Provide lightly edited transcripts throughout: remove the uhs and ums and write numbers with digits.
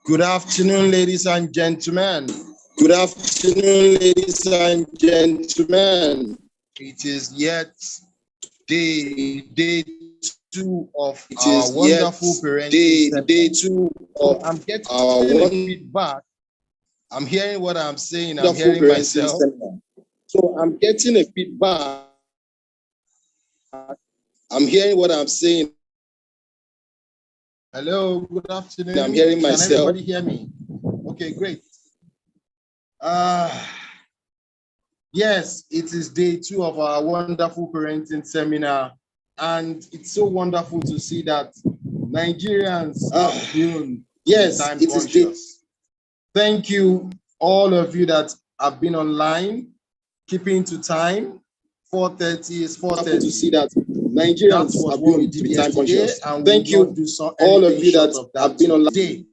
Good afternoon, ladies and gentlemen. Good afternoon, ladies and gentlemen. It is yet day two of our wonderful parenting. Day two of I'm getting our feedback. I'm hearing what I'm saying. I'm hearing myself. So I'm getting a feedback. I'm hearing what I'm saying. Hello, good afternoon. I'm hearing myself. Can everybody hear me? Okay, great. Yes, it is day two of our wonderful parenting seminar, and it's so wonderful to see that Nigerians have been time conscious. Thank you, all of you that have been online, keeping to time. 4:30 is 4:30 to see that Nigerians have been time conscious. And thank you, all of you that have been online. Today.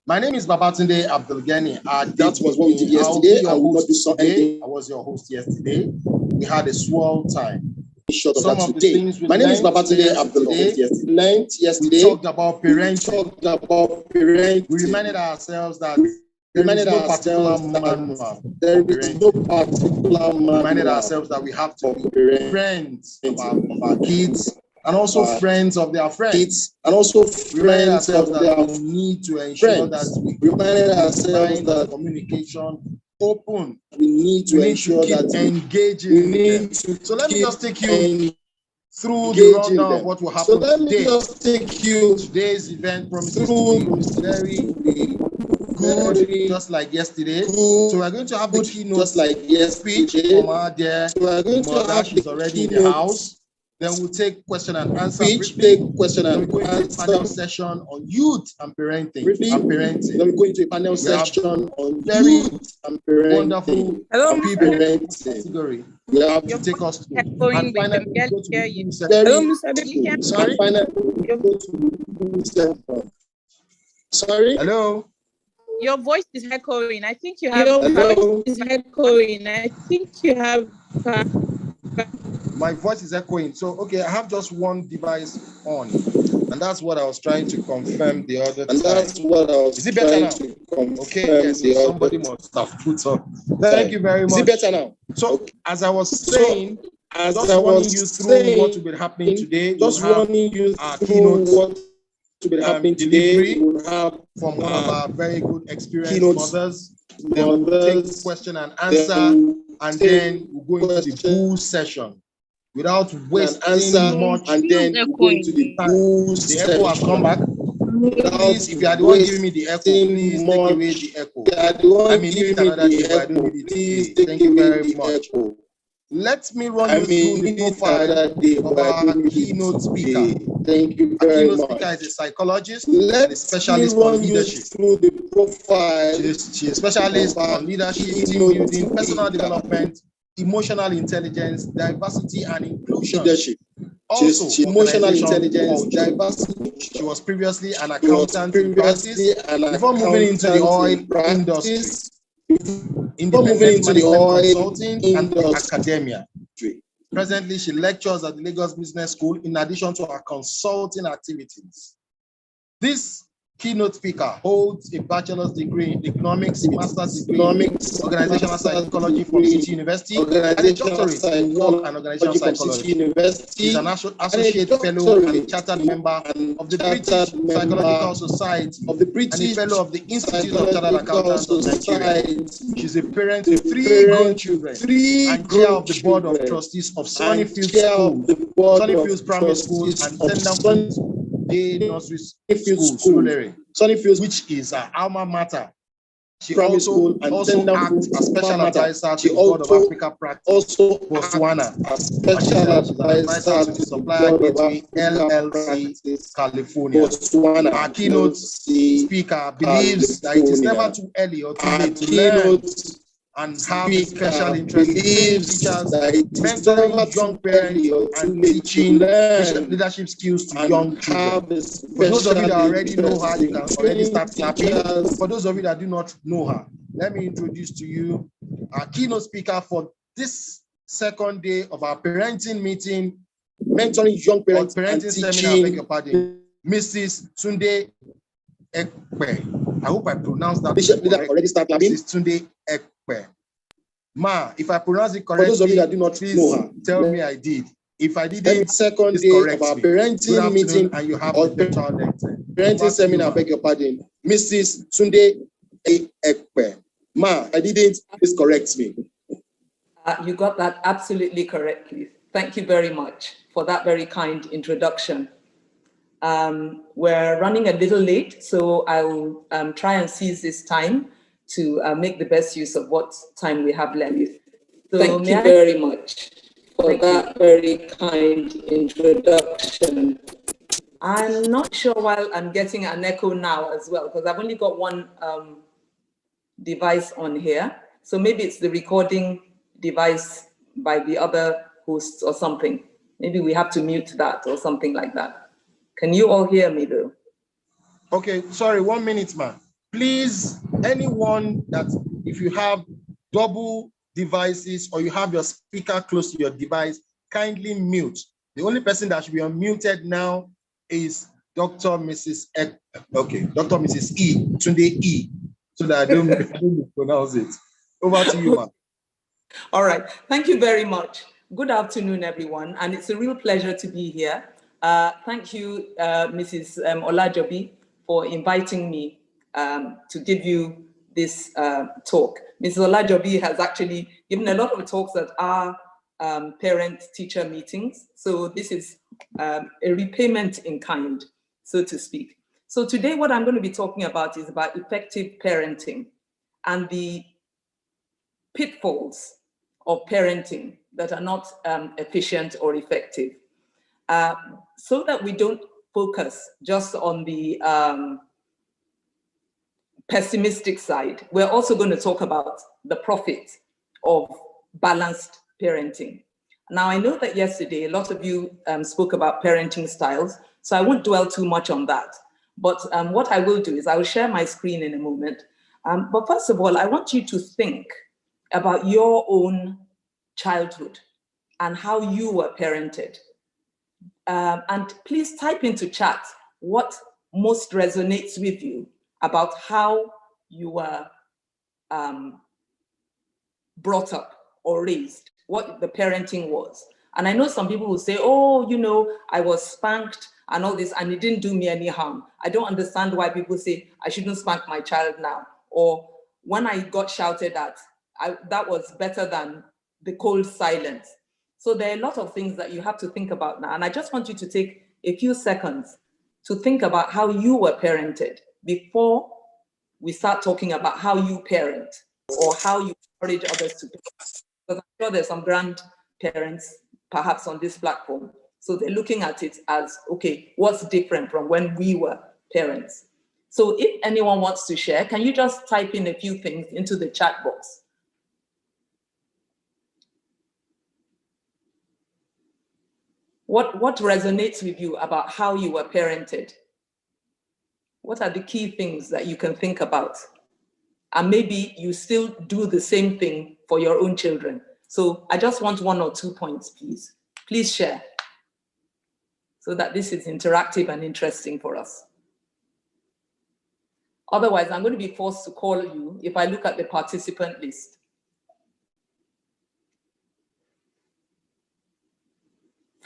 My name is Babatunde Abdulgani. That was what we did yesterday. I will not do something. I was your host yesterday. We had a swell time. Some of the things my name is Babatunde Abdulgani. Yesterday, we talked about parenting. We reminded ourselves that there is no particular manual. There is no particular manual. We reminded ourselves that we have to be friends of our kids. And also friends of their friends. And also friends of that we need to ensure that we reminded ourselves that communication open. We need to ensure that engaging. We need to. So let me just take you through the rundown of what will happen today. So let me just take you. Today's event promises to be very good, just like yesterday. So we're going to have the keynote, just like yesterday, speech from our dear mother. She's already in the house. Then we'll take question and answer. Take question and answer. Panel session on youth and parenting. Then we go into a panel session on youth and parenting. Wonderful category. We have to take us to. And finally, go to the sorry. Sorry. Hello. Your voice is echoing. I think you have. Your voice is echoing. I think you have. My voice is echoing. So, okay, I have just one device on. And that's what I was trying to confirm the other time. And that's what I was Is it better now? Okay, yes, somebody must have put on. Thank you very much. Is it better now? So, as I was saying, just running you through what will be happening today. Just running you through what will be happening today. We'll have from one of our very good experienced mothers. Then we'll take question and answer. And then we'll go into the boost session. Without wasting much, and then we go into the boost. The echo has come back. Please, if you are the one giving me the echo, please take away the echo. I mean, leave it another day, but I don't need it today. Thank you very much. Let me run you through the profile of our keynote speaker. Thank you very much. Keynote speaker is a psychologist and a specialist on leadership. Through the profile. She's a specialist on leadership, team building, personal development, emotional intelligence, diversity, and inclusion. Leadership. Also, emotional intelligence, diversity. She was previously an accountant in practice before moving into the oil industry. Independent management consulting and academia. Presently, she lectures at the Lagos Business School in addition to her consulting activities. This keynote speaker holds a bachelor's degree in economics, a master's degree in organizational psychology from City University, and a doctorate in work and organizational psychology. She's an associate fellow and a chartered member of the British Psychological Society and a fellow of the Institute of Chartered Accountants of Nigeria. She's a parent to 3 grown children and chair of the board of trustees of Sunnyfield School, Sunnyfield Primary School, and Tenderfield Day Nursery School, Sunnyfield, which is her alma mater. She also acts as special advisor to the Board of Africa Practice, Botswana, as special advisor to the Supplier Gateway LLC, California. Our keynote speaker believes that it is never too early or too late to learn and have a special interest in teachers, mentoring young parents, and teaching leadership skills to young children. For those of you that already know her, you can already start clapping. For those of you that do not know her, let me introduce to you our keynote speaker for this second day of our parenting meeting, mentoring young parents, parenting seminar, I beg your pardon, Mrs. Tunde Ekpe. I hope I pronounced that Bishop leader correctly. already start clapping. This is Tunde Ekpe. Ma, if I pronounce it For correctly, those of you that do not please know her, tell me I did. If I every didn't, second please day correct of our me. Good parenting afternoon, meeting and you have or the child lecture. parenting seminar, I beg your pardon, Mrs. Tunde Ekpe. Ma, I didn't, please correct me. You got that absolutely correctly. Thank you very much for that very kind introduction. We're running a little late, so I'll try and seize this time to make the best use of what time we have left. So thank you very much for that very kind introduction. I'm not sure why I'm getting an echo now as well, because I've only got one device on here. So maybe it's the recording device by the other hosts or something. Maybe we have to mute that or something like that. Can you all hear me though? Okay, sorry, 1 minute, man. Please, anyone that, if you have double devices or you have your speaker close to your device, kindly mute. The only person that should be unmuted now is Dr. Mrs. Dr. Mrs. E, Tunde E, so that I don't mispronounce it. Over to you, ma'am. All right, thank you very much. Good afternoon, everyone, and it's a real pleasure to be here. Thank you, Mrs. Olajobi, for inviting me to give you this talk. Mrs. Olajobi has actually given a lot of talks at our parent-teacher meetings, so this is a repayment in kind, so to speak. So today what I'm going to be talking about is about effective parenting and the pitfalls of parenting that are not efficient or effective, so that we don't focus just on the pessimistic side. We're also going to talk about the profit of balanced parenting. Now, I know that yesterday a lot of you spoke about parenting styles, so I won't dwell too much on that. But what I will do is I will share my screen in a moment. But first of all, I want you to think about your own childhood and how you were parented. And please type into chat what most resonates with you about how you were brought up or raised, what the parenting was. And I know some people will say, oh, you know, I was spanked and all this, and it didn't do me any harm. I don't understand why people say I shouldn't spank my child now. Or when I got shouted at, that was better than the cold silence. So there are a lot of things that you have to think about now. And I just want you to take a few seconds to think about how you were parented before we start talking about how you parent or how you encourage others to parent. Because I'm sure there's some grandparents perhaps on this platform. So they're looking at it as, okay, what's different from when we were parents? So if anyone wants to share, can you just type in a few things into the chat box? What resonates with you about how you were parented? What are the key things that you can think about? And maybe you still do the same thing for your own children. So I just want 1 or 2 points, please. Please share so that this is interactive and interesting for us. Otherwise, I'm going to be forced to call you if I look at the participant list.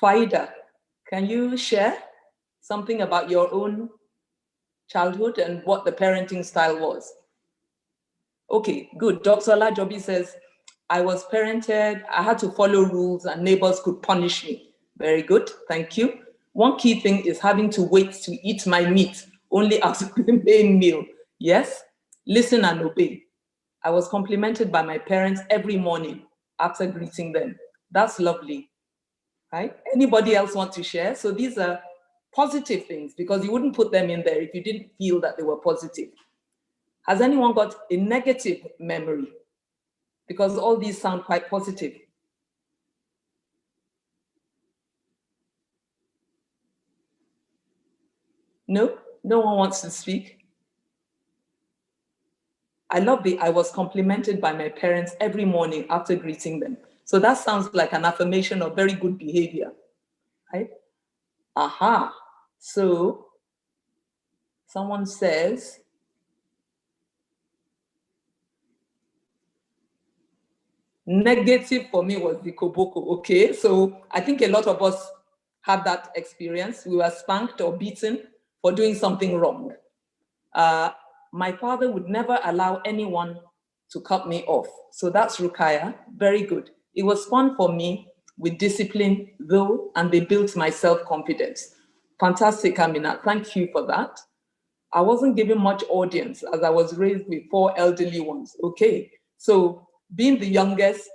Faida, can you share something about your own childhood and what the parenting style was? Okay, good. Dr. Olajobi says, I was parented, I had to follow rules and neighbors could punish me. Very good, thank you. One key thing is having to wait to eat my meat only after the main meal. Yes, listen and obey. I was complimented by my parents every morning after greeting them. That's lovely, right? Anybody else want to share? So these are positive things because you wouldn't put them in there if you didn't feel that they were positive. Has anyone got a negative memory? Because all these sound quite positive. No? No one wants to speak? I love I was complimented by my parents every morning after greeting them. So that sounds like an affirmation of very good behavior, right? Aha. So someone says, Negative for me was the koboko, okay? So I think a lot of us had that experience. We were spanked or beaten for doing something wrong. My father would never allow anyone to cut me off. So that's Rukaya, very good. It was fun for me with discipline though, and they built my self-confidence. Fantastic, Amina, thank you for that. I wasn't given much audience as I was raised with 4 elderly ones, okay? So being the youngest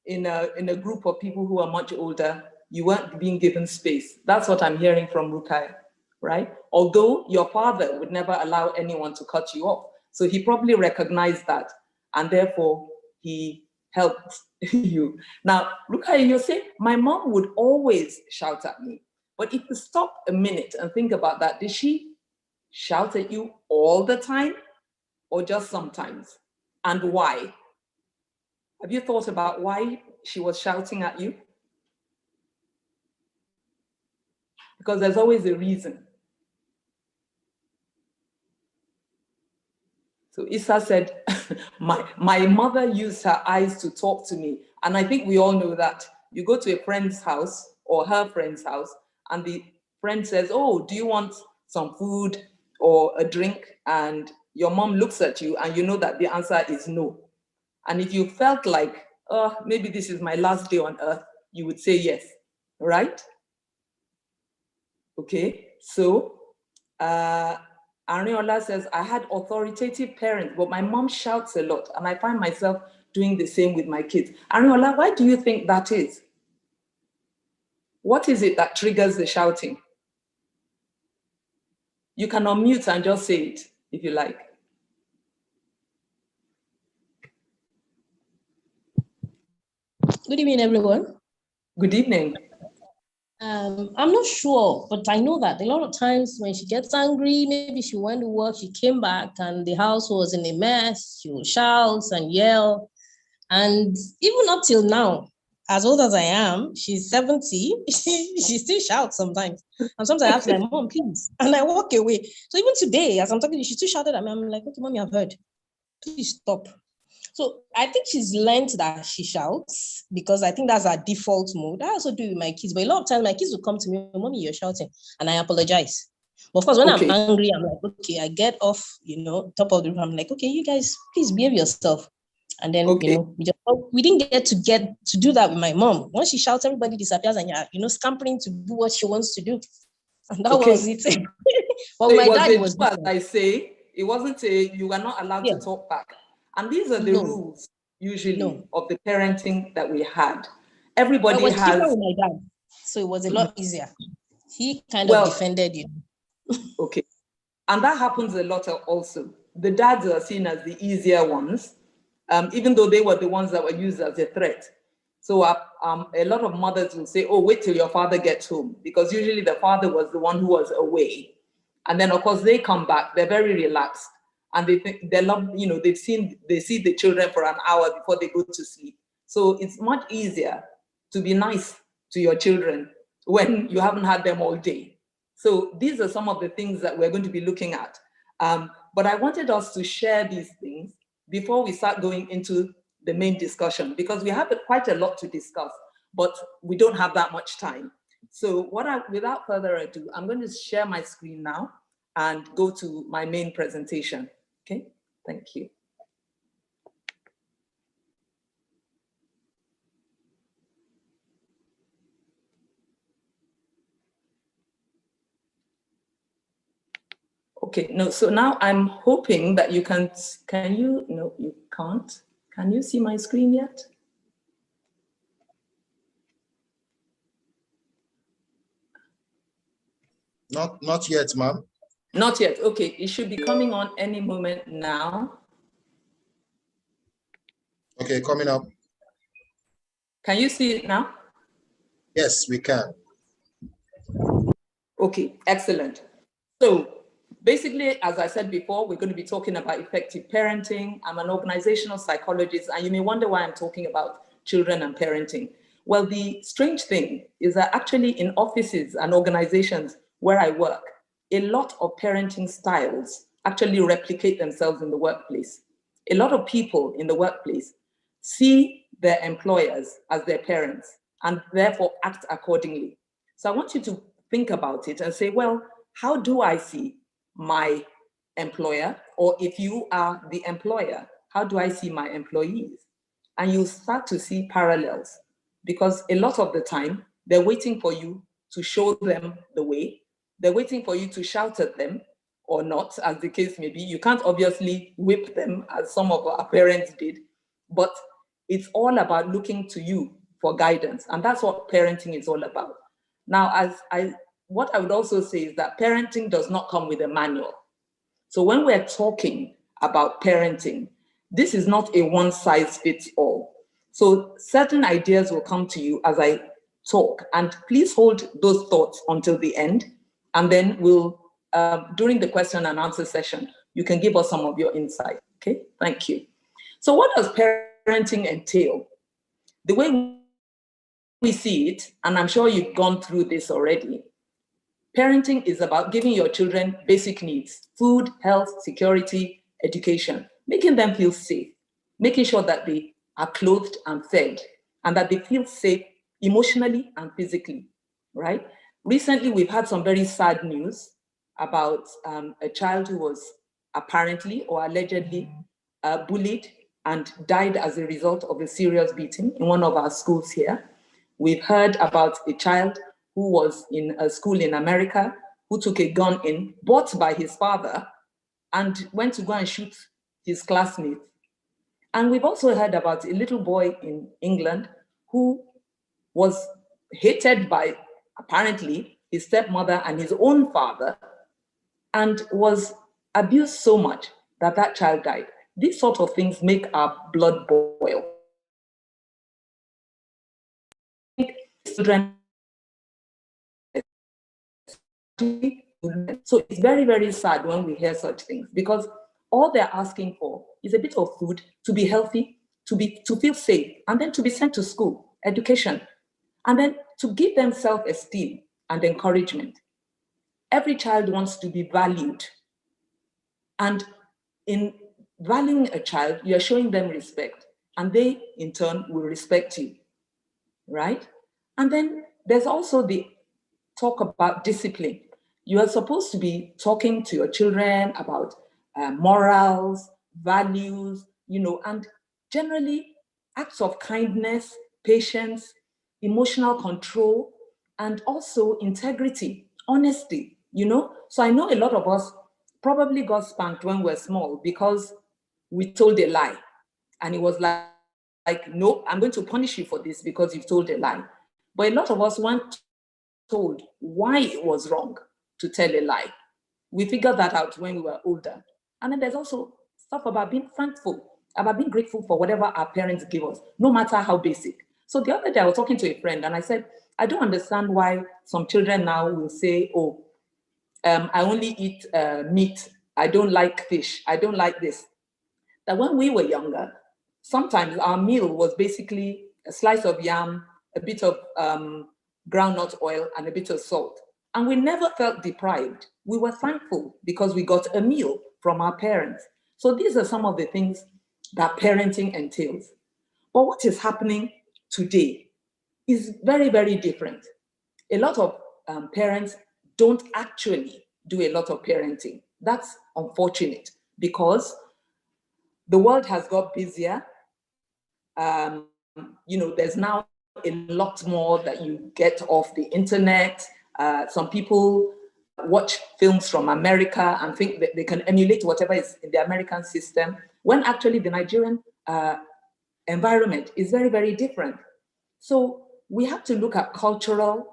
in a group of people who are much older, you weren't being given space. That's what I'm hearing from Rukaya, right? Although your father would never allow anyone to cut you off. So he probably recognized that, and therefore he helped you. Now, Rukaya, you say, my mom would always shout at me. But if you stop a minute and think about that, did she shout at you all the time or just sometimes? And why? Have you thought about why she was shouting at you? Because there's always a reason. So Issa said, my mother used her eyes to talk to me. And I think we all know that. You go to a friend's house or her friend's house and the friend says, oh, do you want some food or a drink? And your mom looks at you and you know that the answer is no. And if you felt like, oh, maybe this is my last day on earth, you would say yes, right? Okay, so Ariola says, I had authoritative parents, but my mom shouts a lot, and I find myself doing the same with my kids. Ariola, why do you think that is? What is it that triggers the shouting? You can unmute and just say it, if you like. Good evening, everyone. Good evening. I'm not sure, but I know that a lot of times when she gets angry, maybe she went to work, she came back and the house was in a mess, she would shout and yell. And even up till now, as old as I am, she's 70, she still shouts sometimes. And sometimes I ask my mom, please, and I walk away. So even today, as I'm talking to you, she still shouted at me. I'm like, okay, mommy, I've heard. Please stop. So I think she's learned that she shouts because I think that's her default mode. I also do with my kids, but a lot of times my kids will come to me, mommy, you're shouting, and I apologize. But of course, when I'm angry, I'm like, okay, I get off, top of the room. I'm like, okay, you guys, please behave yourself. And then, we didn't get to do that with my mom. Once she shouts, everybody disappears and you're, scampering to do what she wants to do. And that was it. Well, so my dad was as I say, it wasn't you were not allowed to talk back. And these are the rules, usually, of the parenting that we had. Everybody was has... different with my dad, so it was a lot easier. He kind of defended you. Okay. And that happens a lot also. The dads are seen as the easier ones, even though they were the ones that were used as a threat. So a lot of mothers will say, oh, wait till your father gets home, because usually the father was the one who was away. And then, of course, they come back, they're very relaxed. And they think they love, they see the children for an hour before they go to sleep. So it's much easier to be nice to your children when you haven't had them all day. So these are some of the things that we're going to be looking at. But I wanted us to share these things before we start going into the main discussion, because we have quite a lot to discuss, but we don't have that much time. So without further ado, I'm going to share my screen now and go to my main presentation. Okay, thank you. Okay, no, so now I'm hoping that you can you, no, you can't. Can you see my screen yet? Not yet, ma'am. Not yet, okay, it should be coming on any moment now. Okay, coming up. Can you see it now? Yes, we can. Okay, excellent. So basically, as I said before, we're going to be talking about effective parenting. I'm an organizational psychologist, and you may wonder why I'm talking about children and parenting. Well, the strange thing is that actually in offices and organizations where I work, a lot of parenting styles actually replicate themselves in the workplace. A lot of people in the workplace see their employers as their parents and therefore act accordingly. So I want you to think about it and say, well, how do I see my employer? Or if you are the employer, how do I see my employees? And you start to see parallels, because a lot of the time they're waiting for you to show them the way. They're waiting for you to shout at them or not, as the case may be. You can't obviously whip them as some of our parents did, but it's all about looking to you for guidance. And that's what parenting is all about. Now, what I would also say is that parenting does not come with a manual. So when we're talking about parenting, this is not a one size fits all. So certain ideas will come to you as I talk, and please hold those thoughts until the end. And then we'll, during the question and answer session, you can give us some of your insight. Okay, thank you. So what does parenting entail? The way we see it, and I'm sure you've gone through this already, parenting is about giving your children basic needs: food, health, security, education, making them feel safe, making sure that they are clothed and fed, and that they feel safe emotionally and physically, right? Recently, we've had some very sad news about a child who was apparently or allegedly bullied and died as a result of a serious beating in one of our schools here. We've heard about a child who was in a school in America who took a gun in, bought by his father, and went to go and shoot his classmates. And we've also heard about a little boy in England who was hated by, apparently, his stepmother and his own father, and was abused so much that that child died. These sort of things make our blood boil. Children. So it's very, very sad when we hear such things, because all they're asking for is a bit of food, to be healthy, to feel safe, and then to be sent to school, education, and then to give them self-esteem and encouragement. Every child wants to be valued. And in valuing a child, you're showing them respect, and they in turn will respect you, right? And then there's also the talk about discipline. You are supposed to be talking to your children about morals, values, and generally acts of kindness, patience, emotional control, and also integrity, honesty, So I know a lot of us probably got spanked when we were small because we told a lie. And it was like, no, I'm going to punish you for this because you've told a lie. But a lot of us weren't told why it was wrong to tell a lie. We figured that out when we were older. And then there's also stuff about being thankful, about being grateful for whatever our parents give us, no matter how basic. So the other day I was talking to a friend and I said, I don't understand why some children now will say, oh, I only eat meat. I don't like fish. I don't like this. That when we were younger, sometimes our meal was basically a slice of yam, a bit of groundnut oil, and a bit of salt. And we never felt deprived. We were thankful because we got a meal from our parents. So these are some of the things that parenting entails. But what is happening today is very, very different. A lot of parents don't actually do a lot of parenting. That's unfortunate because the world has got busier. There's now a lot more that you get off the internet. Some people watch films from America and think that they can emulate whatever is in the American system, when actually the Nigerian environment is very, very different. So we have to look at cultural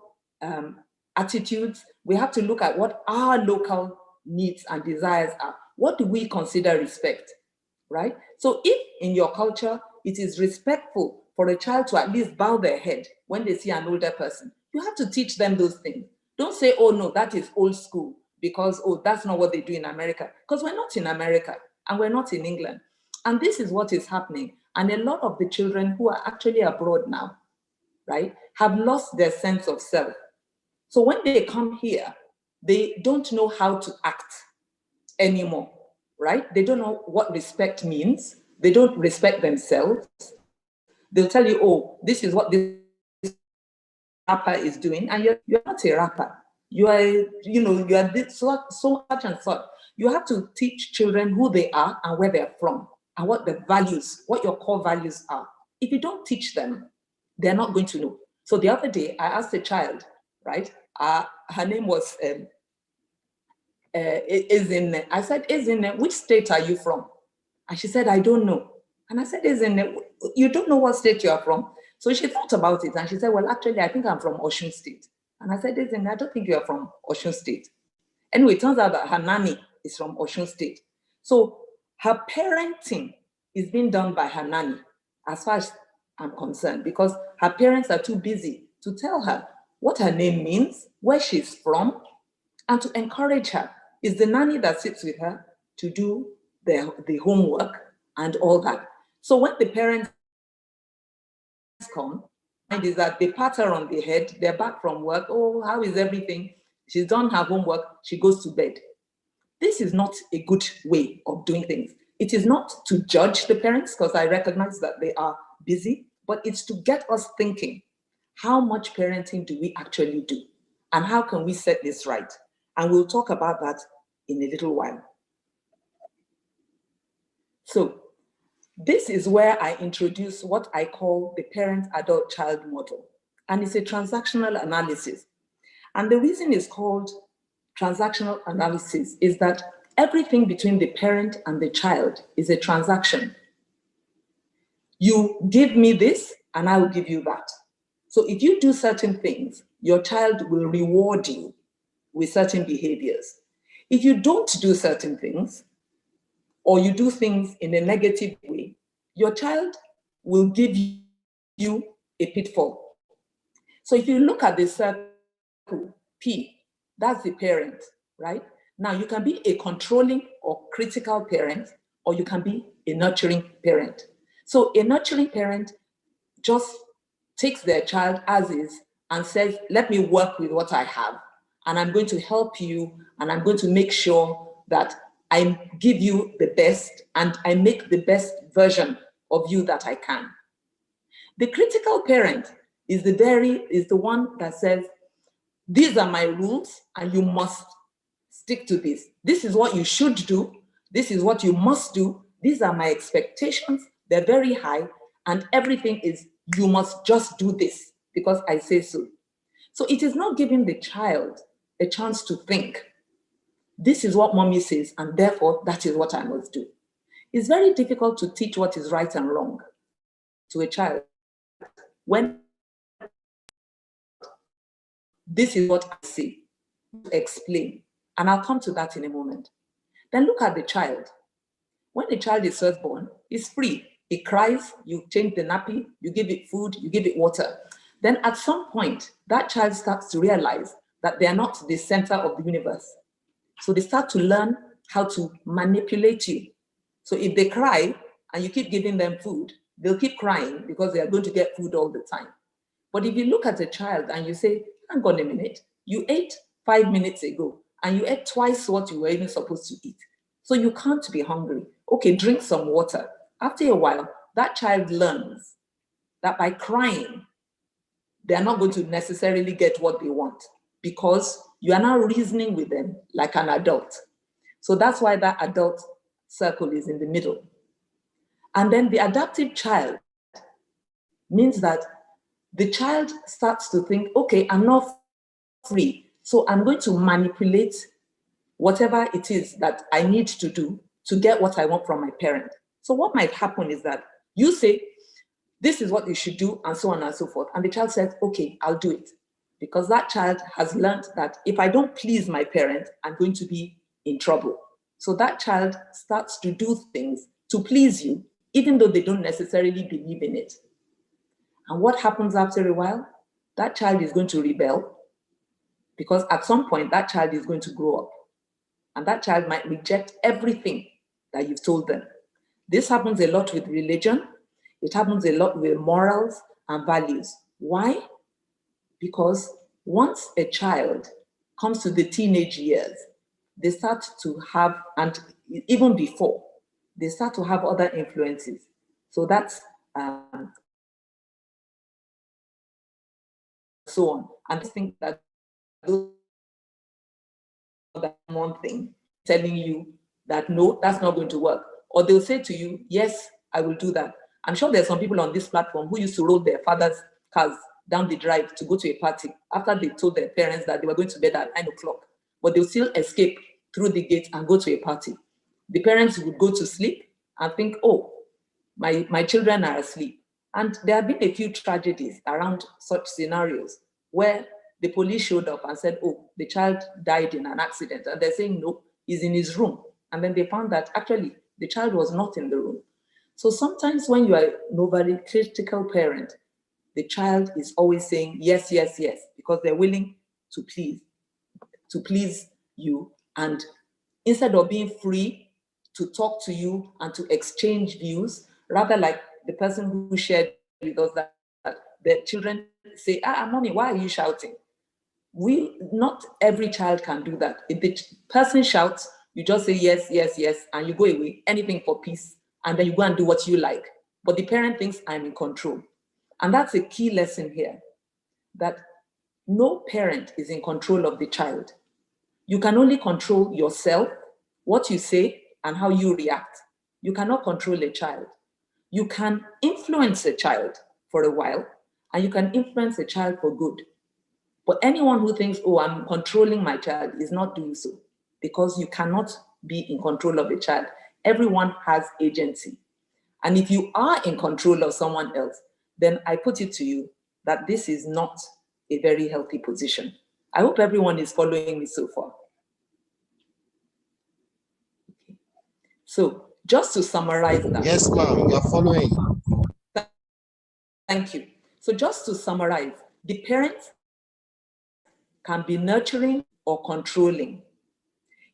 attitudes. We have to look at what our local needs and desires are. What do we consider respect, right? So if in your culture, it is respectful for a child to at least bow their head when they see an older person, you have to teach them those things. Don't say, oh no, that is old school, because, oh, that's not what they do in America. Because we're not in America and we're not in England. And this is what is happening. And a lot of the children who are actually abroad now, right, have lost their sense of self. So when they come here, they don't know how to act anymore, right? They don't know what respect means. They don't respect themselves. They'll tell you, oh, this is what this rapper is doing, and you're not a rapper. You are, you are this, so such and such. You have to teach children who they are and where they're from and what the values, what your core values are. If you don't teach them, they're not going to know. So the other day, I asked a child, right? Her name was Ezinne. I said, Ezinne, which state are you from? And she said, I don't know. And I said, Ezinne, you don't know what state you are from? So she thought about it and she said, well, actually, I think I'm from Osun State. And I said, Ezinne, I don't think you are from Osun State. Anyway, it turns out that her nanny is from Osun State. So her parenting is being done by her nanny, as far as I'm concerned, because her parents are too busy to tell her what her name means, where she's from, and to encourage her. It's the nanny that sits with her to do the homework and all that. So when the parents come, it is that they pat her on the head, they're back from work, oh, how is everything? She's done her homework, she goes to bed. This is not a good way of doing things. It is not to judge the parents, because I recognize that they are busy, but it's to get us thinking, how much parenting do we actually do? And how can we set this right? And we'll talk about that in a little while. So this is where I introduce what I call the parent-adult-child model. And it's a transactional analysis. And the reason it's called transactional analysis is that everything between the parent and the child is a transaction. You give me this, and I will give you that. So if you do certain things, your child will reward you with certain behaviors. If you don't do certain things, or you do things in a negative way, your child will give you a pitfall. So if you look at the circle P, that's the parent, right? Now you can be a controlling or critical parent, or you can be a nurturing parent. So a nurturing parent just takes their child as is and says, let me work with what I have, and I'm going to help you, and I'm going to make sure that I give you the best and I make the best version of you that I can. The critical parent is the one that says, these are my rules and you must stick to this. This is what you should do. This is what you must do. These are my expectations. They're very high, and everything is, you must just do this because I say so. So it is not giving the child a chance to think, this is what mommy says, and therefore that is what I must do. It's very difficult to teach what is right and wrong to a child when this is what I say, explain. And I'll come to that in a moment. Then look at the child. When the child is first born, it's free. It cries, you change the nappy, you give it food, you give it water. Then at some point, that child starts to realize that they are not the center of the universe. So they start to learn how to manipulate you. So if they cry and you keep giving them food, they'll keep crying because they are going to get food all the time. But if you look at a child and you say, hang on a minute, you ate 5 minutes ago and you ate twice what you were even supposed to eat. So you can't be hungry. Okay, drink some water. After a while, that child learns that by crying, they are not going to necessarily get what they want, because you are now reasoning with them like an adult. So that's why that adult circle is in the middle. And then the adaptive child means that the child starts to think, okay, I'm not free, so I'm going to manipulate whatever it is that I need to do to get what I want from my parent. So what might happen is that you say, this is what you should do, and so on and so forth. And the child says, okay, I'll do it. Because that child has learned that if I don't please my parent, I'm going to be in trouble. So that child starts to do things to please you, even though they don't necessarily believe in it. And what happens after a while? That child is going to rebel, because at some point that child is going to grow up, and that child might reject everything that you've told them. This happens a lot with religion. It happens a lot with morals and values. Why? Because once a child comes to the teenage years, they start to have, and even before, they start to have other influences. So that's so on. And I think that that one thing telling you that no, that's not going to work. Or they'll say to you, yes, I will do that. I'm sure there's some people on this platform who used to roll their father's cars down the drive to go to a party after they told their parents that they were going to bed at 9 o'clock, but they'll still escape through the gate and go to a party. The parents would go to sleep and think, oh, my children are asleep. And there have been a few tragedies around such scenarios where the police showed up and said, oh, the child died in an accident. And they're saying, no, he's in his room. And then they found that actually the child was not in the room. So sometimes when you are an overly critical parent, the child is always saying yes, yes, yes, because they're willing to please you. And instead of being free to talk to you and to exchange views, rather like the person who shared with us that the children say, mommy, why are you shouting? Not every child can do that. If the person shouts, you just say yes, yes, yes, and you go away, anything for peace, and then you go and do what you like. But the parent thinks I'm in control. And that's a key lesson here, that no parent is in control of the child. You can only control yourself, what you say, and how you react. You cannot control a child. You can influence a child for a while, and you can influence a child for good. But anyone who thinks, oh, I'm controlling my child is not doing so, because you cannot be in control of a child. Everyone has agency. And if you are in control of someone else, then I put it to you that this is not a very healthy position. I hope everyone is following me so far. Okay. So just to summarize that. Yes, ma'am, we are following. Thank you. So just to summarize, the parents can be nurturing or controlling.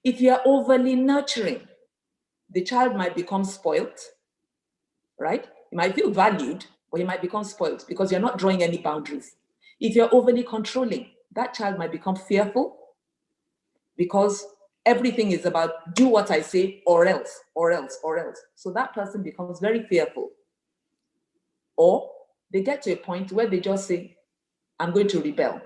If you are overly nurturing, the child might become spoiled, right? You might feel valued, but you might become spoiled because you're not drawing any boundaries. If you're overly controlling, that child might become fearful because everything is about do what I say or else, or else, or else. So that person becomes very fearful. Or they get to a point where they just say, I'm going to rebel.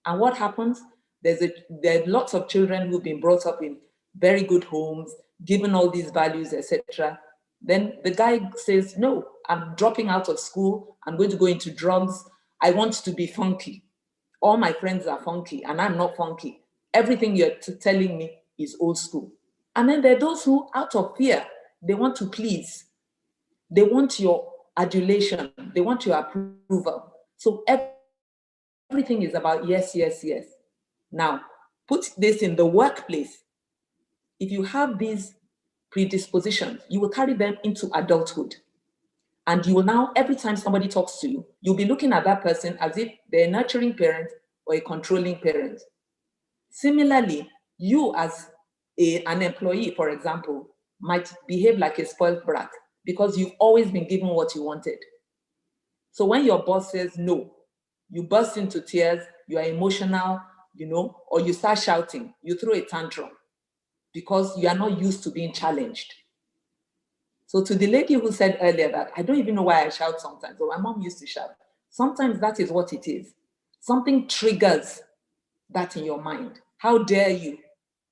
And what happens? There are lots of children who've been brought up in very good homes, given all these values, etc. Then the guy says, no, I'm dropping out of school. I'm going to go into drugs. I want to be funky. All my friends are funky and I'm not funky. Everything you're telling me is old school. And then there are those who, out of fear, they want to please. They want your adulation. They want your approval. So everything is about yes, yes, yes. Now, put this in the workplace. If you have these predispositions, you will carry them into adulthood. And you will now, every time somebody talks to you, you'll be looking at that person as if they're a nurturing parent or a controlling parent. Similarly, you as an employee, for example, might behave like a spoiled brat because you've always been given what you wanted. So when your boss says no, you burst into tears, you are emotional, or you start shouting, you throw a tantrum because you are not used to being challenged. So to the lady who said earlier that, I don't even know why I shout sometimes, or my mom used to shout. Sometimes that is what it is. Something triggers that in your mind. How dare you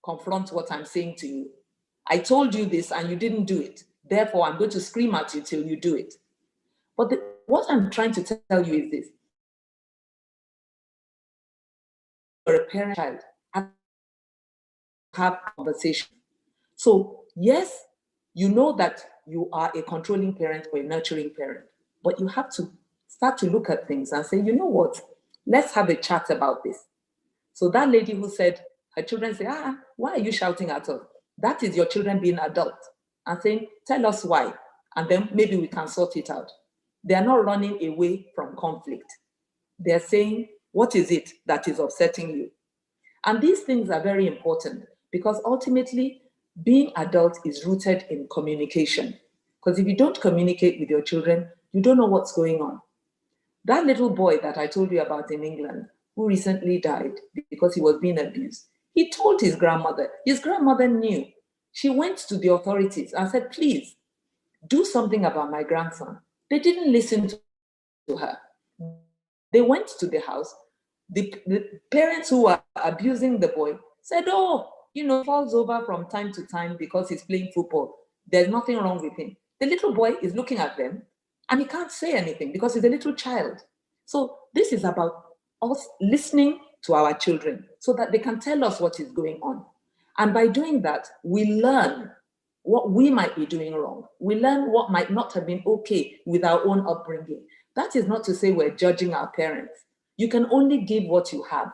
confront what I'm saying to you? I told you this and you didn't do it. Therefore, I'm going to scream at you till you do it. But what I'm trying to tell you is this. You're a parent child, have a conversation. So yes, you know that you are a controlling parent or a nurturing parent, but you have to start to look at things and say, you know what, let's have a chat about this. So that lady who said, her children say, why are you shouting at us? That is your children being adult and saying, tell us why, and then maybe we can sort it out. They are not running away from conflict. They're saying, what is it that is upsetting you? And these things are very important because ultimately, being adult is rooted in communication. Because if you don't communicate with your children, you don't know what's going on. That little boy that I told you about in England, who recently died because he was being abused, he told his grandmother. His grandmother knew. She went to the authorities and said, please, do something about my grandson. They didn't listen to her. They went to the house. The parents who are abusing the boy said, oh, falls over from time to time because he's playing football. There's nothing wrong with him. The little boy is looking at them and he can't say anything because he's a little child. So this is about us listening to our children so that they can tell us what is going on. And by doing that, we learn what we might be doing wrong. We learn what might not have been okay with our own upbringing. That is not to say we're judging our parents. You can only give what you have.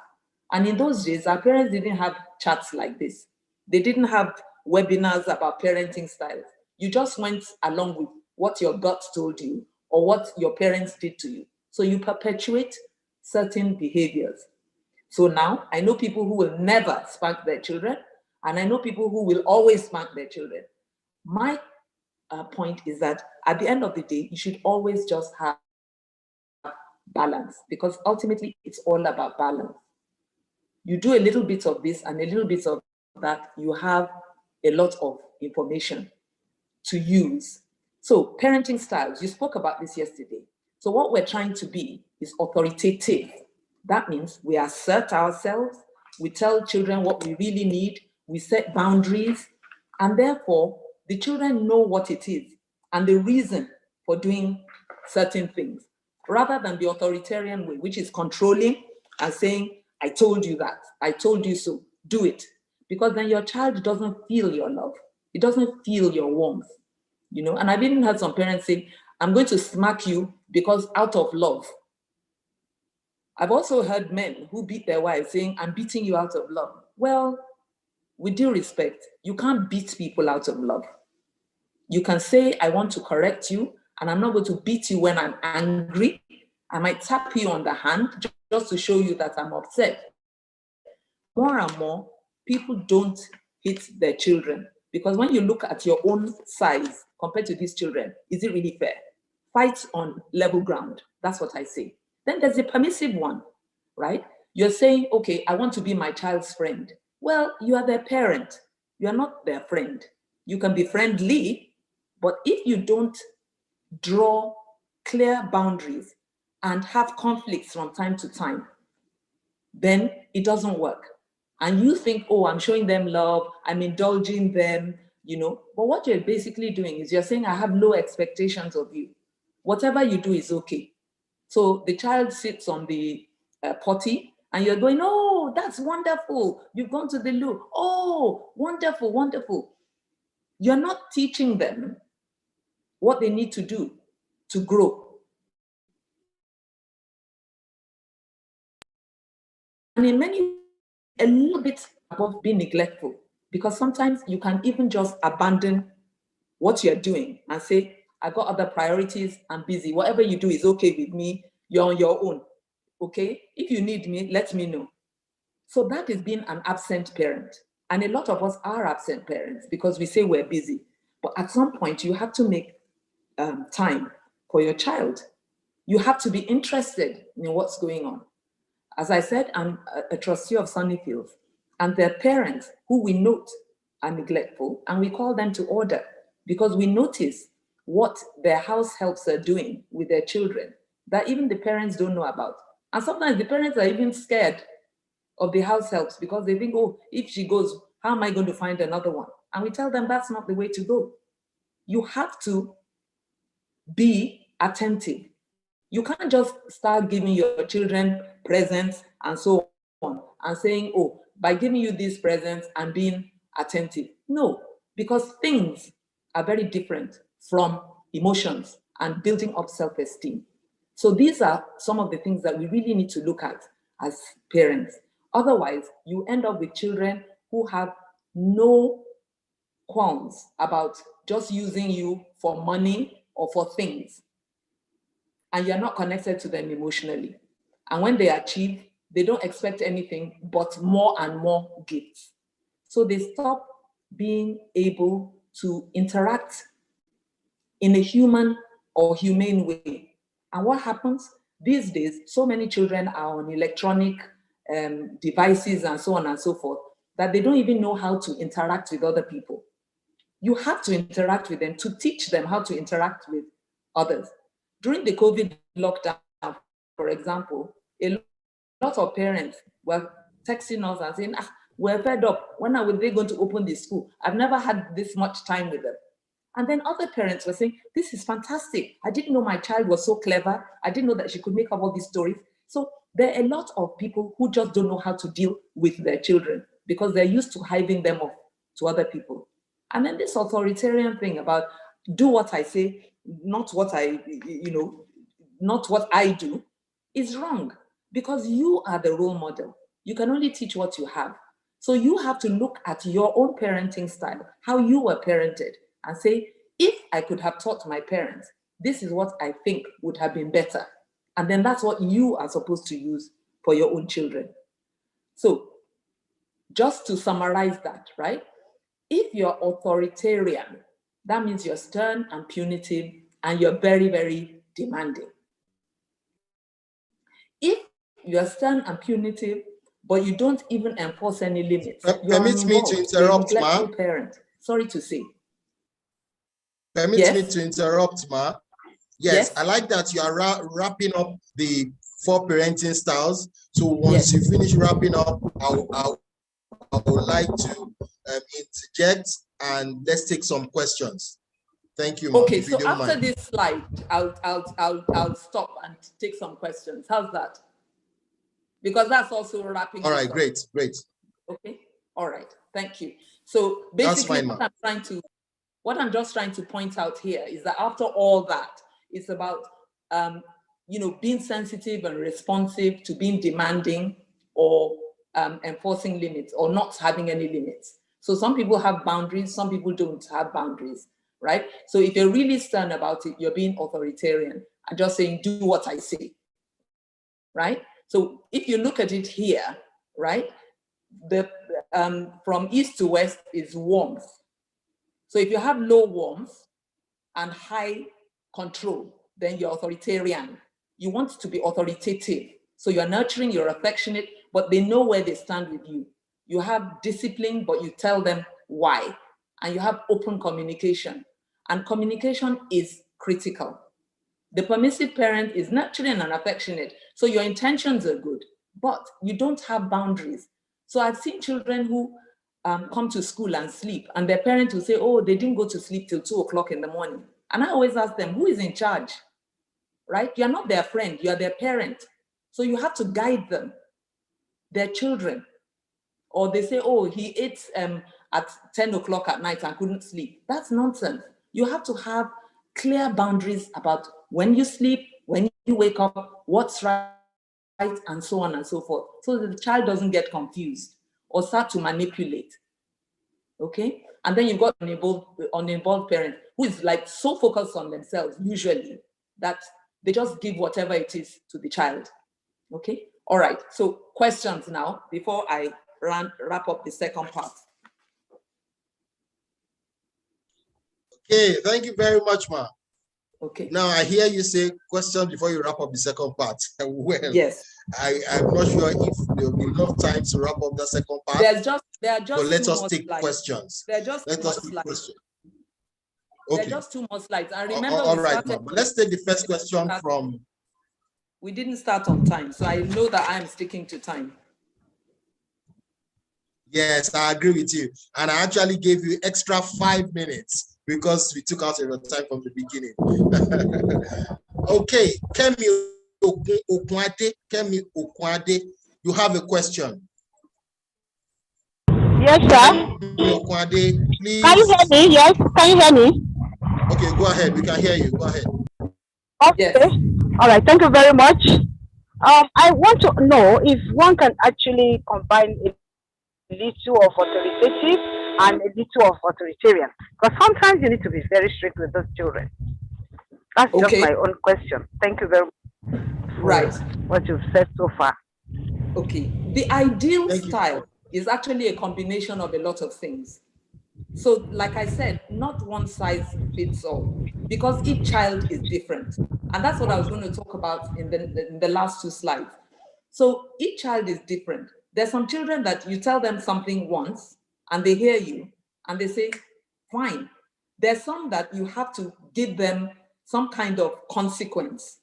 And in those days, our parents didn't have chats like this. They didn't have webinars about parenting styles. You just went along with what your gut told you or what your parents did to you. So you perpetuate certain behaviors. So now I know people who will never spank their children, and I know people who will always spank their children. My point is that at the end of the day, you should always just have balance, because ultimately it's all about balance. You do a little bit of this and a little bit of that, you have a lot of information to use. So parenting styles, you spoke about this yesterday. So what we're trying to be is authoritative. That means we assert ourselves, we tell children what we really need, we set boundaries, and therefore the children know what it is and the reason for doing certain things, rather than the authoritarian way, which is controlling and saying, I told you that, I told you so, do it. Because then your child doesn't feel your love. It doesn't feel your warmth, And I've even heard some parents say, I'm going to smack you because out of love. I've also heard men who beat their wives saying, I'm beating you out of love. Well, with due respect, you can't beat people out of love. You can say, I want to correct you, and I'm not going to beat you when I'm angry. I might tap you on the hand just to show you that I'm upset. More and more, people don't hit their children, because when you look at your own size compared to these children, is it really fair? Fight on level ground. That's what I say. Then there's a permissive one, right? You're saying, okay, I want to be my child's friend. Well, you are their parent. You are not their friend. You can be friendly, but if you don't draw clear boundaries and have conflicts from time to time, then it doesn't work. And you think, oh, I'm showing them love, I'm indulging them, But what you're basically doing is you're saying, I have low expectations of you. Whatever you do is okay. So the child sits on the potty and you're going, oh, that's wonderful. You've gone to the loo. Oh, wonderful, wonderful. You're not teaching them what they need to do to grow. And in many, a little bit above being neglectful, because sometimes you can even just abandon what you're doing and say, I got other priorities, I'm busy. Whatever you do is okay with me, you're on your own. Okay, if you need me, let me know. So that is being an absent parent. And a lot of us are absent parents because we say we're busy. But at some point, you have to make time for your child. You have to be interested in what's going on. As I said, I'm a trustee of Sunnyfields, and their parents who we note are neglectful, and we call them to order because we notice what their house helps are doing with their children that even the parents don't know about. And sometimes the parents are even scared of the house helps because they think, oh, if she goes, how am I going to find another one? And we tell them that's not the way to go. You have to be attentive. You can't just start giving your children presents and so on and saying, oh, by giving you these presents, I'm being attentive. No, because things are very different from emotions and building up self-esteem. So these are some of the things that we really need to look at as parents. Otherwise, you end up with children who have no qualms about just using you for money or for things. And you're not connected to them emotionally. And when they achieve, they don't expect anything but more and more gifts. So they stop being able to interact in a human or humane way. And what happens? These days, so many children are on electronic devices and so on and so forth, that they don't even know how to interact with other people. You have to interact with them to teach them how to interact with others. During the COVID lockdown, for example, a lot of parents were texting us and saying, we're fed up. When are they going to open the school? I've never had this much time with them. And then other parents were saying, this is fantastic. I didn't know my child was so clever. I didn't know that she could make up all these stories. So there are a lot of people who just don't know how to deal with their children because they're used to hiving them off to other people. And then this authoritarian thing about do what I say, not what not what I do, is wrong because you are the role model. You can only teach what you have. So you have to look at your own parenting style, how you were parented, and say, if I could have taught my parents, this is what I think would have been better. And then that's what you are supposed to use for your own children. So just to summarize that, right? If you're authoritarian, that means you're stern and punitive and you're very, very demanding. If you're stern and punitive, but you don't even enforce any limits, permit me to interrupt, ma. Parent. Sorry to say. Permit me to interrupt, ma. Yes, I like that you are wrapping up the 4 parenting styles. So once you finish wrapping up, I would like to interject and let's take some questions. Thank you, ma. Okay, so after this slide, I'll stop and take some questions. How's that? Because that's also wrapping. All right, great. Okay, all right, thank you. So basically, what I'm just trying to point out here is that after all that, it's about being sensitive and responsive to being demanding or enforcing limits or not having any limits. So some people have boundaries, some people don't have boundaries, right? So if you're really stern about it, you're being authoritarian and just saying, do what I say, right? So if you look at it here, right, from east to west is warmth. So if you have low warmth and high control, then you're authoritarian. You want to be authoritative. So you're nurturing, you're affectionate, but they know where they stand with you. You have discipline, but you tell them why. And you have open communication. And communication is critical. The permissive parent is nurturing and affectionate. So your intentions are good, but you don't have boundaries. So I've seen children who come to school and sleep, and their parents will say, oh, they didn't go to sleep till 2 o'clock in the morning. And I always ask them, who is in charge, right? You're not their friend, you're their parent. So you have to guide them, their children. Or they say, oh, he ate at 10 o'clock at night and couldn't sleep. That's nonsense. You have to have clear boundaries about when you sleep, when you wake up, what's right, and so on and so forth. So that the child doesn't get confused or start to manipulate, okay? And then you've got an uninvolved parent who is like so focused on themselves, usually, that they just give whatever it is to the child, okay? All right, so questions now, before I wrap up the second part. Okay, thank you very much, ma. Okay. Now I hear you say questions before you wrap up the second part. Well, yes. I'm not sure if there will be enough time to wrap up the second part. There are just but let us take slides. questions. There are just let us take questions. Okay. There are just 2 more slides. And remember, all right, ma. But let's take the first question from. We didn't start on time, so I know that I'm sticking to time. Yes, I agree with you. And I actually gave you extra 5 minutes because we took out your time from the beginning. Okay, Kemi Okwade, you have a question. Yes, sir. Okwade, please. Can you hear me? Yes, can you hear me? Okay, go ahead. We can hear you. Go ahead. Okay. Yes. All right. Thank you very much. I want to know if one can actually combine a little of authoritative and a little of authoritarian. Because sometimes you need to be very strict with those children. That's just my own question. Thank you very much. Right. What you've said so far. Okay. The ideal style is actually a combination of a lot of things. So, like I said, not one size fits all, because each child is different. And that's what I was going to talk about in the last 2 slides. So each child is different. There's some children that you tell them something once and they hear you and they say, fine. There's some that you have to give them some kind of consequence.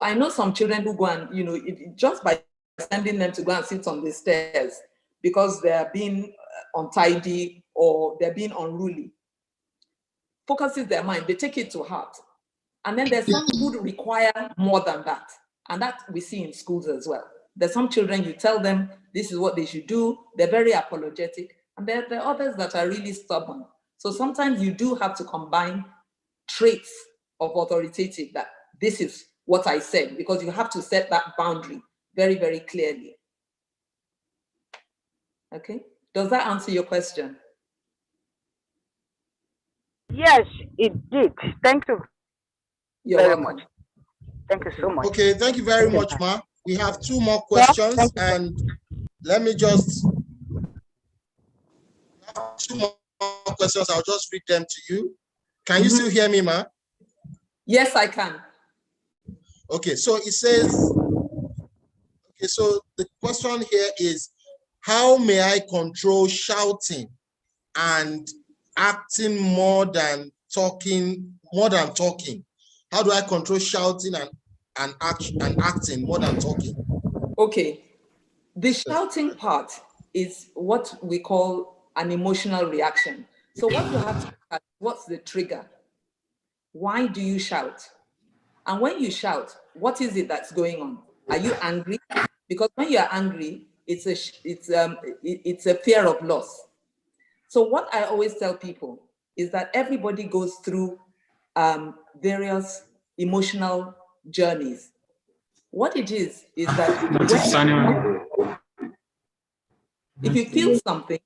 I know some children who go and, you know, just by sending them to go and sit on the stairs because they're being untidy or they're being unruly, focuses their mind, they take it to heart. And then there's some who require more than that. And that we see in schools as well. There's some children, you tell them this is what they should do, they're very apologetic. And there are others that are really stubborn. So sometimes you do have to combine traits of authoritative, that this is what I said, because you have to set that boundary very, very clearly. Okay, does that answer your question? Yes, it did. Thank you You're very welcome. much. Thank you so much. Okay, thank you very much, Ma. We have 2 more questions, and let me just 2 more questions. I'll just read them to you. Can you still hear me, Ma? Yes, I can. Okay, so it says, okay, so the question here is, how may I control shouting and acting more than talking? How do I control shouting and acting more than talking? Okay, the shouting part is what we call an emotional reaction. So what you have to look at, what's the trigger? Why do you shout? And when you shout, what is it that's going on? Are you angry? Because when you're angry, it's a fear of loss. So what I always tell people is that everybody goes through various emotional journeys. What it is that if you feel something,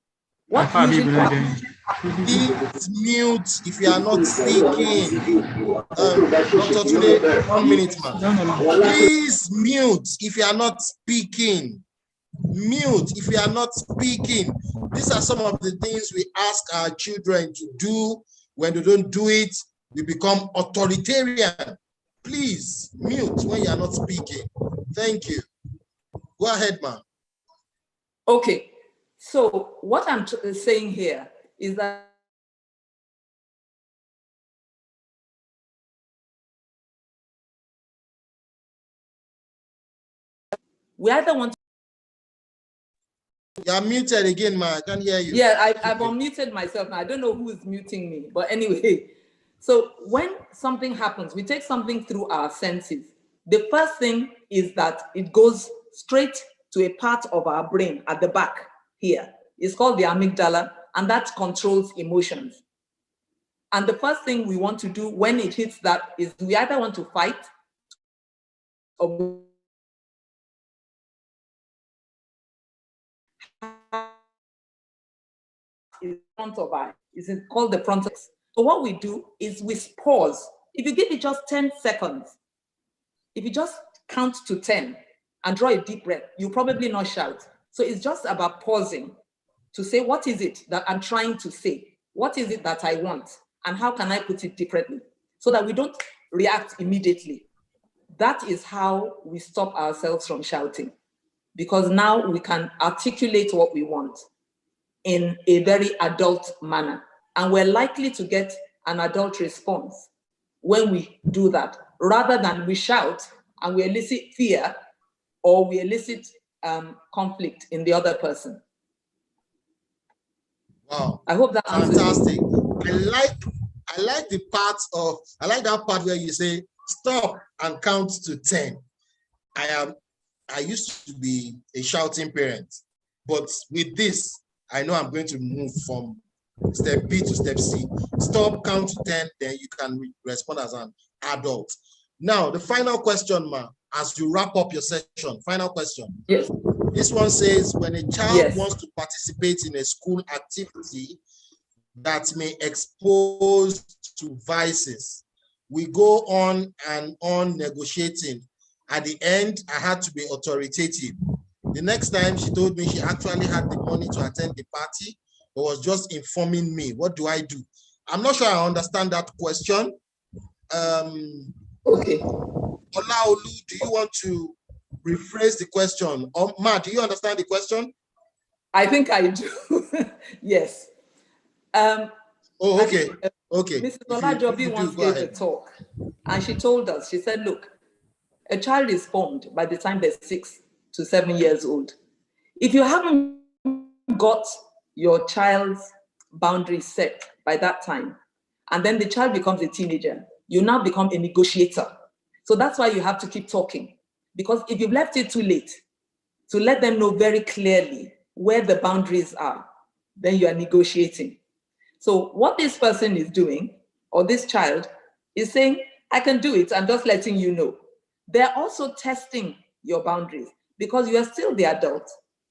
what usually happens? Please mute if you are not speaking. Dr. Tunde, 1 minute, man. Please mute if you are not speaking. Mute if you are not speaking. These are some of the things we ask our children to do. When they don't do it, we become authoritarian. Please mute when you are not speaking. Thank you. Go ahead, ma'am. Okay, so what I'm saying here is that we either want to. You're muted again, ma. I can't hear you. Yeah, I've unmuted myself now. I don't know who is muting me, but anyway. So when something happens, we take something through our senses. The first thing is that it goes straight to a part of our brain at the back here. It's called the amygdala, and that controls emotions. And the first thing we want to do when it hits that is we either want to fight or in front of our, it's called the frontal. So what we do is we pause. If you give it just 10 seconds, if you just count to 10 and draw a deep breath, you probably not shout. So it's just about pausing to say, what is it that I'm trying to say? What is it that I want? And how can I put it differently? So that we don't react immediately. That is how we stop ourselves from shouting. Because now we can articulate what we want in a very adult manner. And we're likely to get an adult response when we do that, rather than we shout and we elicit fear or we elicit conflict in the other person. Wow. I hope that answers. Fantastic. I like that part where you say stop and count to 10. I used to be a shouting parent, but with this, I know I'm going to move from step B to step C. Stop, count to 10, then you can respond as an adult. Now, the final question, ma, as you wrap up your session, final question. Yes. This one says, when a child wants to participate in a school activity that may expose to vices, we go on and on negotiating. At the end, I had to be authoritative. The next time she told me she actually had the money to attend the party, but was just informing me. What do I do? I'm not sure I understand that question. Okay. Olaolu, do you want to rephrase the question? Or Ma, do you understand the question? I think I do. Yes. Oh, okay. Okay. Mrs. Olajobi once gave a talk, and she told us, she said, look, A child is formed by the time they're 6 to 7 years old. If you haven't got your child's boundaries set by that time, and then the child becomes a teenager, you now become a negotiator. So that's why you have to keep talking. Because if you've left it too late to let them know very clearly where the boundaries are, then you are negotiating. So what this person is doing, or this child, is saying, I can do it, I'm just letting you know. They're also testing your boundaries because you are still the adult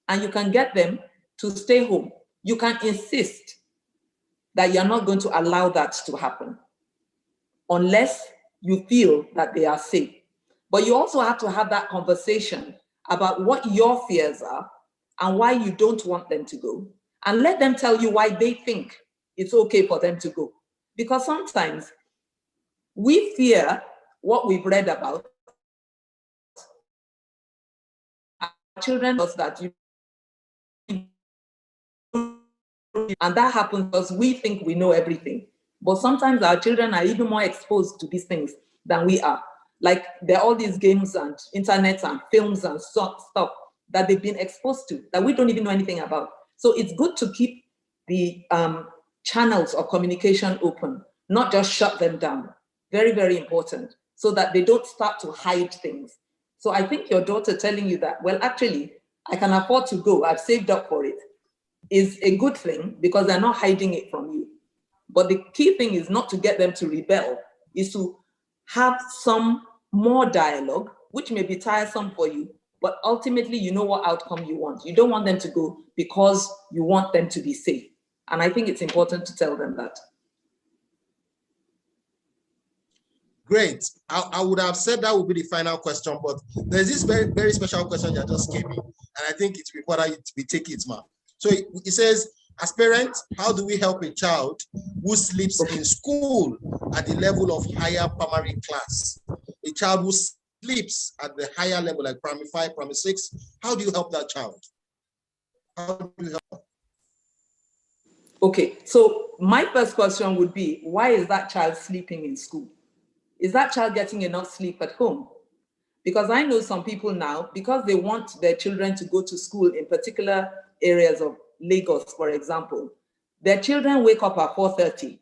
and you can get them to stay home. You can insist that you're not going to allow that to happen unless you feel that they are safe. But you also have to have that conversation about what your fears are and why you don't want them to go, and let them tell you why they think it's okay for them to go. Because sometimes we fear what we've read about. Our children does that, and that happens because we think we know everything. But sometimes our children are even more exposed to these things than we are. Like there are all these games and internet and films and stuff that they've been exposed to that we don't even know anything about. So it's good to keep the channels of communication open, not just shut them down. Very, very important, so that they don't start to hide things. So I think your daughter telling you that, well, actually, I can afford to go, I've saved up for it, is a good thing because they're not hiding it from you. But the key thing is not to get them to rebel, is to have some more dialogue, which may be tiresome for you, but ultimately you know what outcome you want. You don't want them to go because you want them to be safe. And I think it's important to tell them that. Great. I would have said that would be the final question, but there's this very, very special question that just came in, and I think it's important we take it, ma'am. So it says, as parents, how do we help a child who sleeps in school at the level of higher primary class? A child who sleeps at the higher level, like primary 5, primary 6, how do you help that child? How do you help? Okay, so my first question would be, why is that child sleeping in school? Is that child getting enough sleep at home? Because I know some people now, because they want their children to go to school in particular areas of Lagos, for example, their children wake up at 4:30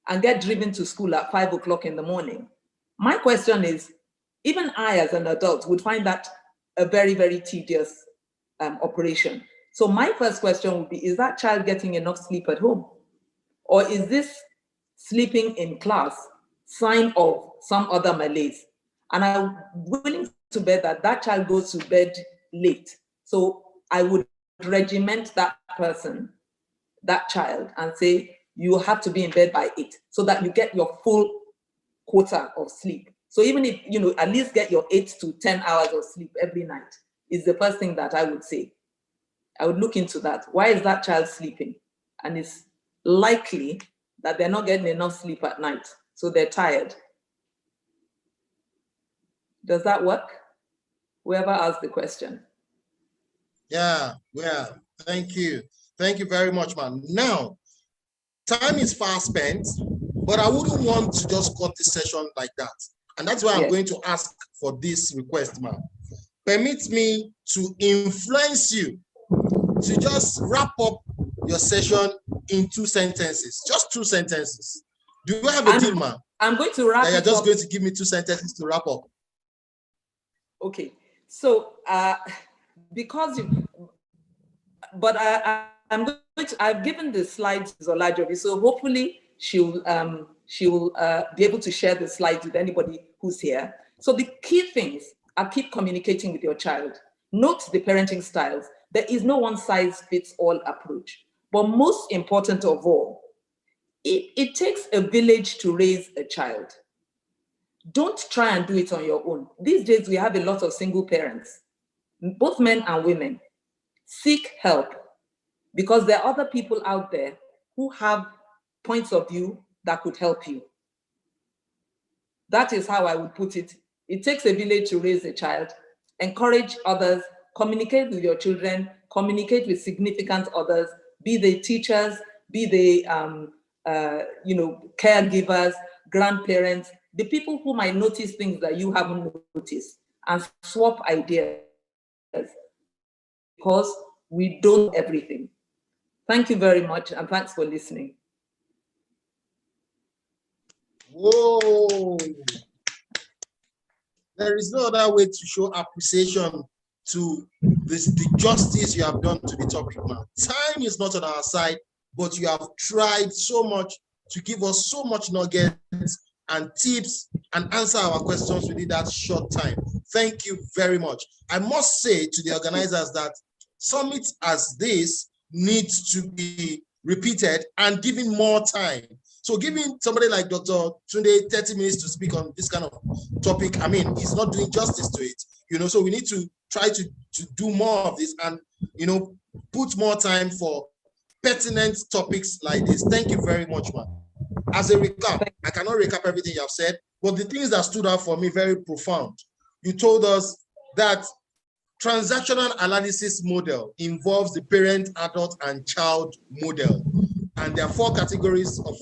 and get driven to school at 5 o'clock in the morning. My question is, even I as an adult would find that a very, very tedious operation. So my first question would be, is that child getting enough sleep at home? Or is this sleeping in class sign of some other malaise? And I'm willing to bet that that child goes to bed late. So I would regiment that person, that child, and say, you have to be in bed by 8 so that you get your full quota of sleep. So even if, at least get your 8 to 10 hours of sleep every night is the first thing that I would say. I would look into that. Why is that child sleeping? And it's likely that they're not getting enough sleep at night, so they're tired. Does that work? Whoever asked the question. Yeah. Thank you. Thank you very much, ma'am. Now, time is far spent, but I wouldn't want to just cut this session like that. And that's why I'm going to ask for this request, ma'am. Permit me to influence you to just wrap up your session in 2 sentences, just 2 sentences. Do you have a deal, ma'am? I'm going to wrap it up. You're just going to give me 2 sentences to wrap up. Okay, so I've given the slides to Olajobi, so hopefully she'll be able to share the slides with anybody who's here. So the key things are keep communicating with your child. Note the parenting styles. There is no one size fits all approach. But most important of all, it takes a village to raise a child. Don't try and do it on your own. These days, we have a lot of single parents, both men and women. Seek help, because there are other people out there who have points of view that could help you. That is how I would put it. It takes a village to raise a child. Encourage others, communicate with your children, communicate with significant others, be they teachers, be they caregivers, grandparents, the people who might notice things that you haven't noticed and swap ideas, because we don't know everything. Thank you very much, and thanks for listening. Whoa. There is no other way to show appreciation to the justice you have done to the topic, man. Time is not on our side, but you have tried so much to give us so much nuggets and tips and answer our questions within that short time. Thank you very much. I must say to the organizers that summits as this needs to be repeated and given more time. So giving somebody like Dr. Tunde 30 minutes to speak on this kind of topic, I mean, he's not doing justice to it, you know, so we need to try to do more of this and, you know, put more time for pertinent topics like this. Thank you very much, man. As a recap, I cannot recap everything you have said, but the things that stood out for me very profound. You told us that transactional analysis model involves the parent, adult, and child model. And there are 5 categories of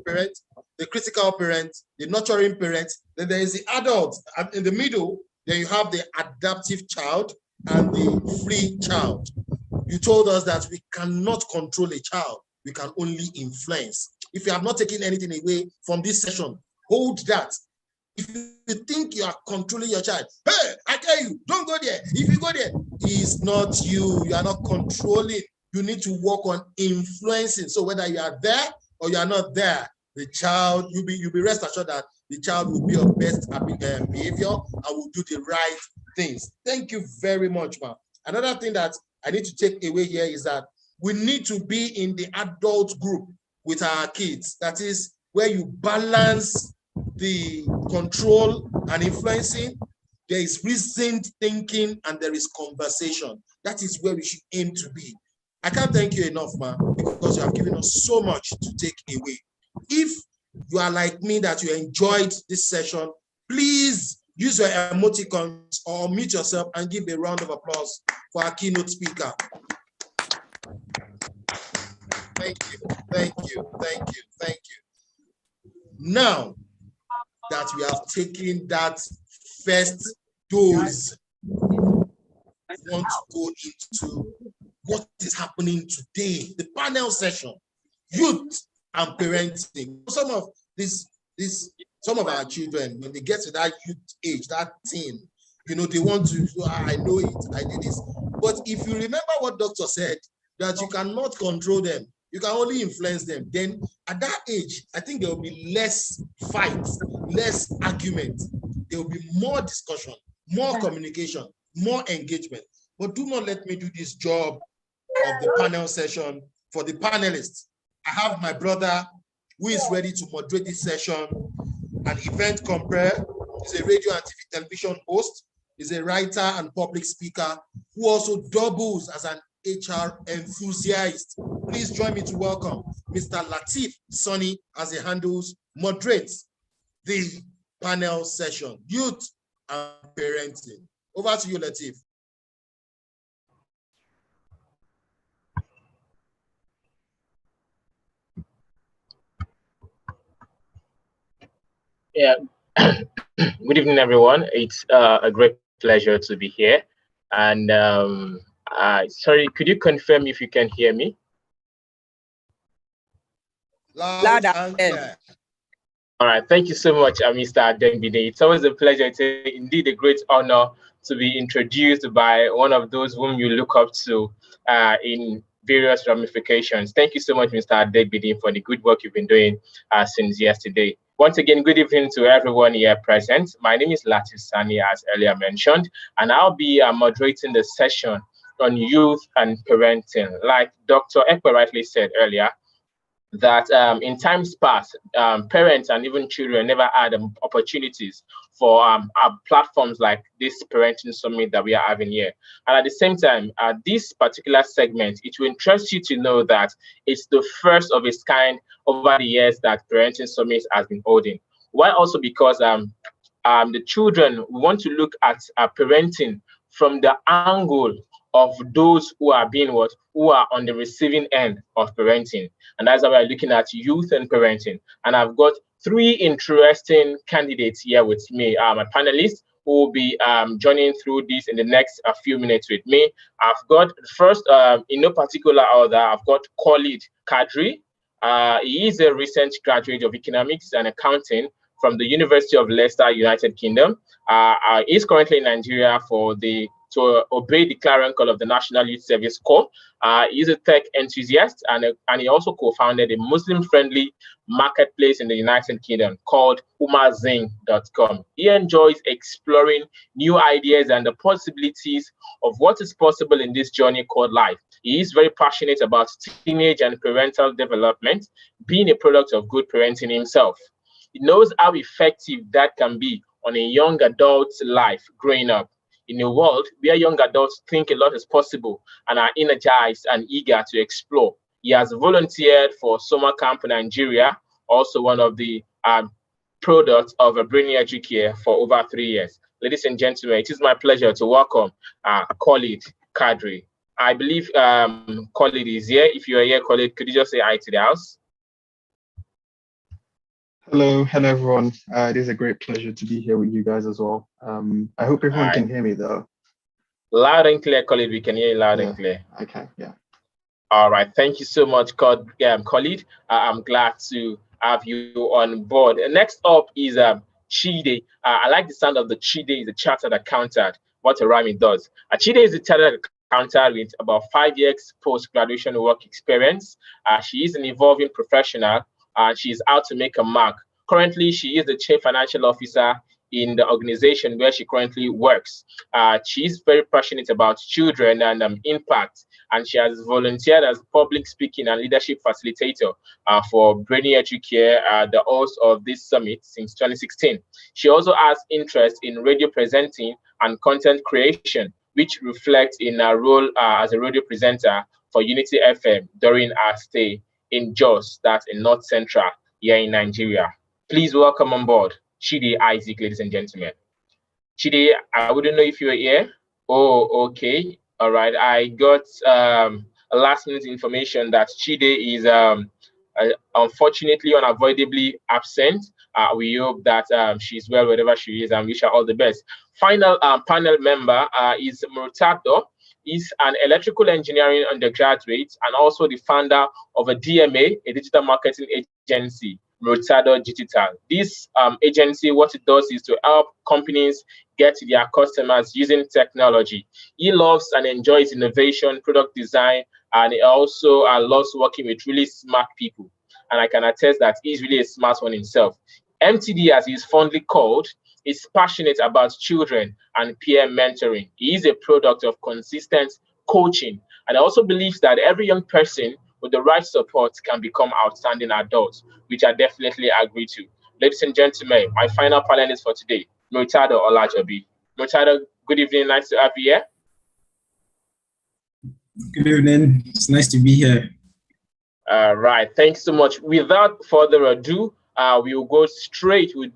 parent: the critical parent, the nurturing parent, then there is the adult. And in the middle, then you have the adaptive child and the free child. You told us that we cannot control a child, we can only influence. If you have not taken anything away from this session, hold that. If you think you are controlling your child, hey, I tell you, don't go there. If you go there, it's not you. You are not controlling. You need to work on influencing. So whether you are there or you are not there, the child, you'll be rest assured that the child will be of best behavior and will do the right things. Thank you very much, ma'am. Another thing that I need to take away here is that we need to be in the adult group with our kids. That is where you balance the control and influencing. There is reasoned thinking and there is conversation. That is where we should aim to be. I can't thank you enough, man, because you have given us so much to take away. If you are like me, that you enjoyed this session, please use your emoticons or mute yourself and give a round of applause for our keynote speaker. Thank you, thank you, thank you, thank you. Now that we have taken that first dose, I want to go into what is happening today, the panel session, youth and parenting. Some of our children, when they get to that youth age, that teen, you know, they want to, I know it, I did this. But if you remember what doctor said, that you cannot control them, you can only influence them, then at that age, I think there will be less fights, less argument. There will be more discussion, more communication, more engagement. But do not let me do this job of the panel session for the panelists. I have my brother who is ready to moderate this session, an event compare, is a radio and television host, is a writer and public speaker who also doubles as an HR enthusiast. Please join me to welcome Mr. Lateef Sonny as he moderates the panel session, Youth and Parenting. Over to you, Lateef. Yeah, good evening, everyone. It's a great pleasure to be here. And sorry, could you confirm if you can hear me? Loud and clear. All right, thank you so much, Mr. Adengbide. It's always a pleasure. It's indeed a great honor to be introduced by one of those whom you look up to in various ramifications. Thank you so much, Mr. Adengbide, for the good work you've been doing since yesterday. Once again, good evening to everyone here present. My name is Lateef Sonny, as earlier mentioned, and I'll be moderating the session on youth and parenting. Like Dr. Ekpe rightly said earlier, that in times past, parents and even children never had opportunities for platforms like this parenting summit that we are having here. And at the same time, this particular segment, it will interest you to know that it's the first of its kind over the years that parenting summit has been holding. Why? Also because the children want to look at parenting from the angle of those who are who are on the receiving end of parenting. And that's why we're looking at youth and parenting. And I've got three interesting candidates here with me, my panelists, who will be joining through this in the next few minutes with me. I've got first, in no particular order, I've got Khalid Kadri. He is a recent graduate of economics and accounting from the University of Leicester, United Kingdom. He is currently in Nigeria to obey the clarion call of the National Youth Service Corps. He is a tech enthusiast, and he also co-founded a Muslim-friendly marketplace in the United Kingdom called umazing.com. He enjoys exploring new ideas and the possibilities of what is possible in this journey called life. He is very passionate about teenage and parental development, being a product of good parenting himself. He knows how effective that can be on a young adult's life growing up in a world where young adults think a lot is possible and are energized and eager to explore. He has volunteered for summer camp in Nigeria, also one of the products of a Brainy Educare for over 3 years. Ladies and gentlemen, it is my pleasure to welcome Khalid Kadri. I believe Khalid is here. If you are here, Khalid, could you just say hi to the house? Hello everyone. It is a great pleasure to be here with you guys as well. I hope everyone can hear me though. Loud and clear, Khalid. We can hear you loud and clear. Okay, yeah. All right. Thank you so much, Khalid. I'm glad to have you on board. Next up is Chide. I like the sound of the Chide. Is a chartered accountant. What a rhyme it does. Chide is a chartered accountant with about 5 years post-graduation work experience. She is an evolving professional. She is out to make a mark. Currently, she is the chief financial officer in the organization where she currently works. She is very passionate about children and impact, and she has volunteered as public speaking and leadership facilitator for Brainy Educare, the host of this summit since 2016. She also has interest in radio presenting and content creation, which reflects in her role as a radio presenter for Unity FM during her stay in Jos, that's in North Central here in Nigeria. Please welcome on board Chide Isaac, ladies and gentlemen. Chide, I wouldn't know if you were here. Oh, okay. All right. I got a last minute information that Chide is unfortunately, unavoidably absent. We hope that she's well wherever she is and wish her all the best. Final panel member is Murtado. He's an electrical engineering undergraduate and also the founder of a DMA, a digital marketing agency, Murtado Digital. This agency, what it does is to help companies get to their customers using technology. He loves and enjoys innovation, product design, and he also loves working with really smart people. And I can attest that he's really a smart one himself. MTD, as he's fondly called, is passionate about children and peer mentoring. He is a product of consistent coaching, and I also believes that every young person with the right support can become outstanding adults, which I definitely agree to. Ladies and gentlemen, my final panelist for today, Murtado Olajobi. Murtado, good evening, nice to have you here. Good evening, it's nice to be here. All right, thanks so much. Without further ado, we will go straight with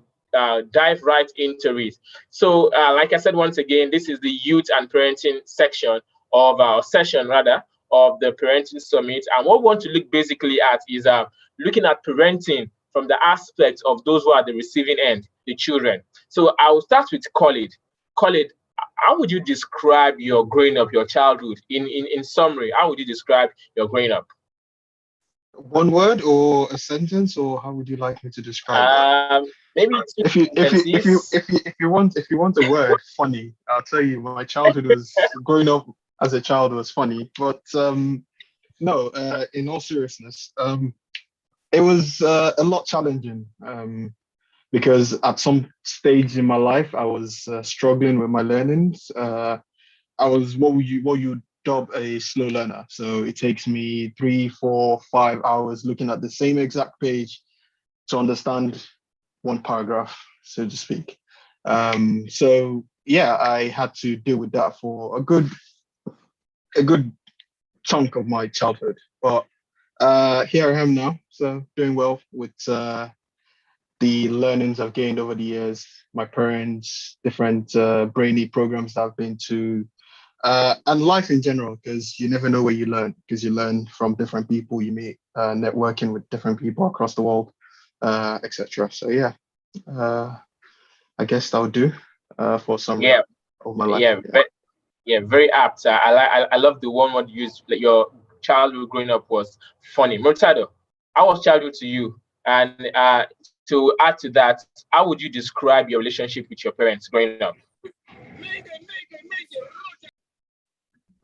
dive right into it. So, like I said, once again, this is the youth and parenting section of our session, rather, of the Parenting Summit. And what we want to look basically at is looking at parenting from the aspect of those who are the receiving end, the children. So I will start with Khalid. Khalid, how would you describe your growing up, your childhood? In summary, how would you describe your growing up? One word or a sentence, or how would you like me to describe it? Maybe if you want a word, funny. I'll tell you, my childhood was growing up as a child was funny, but no. In all seriousness, it was a lot challenging because at some stage in my life I was struggling with my learnings. I was what you dub a slow learner. So it takes me 3, 4, 5 hours looking at the same exact page to understand one paragraph, so to speak. So yeah, I had to deal with that for a good chunk of my childhood. But here I am now, so doing well with the learnings I've gained over the years, my parents, different brainy programs that I've been to, and life in general, because you never know where you learn, because you learn from different people you meet, networking with different people across the world. etc. So yeah, I guess that'll do for some Yeah, of my life. yeah, very apt. I love the one word you used. Like your childhood growing up was funny. Murtado, how was childhood to you? And to add to that, how would you describe your relationship with your parents growing up?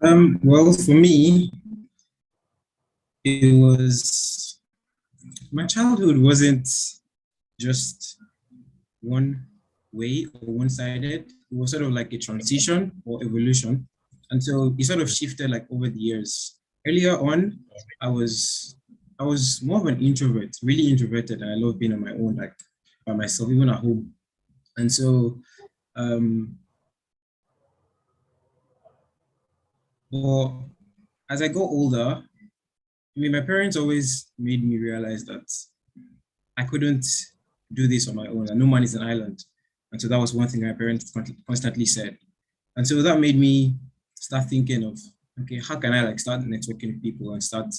Well, for me, it was my childhood wasn't just one way or one-sided. It was sort of like a transition or evolution until it sort of shifted like over the years. Earlier on, I was I was more of an introvert, really introverted, and I love being on my own, like by myself, even at home. And so, um, but as I got older, I mean, my parents always made me realize that I couldn't do this on my own, and no man is an island. And so that was one thing my parents constantly said. And so that made me start thinking of, okay, how can I like start networking with people and start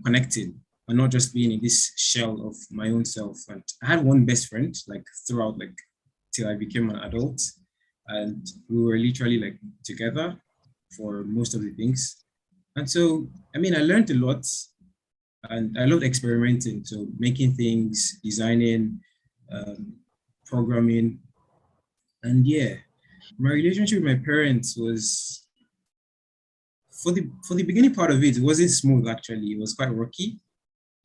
connecting and not just being in this shell of my own self. And I had one best friend like throughout like till I became an adult, and we were literally like together for most of the things. And so, I mean, I learned a lot and I loved experimenting. So making things, designing, um, programming, and yeah, my relationship with my parents was for the beginning part of it. It wasn't smooth actually. It was quite rocky,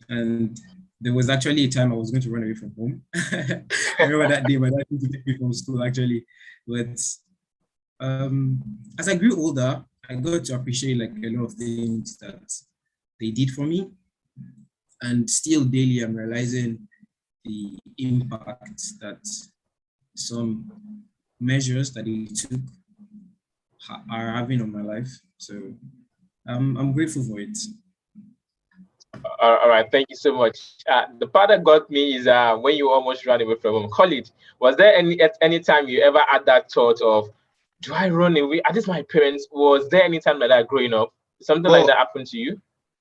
and there was actually a time I was going to run away from home. I remember that day my dad came to take me from school actually, but as I grew older, I got to appreciate like a lot of things that they did for me, and still daily I'm realizing the impact that some measures that they took are having on my life. So I'm grateful for it. All right, thank you so much. The part that got me is when you almost ran away from home. College, was there any time you ever had that thought of, do I run away? Are these my parents? Was there any time like that growing up? Something like Well, that happened to you?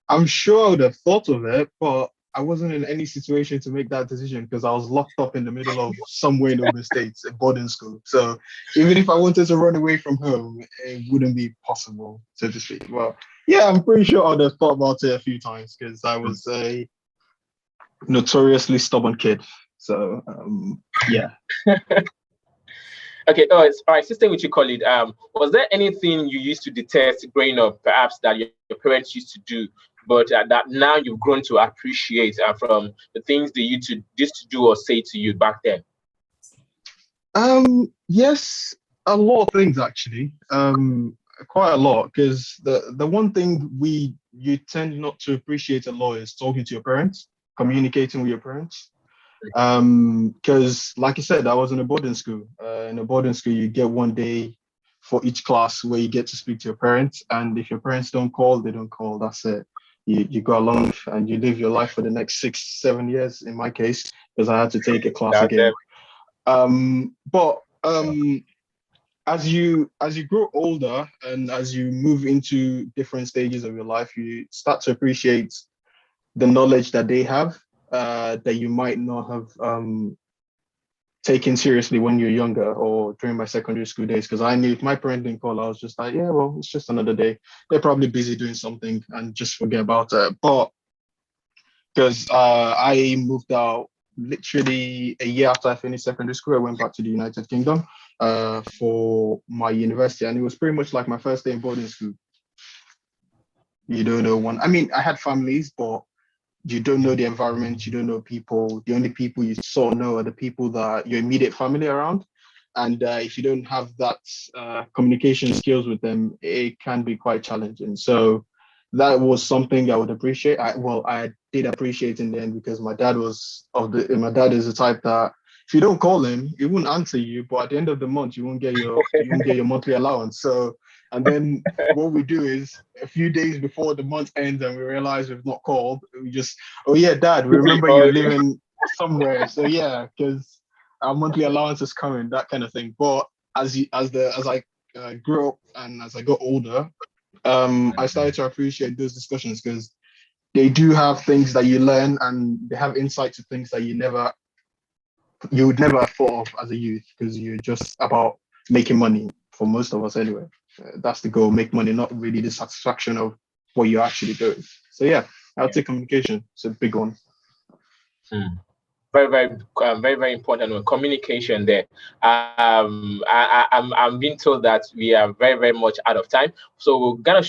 I'm sure I would have thought of it, but I wasn't in any situation to make that decision because I was locked up in the middle of somewhere in Ogun State, a boarding school. So even if I wanted to run away from home, it wouldn't be possible, so to speak. Well, yeah, I'm pretty sure I'd have thought about it a few times because I was a notoriously stubborn kid. So yeah. Okay, all right, system with you, Khalid. Was there anything you used to detest growing up, perhaps that your parents used to do, but that now you've grown to appreciate from the things they used to do or say to you back then? Yes, a lot of things actually. Quite a lot because the one thing you tend not to appreciate a lot is talking to your parents, communicating with your parents. Because like I said, I was in a boarding school. In a boarding school, you get one day for each class where you get to speak to your parents, and if your parents don't call, they don't call. That's it. You go along and you live your life for the next 6 7 years. In my case, because I had to take a class That's again. it. But as you grow older and as you move into different stages of your life, you start to appreciate the knowledge that they have that you might not have taken seriously when you're younger or during my secondary school days. Because I knew if my parent didn't call, I was just like, yeah, well, it's just another day. They're probably busy doing something and just forget about it. But because I moved out literally a year after I finished secondary school, I went back to the United Kingdom for my university, and it was pretty much like my first day in boarding school. You don't know one. I mean, I had families, but you don't know the environment, you don't know people. The only people you sort of know are the people that your immediate family around. And if you don't have that communication skills with them, it can be quite challenging. So that was something I would appreciate. I did appreciate in the end because my dad is the type that if you don't call him, he won't answer you. But at the end of the month, you won't get your monthly allowance. So and then what we do is a few days before the month ends and we realize we've not called, we just, oh yeah, Dad, we remember you're living somewhere. So yeah, because our monthly allowance is coming, that kind of thing. But as I grew up and as I got older, I started to appreciate those discussions because they do have things that you learn, and they have insight to things that you would never have thought of as a youth, because you're just about making money for most of us anyway. That's the goal, make money, not really the satisfaction of what you're actually doing. So yeah, I'll take communication. It's a big one. Very important one. Communication there. I'm being told that we are very much out of time, so we're gonna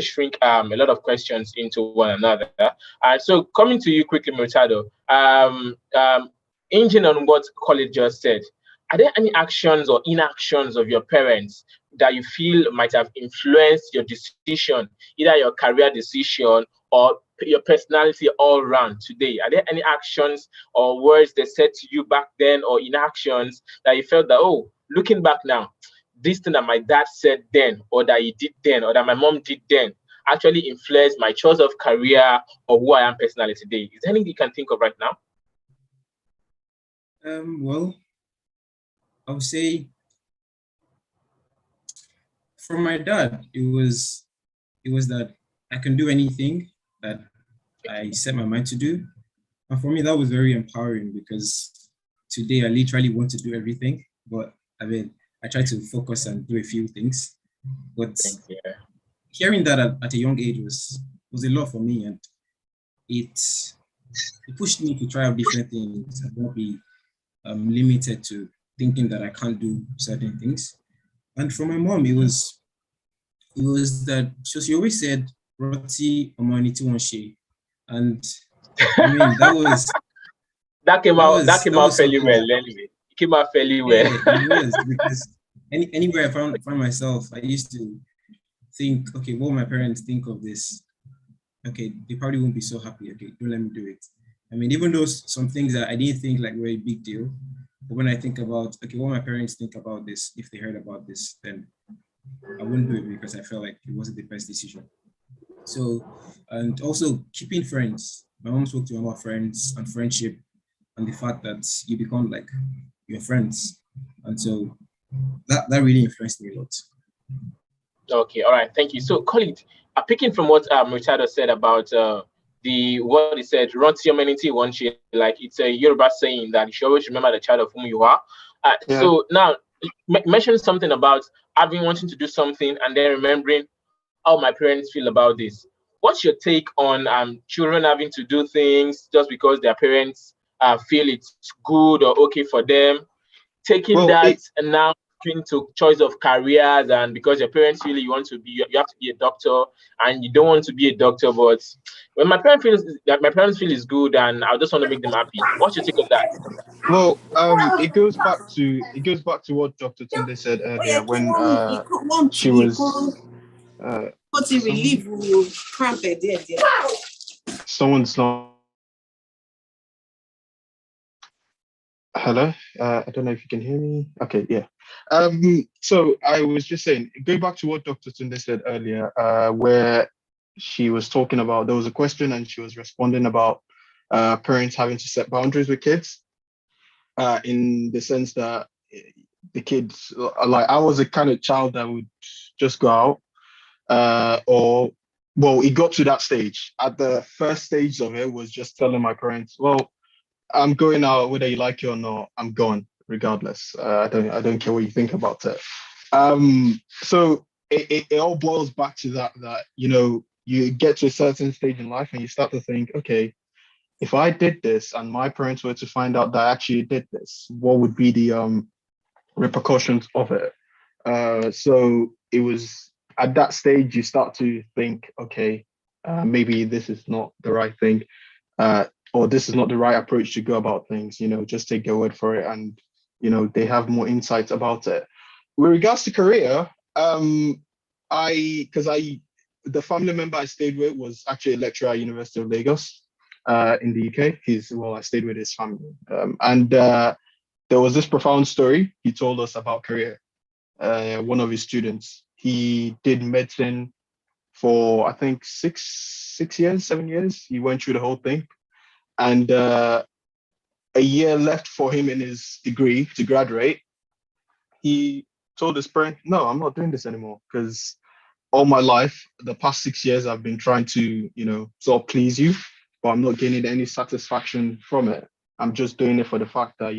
shrink a lot of questions into one another. So coming to you quickly, Murtado. Hinging on what Khalid just said, are there any actions or inactions of your parents that you feel might have influenced your decision, either your career decision or your personality all around today? Are there any actions or words they said to you back then, or inactions that you felt that, oh, looking back now, this thing that my dad said then, or that he did then, or that my mom did then, actually influenced my choice of career or who I am personally today? Is there anything you can think of right now? Well, I would say from my dad, it was that I can do anything that I set my mind to do. And for me, that was very empowering, because today I literally want to do everything, but I mean, I try to focus and do a few things. But hearing that at a young age was a lot for me, and it pushed me to try out different things and not be limited to thinking that I can't do certain things. And for my mom, it was that she always said, "Roti omaniti wonshe," and I mean that came out fairly well. Anyway, it came out fairly well. Yeah, it was, because anywhere I find myself, I used to think, okay, what will my parents think of this? Okay, they probably won't be so happy. Okay, don't let me do it. I mean, even though some things that I didn't think like were a big deal, but when I think about, okay, what my parents think about this, if they heard about this, then I wouldn't do it, because I felt like it wasn't the best decision. So, and also keeping friends. My mom spoke to me about friends and friendship, and the fact that you become like your friends. And so that really influenced me a lot. Okay, all right, thank you. So, Khalid, picking from what Murtado said about what he said, "Roti omaniti wonshe," like it's a Yoruba saying that you should always remember the child of whom you are. So now, mention something about having wanting to do something and then remembering how my parents feel about this. What's your take on children having to do things just because their parents feel it's good or okay for them? Taking and now into choice of careers, and because your parents feel you want to be, you have to be a doctor, and you don't want to be a doctor, but when my parents feel is good, and I just want to make them happy. What's your take on that? Well, it goes back to what Dr. Tunde said earlier when she was someone's not. Hello, I don't know if you can hear me. Okay, yeah. So I was just saying, going back to what Dr. Tunde said earlier, where she was talking about, there was a question and she was responding about parents having to set boundaries with kids, in the sense that the kids, like I was a kind of child that would just go out, it got to that stage. At the first stage of it was just telling my parents, well, I'm going out whether you like it or not. I'm going regardless. I don't care what you think about it. So it all boils back to that you get to a certain stage in life and you start to think, okay, if I did this and my parents were to find out that I actually did this, what would be the repercussions of it? So it was at that stage you start to think, okay, maybe this is not the right thing. Or this is not the right approach to go about things, just take their word for it. And, they have more insights about it. With regards to career, the family member I stayed with was actually a lecturer at University of Lagos in the UK. I stayed with his family. And there was this profound story he told us about career. One of his students, he did medicine for, I think, 7 years. He went through the whole thing. And a year left for him in his degree to graduate. He told his parents, no, I'm not doing this anymore, because all my life, the past 6 years, I've been trying to, sort of please you, but I'm not gaining any satisfaction from it. I'm just doing it for the fact that,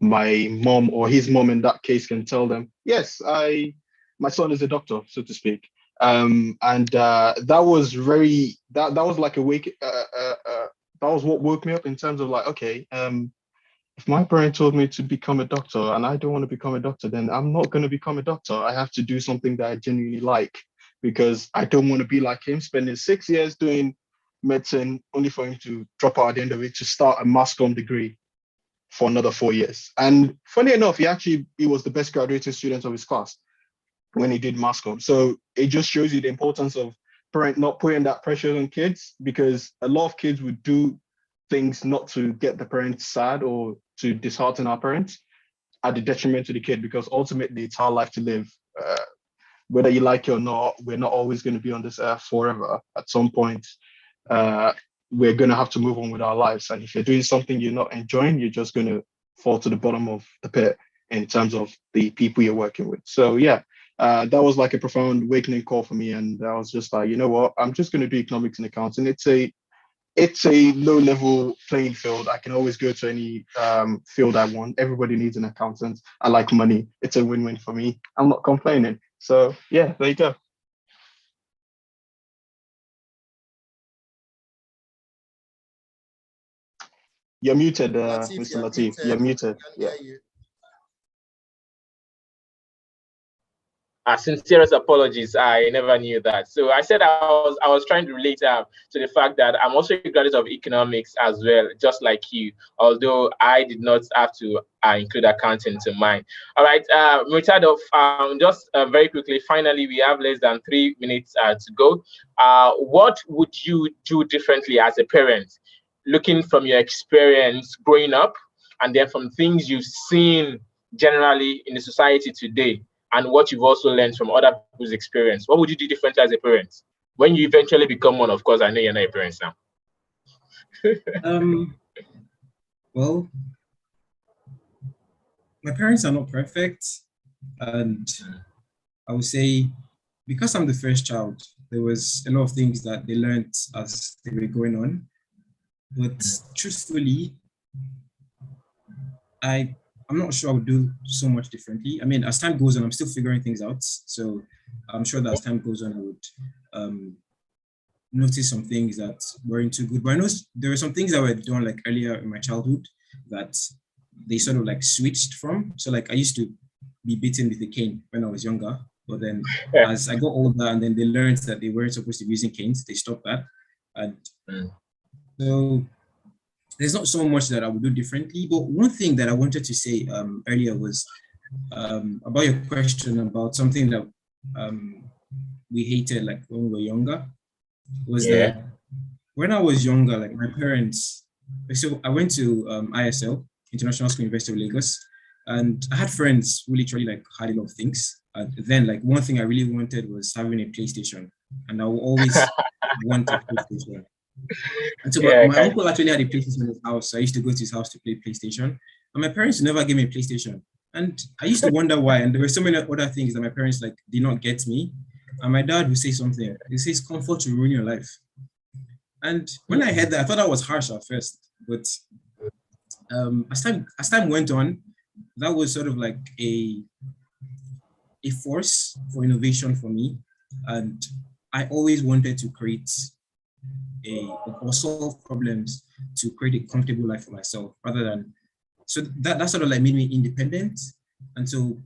my mom or his mom in that case can tell them, yes, my son is a doctor, so to speak. And that was that was like that was what woke me up in terms of like, okay, if my parent told me to become a doctor and I don't want to become a doctor, then I'm not going to become a doctor. I have to do something that I genuinely like, because I don't want to be like him, spending 6 years doing medicine only for him to drop out at the end of it to start a mass comm degree for another 4 years. And funny enough, he was the best graduating student of his class when he did mass comm. So it just shows you the importance of parent not putting that pressure on kids, because a lot of kids would do things not to get the parents sad or to dishearten our parents at the detriment to the kid, because ultimately it's our life to live. Whether you like it or not, we're not always going to be on this earth forever. At some point, we're going to have to move on with our lives. And if you're doing something you're not enjoying, you're just going to fall to the bottom of the pit in terms of the people you're working with. So yeah, that was like a profound awakening call for me. And I was just like, you know what, I'm just going to do economics and accounting. It's a low level playing field. I can always go to any field I want. Everybody needs an accountant. I like money. It's a win-win for me. I'm not complaining. So yeah, there you go. You're muted, Mr. Latif. You're muted. Yeah. Sincerest apologies. I never knew that. So I said I was trying to relate to the fact that I'm also a graduate of economics as well, just like you, although I did not have to include accounting to mine. All right, Murtado, just very quickly, finally, we have less than 3 minutes to go. What would you do differently as a parent, looking from your experience growing up and then from things you've seen generally in the society today, and what you've also learned from other people's experience? What would you do differently as a parent when you eventually become one? Of course, I know you're not a parent now. Well, my parents are not perfect, and I would say because I'm the first child, there was a lot of things that they learned as they were going on. But truthfully, I'm not sure I would do so much differently. I mean, as time goes on, I'm still figuring things out. So I'm sure that as time goes on, I would notice some things that weren't too good. But I know there were some things that were done like earlier in my childhood that they sort of like switched from. So like I used to be beaten with a cane when I was younger. But then as I got older and then they learned that they weren't supposed to be using canes, they stopped that. And so there's not so much that I would do differently, but one thing that I wanted to say earlier was about your question about something that we hated like when we were younger, was that when I was younger, like my parents, so I went to ISL, International School University of Lagos, and I had friends who literally like had a lot of things. And then like one thing I really wanted was having a PlayStation, and I will always want a PlayStation. And so my uncle actually had a PlayStation in his house. So I used to go to his house to play PlayStation. And my parents never gave me a PlayStation. And I used to wonder why. And there were so many other things that my parents like did not get me. And my dad would say something. He says, comfort will ruin your life. And when I heard that, I thought that was harsh at first. But as time went on, that was sort of like a force for innovation for me. And I always wanted to create or solve problems to create a comfortable life for myself, rather than, so that sort of like made me independent. And so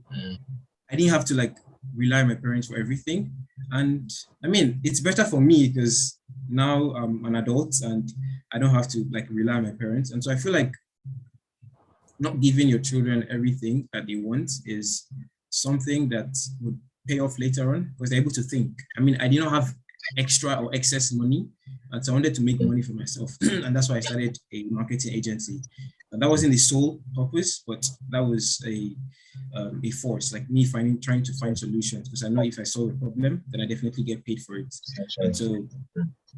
I didn't have to like rely on my parents for everything. And I mean, it's better for me because now I'm an adult and I don't have to like rely on my parents. And so I feel like not giving your children everything that they want is something that would pay off later on because they're able to think. I mean, I did not have extra or excess money, and so I wanted to make money for myself. And that's why I started a marketing agency. And that wasn't the sole purpose, but that was a force, like me trying to find solutions, because I know if I solve a problem, then I definitely get paid for it. And so,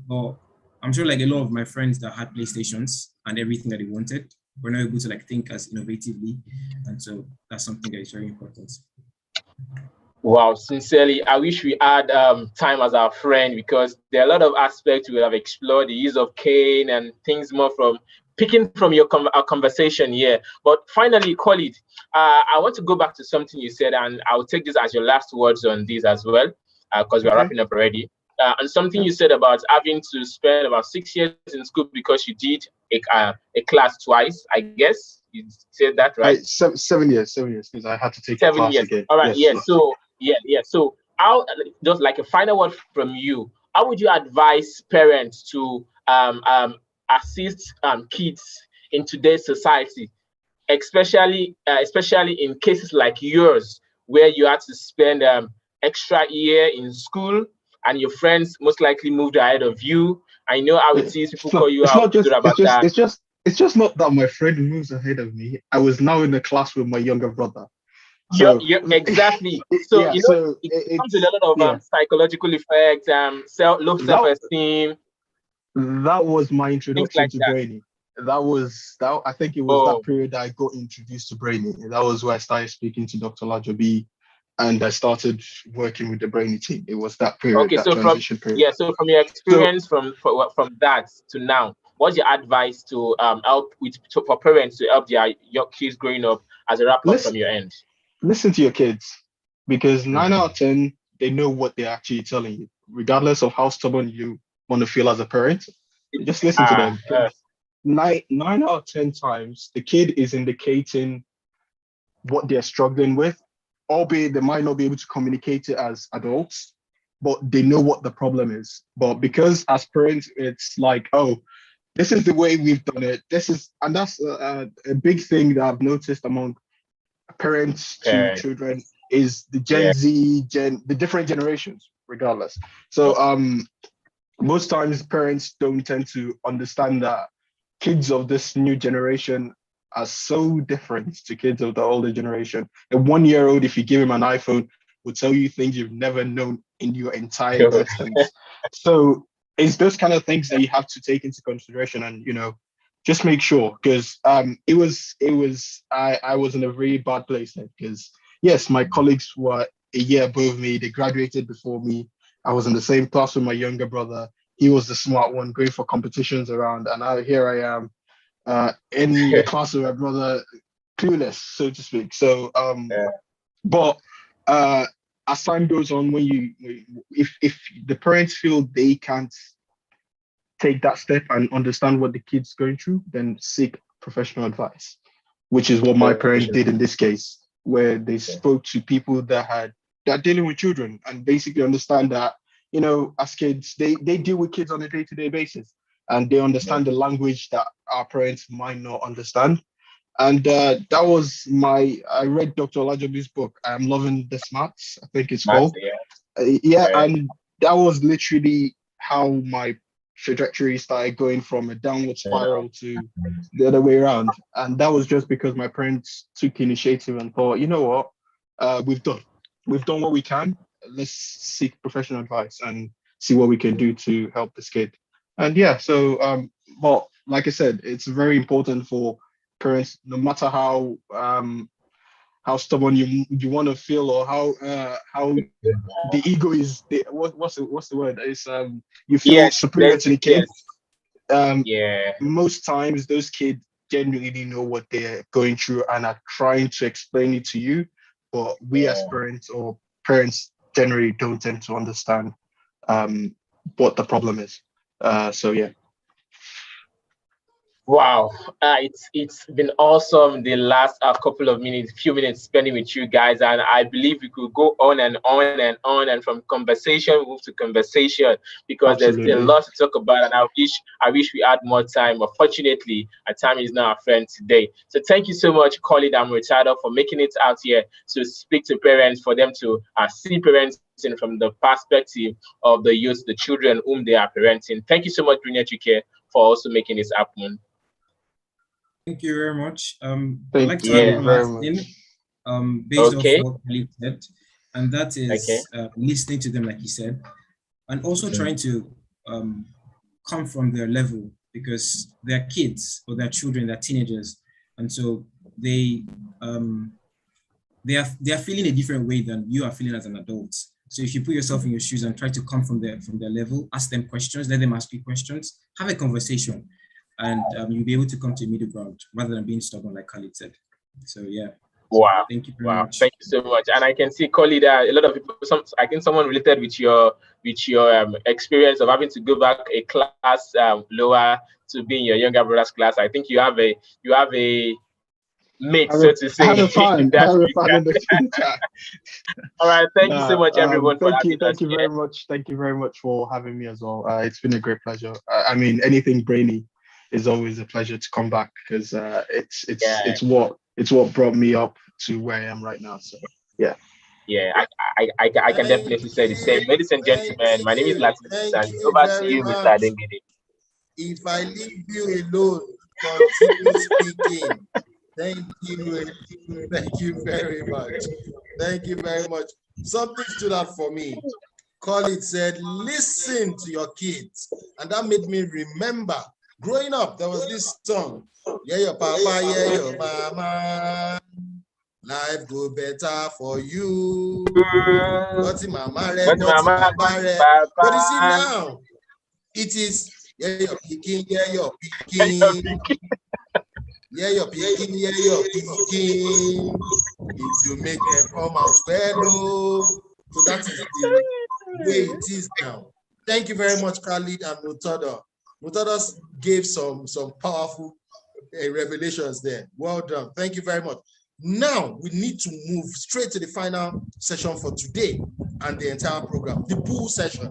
well, I'm sure like a lot of my friends that had PlayStations and everything that they wanted were not able to like think as innovatively. And so that's something that is very important. Wow, sincerely, I wish we had time as our friend, because there are a lot of aspects we have explored, the use of cane and things more from picking from your our conversation here. But finally, Khalid, I want to go back to something you said, and I'll take this as your last words on this as well, because we're Okay. wrapping up already. And something Yeah. you said about having to spend about 6 years in school because you did a class twice, I guess. You said that, right? 7 years, because I had to take a 7 class years. again. All right. Yes, Yeah. yes. So yeah. So how, just like a final word from you, how would you advise parents to assist kids in today's society, especially in cases like yours, where you had to spend extra year in school and your friends most likely moved ahead of you? I know how it is. People It's not. call you It's out not just. about that. It's just not that my friend moves ahead of me. I was now in the class with my younger brother. So You're exactly. So yeah. it, So it comes with it's a lot of yeah. psychological effects, low That self-esteem, that was my things introduction like to that. Brainy. That I think it was that Oh, period that I got introduced to Brainy. That was where I started speaking to Dr. Lajobi, and I started working with the Brainy team. It was that period, okay. that So from transition period. yeah, so from your So experience from that to now, what's your advice to help for parents to help their your kids growing up, as a wrap up listen, from your end? listen to your kids, because nine Mm. out of ten they know what they're actually telling you, regardless of how stubborn you want to feel as a parent. Just listen to Ah, them, because nine out of 10 times the kid is indicating what they're struggling with, albeit they might not be able to communicate it as adults, but they know what the problem is. But because as parents, it's like, oh, this is the way we've done it. And that's a big thing that I've noticed among parents to parents. children is the Yeah. Gen Z, the different generations, regardless. So most times parents don't tend to understand that kids of this new generation are so different to kids of the older generation. A 1 year old, if you give him an iPhone, will tell you things you've never known in your entire existence. So it's those kind of things that you have to take into consideration, and just make sure, because I was in a very bad place then, because yes, my colleagues were a year above me, they graduated before me. I was in the same class with my younger brother. He was the smart one going for competitions around, and here I am in the class with my brother, clueless, so to speak. So, Yeah. but as time goes on, if the parents feel they can't take that step and understand what the kid's going through, then seek professional advice, which is what my parents did in this case, where they spoke to people that are dealing with children and basically understand that, as kids, they deal with kids on a day-to-day basis, and they understand the language that our parents might not understand. And that was I read Dr. Olajobi's book, I'm Loving the Smarts, I think it's That's called. yeah. Yeah, Right. and that was literally how my trajectory started going from a downward spiral to the other way around. And that was just because my parents took initiative and thought, you know what, we've done what we can. Let's seek professional advice and see what we can do to help this kid. And yeah, so but like I said, it's very important for parents, no matter how stubborn you want to feel, or how the ego is what's the word? It's you feel Yes. superior to the kid. Yes. Um Yeah. Most times those kids genuinely know what they're going through and are trying to explain it to you. But we as Yeah. parents, or parents generally, don't tend to understand what the problem is. So yeah. Wow, it's been awesome the last few minutes spending with you guys, and I believe we could go on and on and on, and from conversation we move to conversation, because there's a Absolutely. lot to talk about, and I wish we had more time. Unfortunately, our time is not our friend today. So thank you so much, Colin and Murtado, for making it out here to speak to parents, for them to see parenting from the perspective of the youth, the children whom they are parenting. Thank you so much, Brilliant UK, for also making this happen. Thank you very much. I'd Thank like to add Yeah. you one very last much. thing, based off Okay. what Khalid said, and that Okay. is listening to them, like he said, and also trying to um, come from their level, because they're kids or they're children, they're teenagers, and so they they are feeling a different way than you are feeling as an adult. So if you put yourself in your shoes and try to come from their level, ask them questions, let them ask you questions, have a conversation, and you'll be able to come to a middle ground rather than being stubborn, like Khalid said. So yeah. Wow. Thank you very much. Thank you so much. And I can see, Khalid, a lot of people, I think someone related with your experience of having to go back a class lower to be in your younger brother's class. I think you have a mate, so to say. I have a fan in the chat. All right. Thank you so much, everyone. Thank you very much. Thank you very much for having me as well. It's been a great pleasure. I mean, anything brainy is always a pleasure to come back, because it's what brought me up to where I am right now. So yeah. Yeah, I can definitely say the same. Ladies and gentlemen, my name is Latif, and over to you, Mr. Adengide. If I leave you alone, continue speaking. Thank you very much. Thank you very much. Something stood out for me. Khalid said, listen to your kids. And that made me remember, growing up, there was this song, yeah, your papa, yeah, your mama. Life go better for you. But mama, but you see now, it is, yeah, your picking, yeah, your picking. Yeah, you're picking, yeah, you're picking. If you make them come out well, so that is the way it is now. Thank you very much, Khalid and Mutada. Mutada gave some powerful revelations there. Well done. Thank you very much. Now we need to move straight to the final session for today and the entire program, the pool session.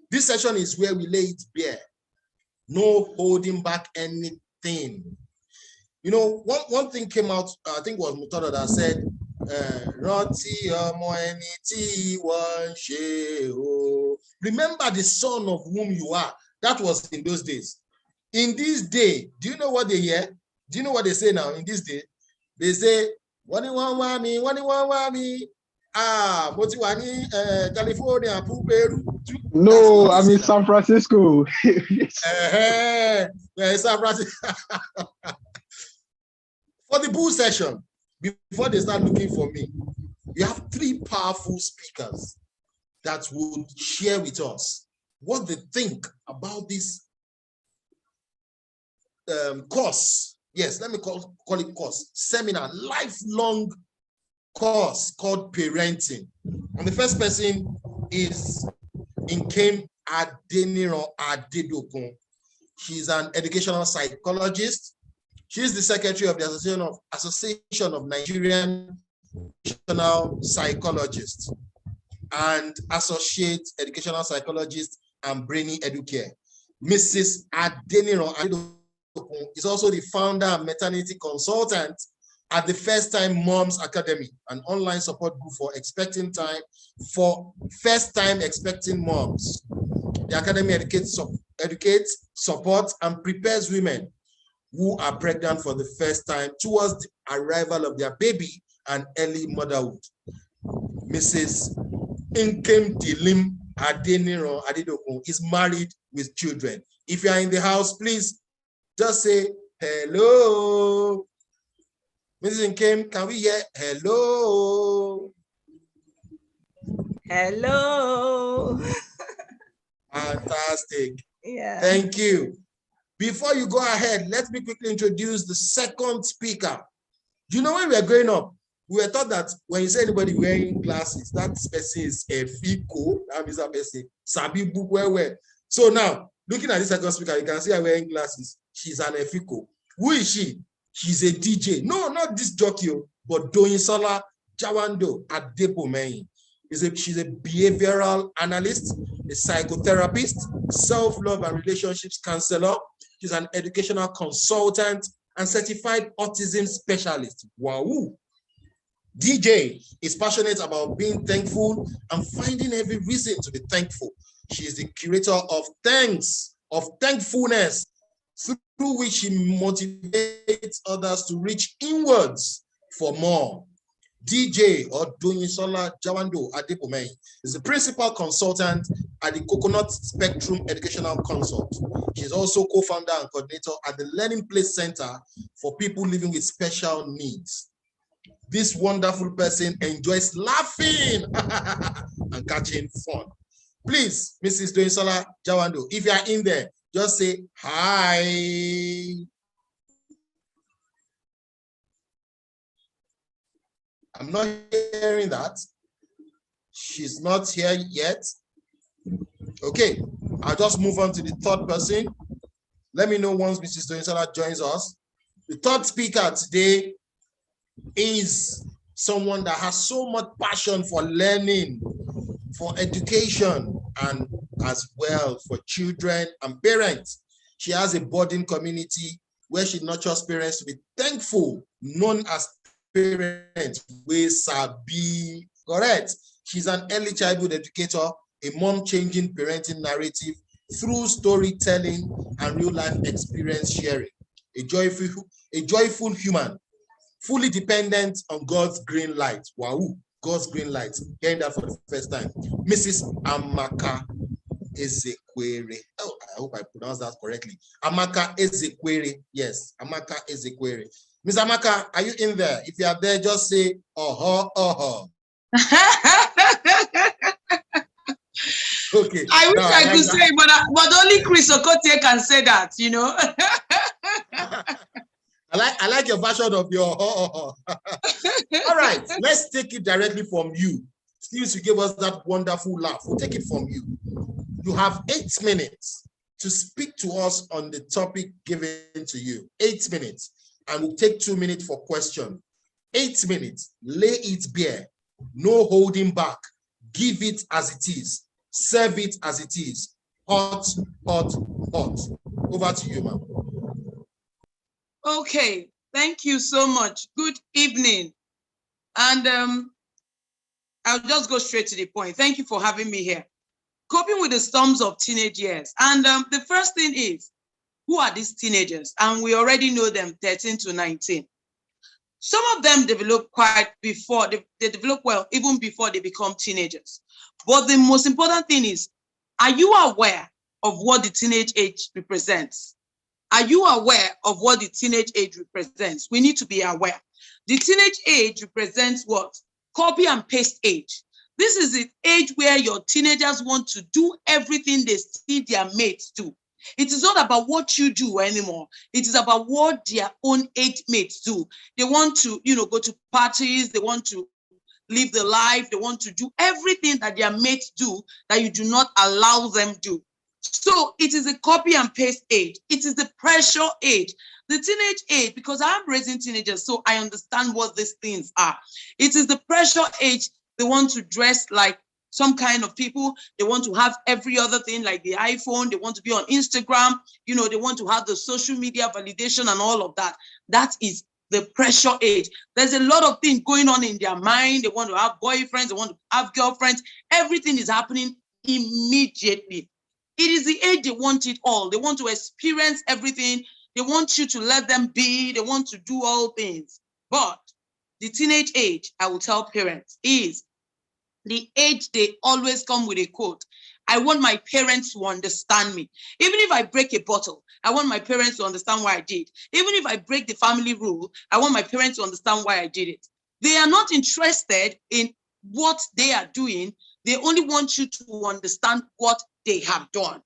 This session is where we lay it bare. No holding back anything. You know, one thing came out, I think it was Mutada that said, remember the son of whom you are. That was in those days. In this day, do you know what they hear? Do you know what they say now in this day? They say, what do you want me? Ah, what you want California, Peru. No, I'm in San Francisco. San Francisco. For the bull session, before they start looking for me, we have three powerful speakers that would share with us what they think about this course. Yes, let me call it course, seminar, lifelong course called parenting. And the first person is Nkem Adeniran Adedokun. She's an educational psychologist. She's the secretary of the Association of Nigerian Educational Psychologists and associate educational psychologist and Brainy Educare. Mrs. Adeniran Adedokun is also the founder and maternity consultant at the First Time Moms Academy, an online support group for expecting time for first-time expecting moms. The academy educates, supports, and prepares women who are pregnant for the first time towards the arrival of their baby and early motherhood. Mrs. Nkem Dilim Adeniran Adedokun is married with children. If you are in the house, please just say hello. Mrs. Nkem, can we hear hello? Hello. Fantastic. Yeah. Thank you. Before you go ahead, let me quickly introduce the second speaker. You know, when we were growing up, we were taught that when you say anybody wearing glasses, that person is a fico. That means that person sabi book where. So now, looking at this second speaker, you can see her wearing glasses. She's an efiko. Who is she? She's a DJ. No, not this jockey, but Doyinsola Jawando Adepomeyin. She's a behavioral analyst, a psychotherapist, self-love and relationships counselor. She's an educational consultant and certified autism specialist. Wow. DJ is passionate about being thankful and finding every reason to be thankful. She is the curator of thankfulness, through which she motivates others to reach inwards for more. DJ or Doyinsola Jawando Adepomeyin is the principal consultant at the Coconut Spectrum Educational Consult. She's also co-founder and coordinator at the Learning Place Center for people living with special needs. This wonderful person enjoys laughing and catching fun. Please, Mrs. Doinsola Jawando, if you are in there, just say hi. I'm not hearing that. She's not here yet. Okay, I'll just move on to the third person. Let me know once Mrs. Doinsola joins us. The third speaker today is someone that has so much passion for learning, for education, and as well for children and parents. She has a budding community where she nurtures parents to be thankful, known as parents wey sabi. Correct. She's an early childhood educator, a mom changing parenting narrative through storytelling and real life experience sharing. A joyful human, fully dependent on God's green light. Wow, God's green light. Hearing that for the first time. Mrs. Amaka Ezekwere. Oh, I hope I pronounced that correctly. Amaka Ezekwere. Yes, Amaka Ezekwere. Ms. Amaka, are you in there? If you are there, just say, Okay. I wish I could say, but only Chris Okotie can say that, you know. I like your version of your All right, let's take it directly from you. Since you gave us that wonderful laugh, we'll take it from you. You have 8 minutes to speak to us on the topic given to you. 8 minutes. And we'll take 2 minutes for question. 8 minutes. Lay it bare. No holding back. Give it as it is. Serve it as it is. Hot, hot, hot. Over to you, ma'am. Okay, thank you so much. Good evening. And I'll just go straight to the point. Thank you for having me here. Coping with the storms of teenage years. And the first thing is, who are these teenagers? And we already know them, 13 to 19. Some of them develop quite before, they develop well, even before they become teenagers. But the most important thing is, are you aware of what the teenage age represents? Are you aware of what the teenage age represents? We need to be aware. The teenage age represents what? Copy and paste age. This is the age where your teenagers want to do everything they see their mates do. It is not about what you do anymore. It is about what their own age mates do. They want to, go to parties. They want to live the life. They want to do everything that their mates do that you do not allow them do. So it is a copy and paste age. It is the pressure age. The teenage age, because I'm raising teenagers, so I understand what these things are. It is the pressure age. They want to dress like some kind of people. They want to have every other thing like the iPhone. They want to be on Instagram. They want to have the social media validation and all of that. That is the pressure age. There's a lot of things going on in their mind. They want to have boyfriends. They want to have girlfriends. Everything is happening immediately. It is the age they want it all. They want to experience everything. They want you to let them be. They want to do all things. But the teenage age, I will tell parents, is the age they always come with a quote. I want my parents to understand me. Even if I break a bottle, I want my parents to understand why I did. Even if I break the family rule, I want my parents to understand why I did it. They are not interested in what they are doing. They only want you to understand what they have done.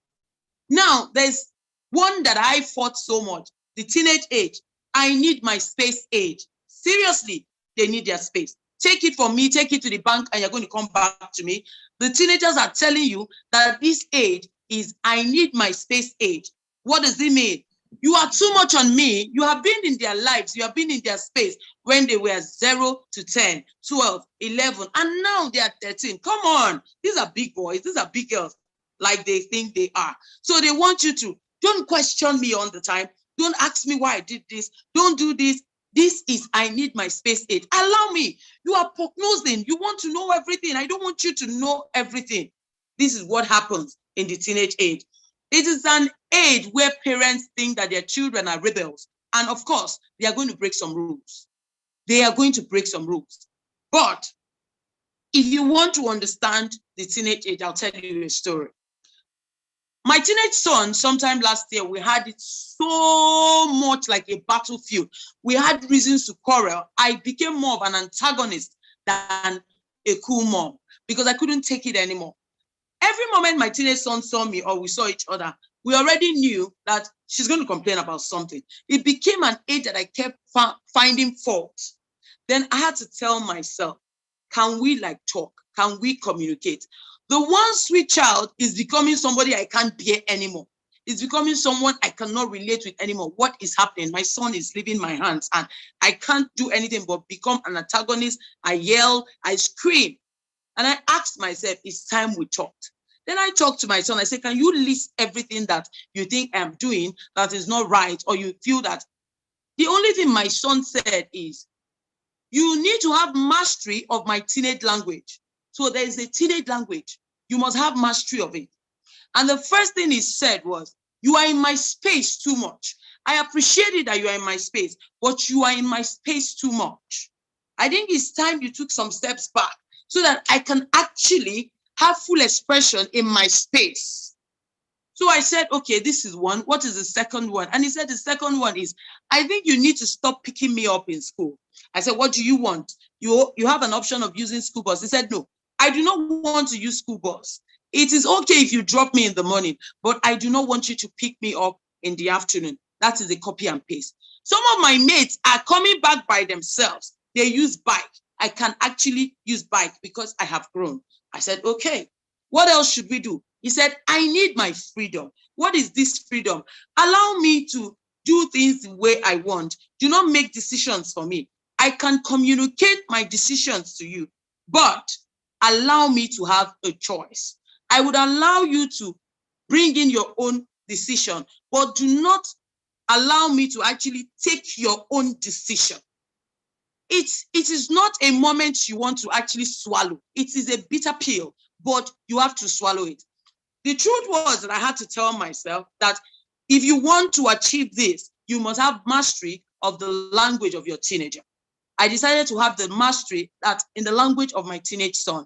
Now, there's one that I fought so much, the teenage age. I need my space age. Seriously, they need their space. Take it from me, take it to the bank, and you're going to come back to me. The teenagers are telling you that this age is I need my space age. What does it mean? You are too much on me. You have been in their lives. You have been in their space when they were 0 to 10, 12, 11, and now they are 13. Come on. These are big boys. These are big girls like they think they are. So they want you to, don't question me all the time. Don't ask me why I did this. Don't do this. This is, I need my space age. Allow me. You are prognosing. You want to know everything. I don't want you to know everything. This is what happens in the teenage age. It is an age where parents think that their children are rebels. And of course, they are going to break some rules. They are going to break some rules. But if you want to understand the teenage age, I'll tell you a story. My teenage son, sometime last year, we had it so much like a battlefield. We had reasons to quarrel. I became more of an antagonist than a cool mom because I couldn't take it anymore. Every moment my teenage son saw me or we saw each other, we already knew that she's going to complain about something. It became an age that I kept finding fault. Then I had to tell myself, can we like talk? Can we communicate? The one sweet child is becoming somebody I can't bear anymore. It's becoming someone I cannot relate with anymore. What is happening? My son is leaving my hands and I can't do anything but become an antagonist. I yell, I scream. And I asked myself, it's time we talked. Then I talked to my son. I said, can you list everything that you think I'm doing that is not right, or you feel that? The only thing my son said is, you need to have mastery of my teenage language. So there is a teenage language. You must have mastery of it. And the first thing he said was, you are in my space too much. I appreciate it that you are in my space, but you are in my space too much. I think it's time you took some steps back so that I can actually have full expression in my space. So I said, okay, this is one. What is the second one? And he said, the second one is, I think you need to stop picking me up in school. I said, what do you want? You have an option of using school bus. He said, no, I do not want to use school bus. It is okay if you drop me in the morning, but I do not want you to pick me up in the afternoon. That is a copy and paste. Some of my mates are coming back by themselves. They use bike. I can actually use bike because I have grown. I said, okay, what else should we do? He said, I need my freedom. What is this freedom? Allow me to do things the way I want. Do not make decisions for me. I can communicate my decisions to you, but allow me to have a choice. I would allow you to bring in your own decision, but do not allow me to actually take your own decision. It is not a moment you want to actually swallow. It is a bitter pill, but you have to swallow it. The truth was that I had to tell myself that if you want to achieve this, you must have mastery of the language of your teenager. I decided to have the mastery that in the language of my teenage son.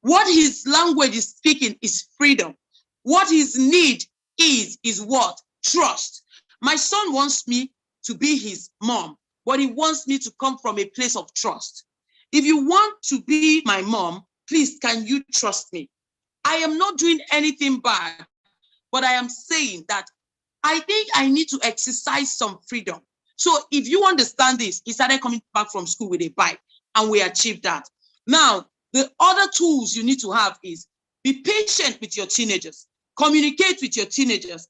What his language is speaking is freedom. What his need is what? Trust. My son wants me to be his mom, but he wants me to come from a place of trust. If you want to be my mom, please, can you trust me? I am not doing anything bad, but I am saying that I think I need to exercise some freedom. So if you understand this, he started coming back from school with a bike, and we achieved that. Now, the other tools you need to have is be patient with your teenagers, communicate with your teenagers,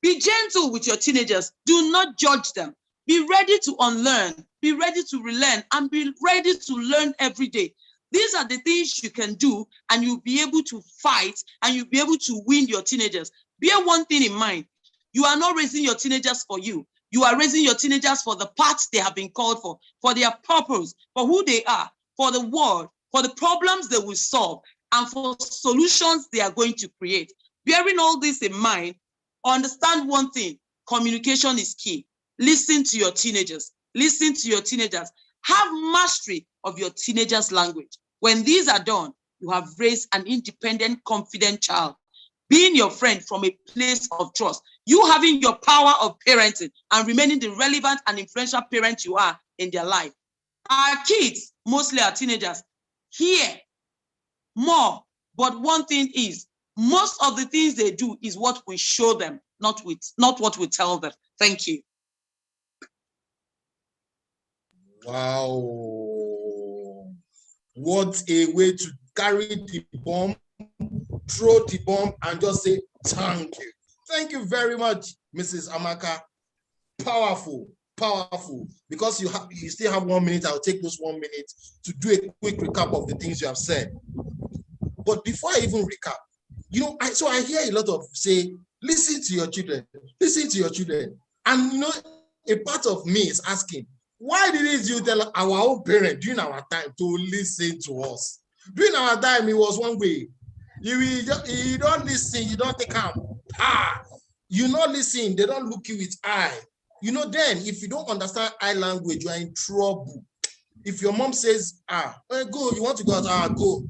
be gentle with your teenagers, do not judge them, be ready to unlearn, be ready to relearn, and be ready to learn every day. These are the things you can do, and you'll be able to fight, and you'll be able to win your teenagers. Bear one thing in mind, you are not raising your teenagers for you. You are raising your teenagers for the parts they have been called for their purpose, for who they are, for the world, for the problems they will solve, and for solutions they are going to create. Bearing all this in mind, understand one thing, communication is key. Listen to your teenagers. Listen to your teenagers. Have mastery of your teenagers' language. When these are done, you have raised an independent, confident child. Being your friend from a place of trust. You having your power of parenting and remaining the relevant and influential parent you are in their life. Our kids, mostly our teenagers, hear more. But one thing is, most of the things they do is what we show them, not what we tell them. Thank you. Wow. What a way to carry the bomb, throw the bomb, and just say, thank you. Thank you very much, Mrs. Amaka. Powerful, powerful. Because you still have 1 minute, I'll take those 1 minute to do a quick recap of the things you have said. But before I even recap, I hear a lot of say, listen to your children, listen to your children. And a part of me is asking, why didn't you tell our own parent during our time to listen to us? During our time, it was one way. You don't listen, you don't take them. You not listen, they don't look you with eye. Then if you don't understand eye language, you are in trouble. If your mom says, go, you want to go out, go.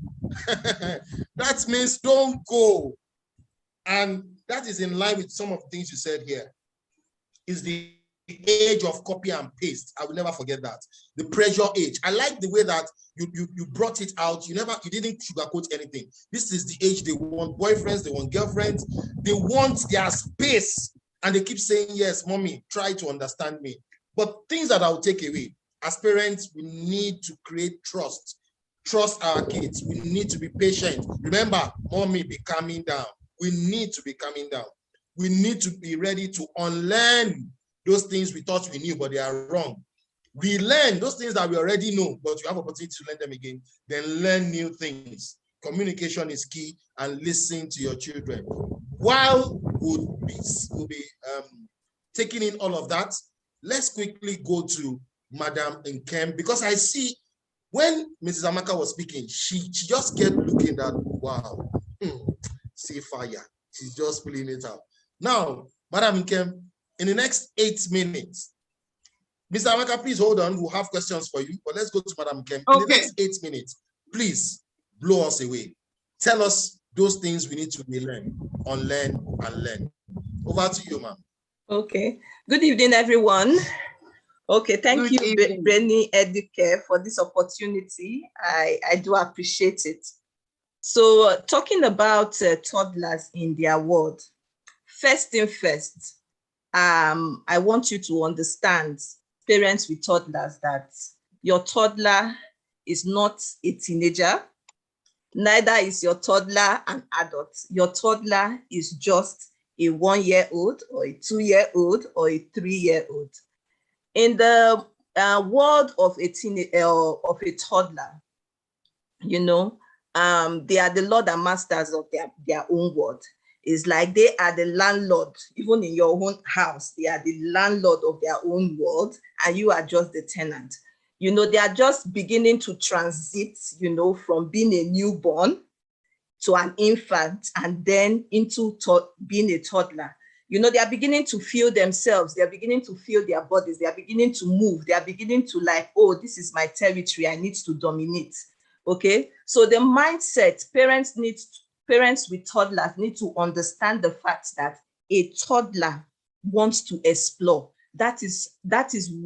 That means don't go. And that is in line with some of the things you said here. Is the age of copy and paste. I will never forget that. The pressure age. I like the way that you brought it out. You didn't sugarcoat anything. This is the age they want boyfriends, they want girlfriends, they want their space. And they keep saying, yes, mommy, try to understand me. But things that I'll take away, as parents, we need to create trust. Trust our kids. We need to be patient. Remember, mommy, be calming down. We need to be calming down. We need to be ready to unlearn those things we thought we knew, but they are wrong. We learn those things that we already know, but you have opportunity to learn them again, then learn new things. Communication is key, and listen to your children. While we'll be taking in all of that, let's quickly go to Madam Nkem, because I see when Mrs. Amaka was speaking, she just kept looking at, wow, see fire. She's just pulling it out. Now, Madam Nkem, in the next 8 minutes, Mr. Amaka, please hold on. We'll have questions for you, but let's go to Madam Nkem. In the next 8 minutes, please blow us away. Tell us those things we need to relearn, unlearn, and learn. Over to you, ma'am. Okay. Good evening, everyone. Okay, thank you, Brenny Edike, for this opportunity. I do appreciate it. So, talking about toddlers in their world, first thing first, I want you to understand, parents with toddlers, that your toddler is not a teenager, neither is your toddler an adult. Your toddler is just a 1-year-old or a 2-year-old or a 3-year-old. In the world of a toddler, you know, they are the lord and masters of their own world. It's like they are the landlord, even in your own house. They are the landlord of their own world, and you are just the tenant. You know, they are just beginning to transit, you know, from being a newborn to an infant, and then into being a toddler. You know, they are beginning to feel themselves. They are beginning to feel their bodies. They are beginning to move. They are beginning to like, oh, this is my territory. I need to dominate. Okay. So the mindset parents with toddlers need to understand the fact that a toddler wants to explore. That is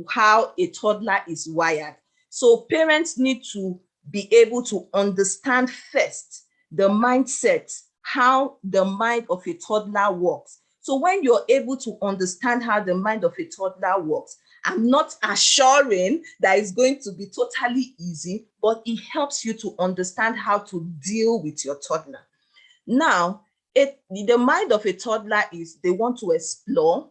how a toddler is wired. So parents need to be able to understand first the mindset, how the mind of a toddler works. So when you're able to understand how the mind of a toddler works, I'm not assuring that it's going to be totally easy, but it helps you to understand how to deal with your toddler. Now, the mind of a toddler is they want to explore,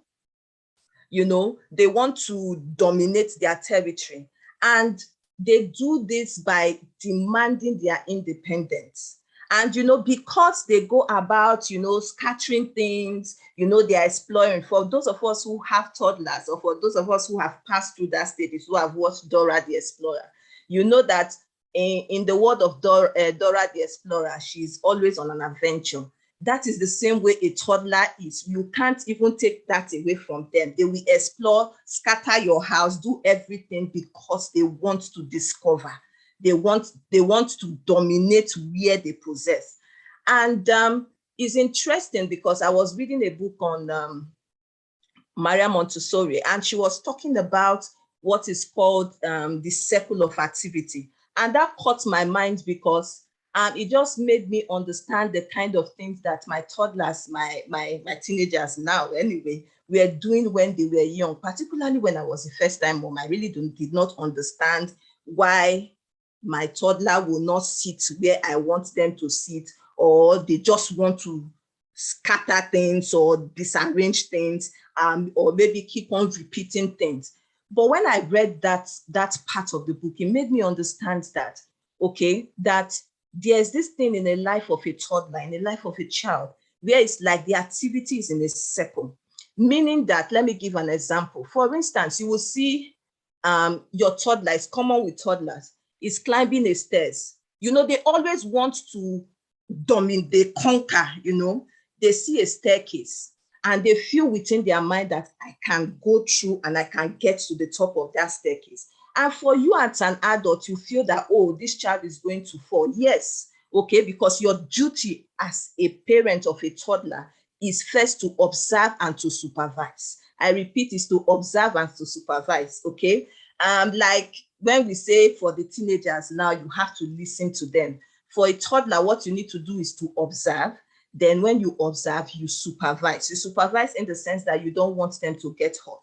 you know, they want to dominate their territory. And they do this by demanding their independence. And, you know, because they go about, you know, scattering things, you know, they are exploring. For those of us who have toddlers, or for those of us who have passed through that stage, who have watched Dora the Explorer, you know that in the world of Dora the Explorer, she's always on an adventure. That is the same way a toddler is. You can't even take that away from them. They will explore, scatter your house, do everything because they want to discover. They want to dominate where they possess. And it's interesting because I was reading a book on Maria Montessori, and she was talking about what is called the circle of activity. And that caught my mind because it just made me understand the kind of things that my toddlers, my teenagers now anyway, were doing when they were young, particularly when I was a first-time mom. I really did not understand why my toddler will not sit where I want them to sit, or they just want to scatter things or disarrange things, or maybe keep on repeating things. But when I read that part of the book, it made me understand that, okay, that there's this thing in the life of a toddler, in the life of a child, where it's like the activity is in a circle. Meaning that, let me give an example. For instance, you will see your toddler, it's common with toddlers, is climbing a stairs. You know, they always want to dominate, they conquer, you know. They see a staircase and they feel within their mind that I can go through and I can get to the top of that staircase. And for you as an adult, you feel that, oh, this child is going to fall. Yes, okay, because your duty as a parent of a toddler is first to observe and to supervise. I repeat, is to observe and to supervise, okay? Like when we say for the teenagers now, you have to listen to them. For a toddler, what you need to do is to observe. Then when you observe, you supervise. You supervise in the sense that you don't want them to get hurt.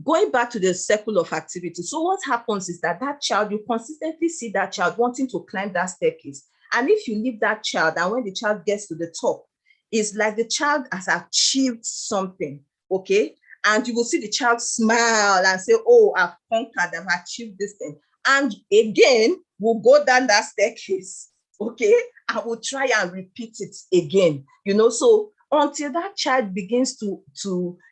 Going back to the circle of activity, so what happens is that child, you consistently see that child wanting to climb that staircase. And if you leave that child, and when the child gets to the top, it's like the child has achieved something, okay? And you will see the child smile and say, oh, I've conquered, I've achieved this thing. And again, we'll go down that staircase, okay? I will try and repeat it again, you know? So until that child begins to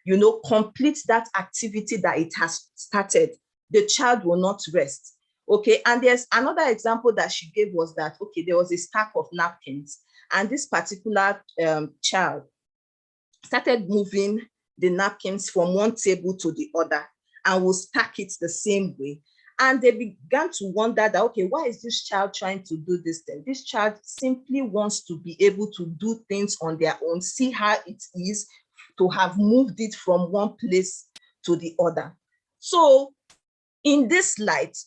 you know, complete that activity that it has started, the child will not rest, okay? And there's another example that she gave was that, okay, there was a stack of napkins, and this particular child started moving the napkins from one table to the other and will stack it the same way. And they began to wonder that, okay, why is this child trying to do this thing? This child simply wants to be able to do things on their own, see how it is to have moved it from one place to the other. So in this light,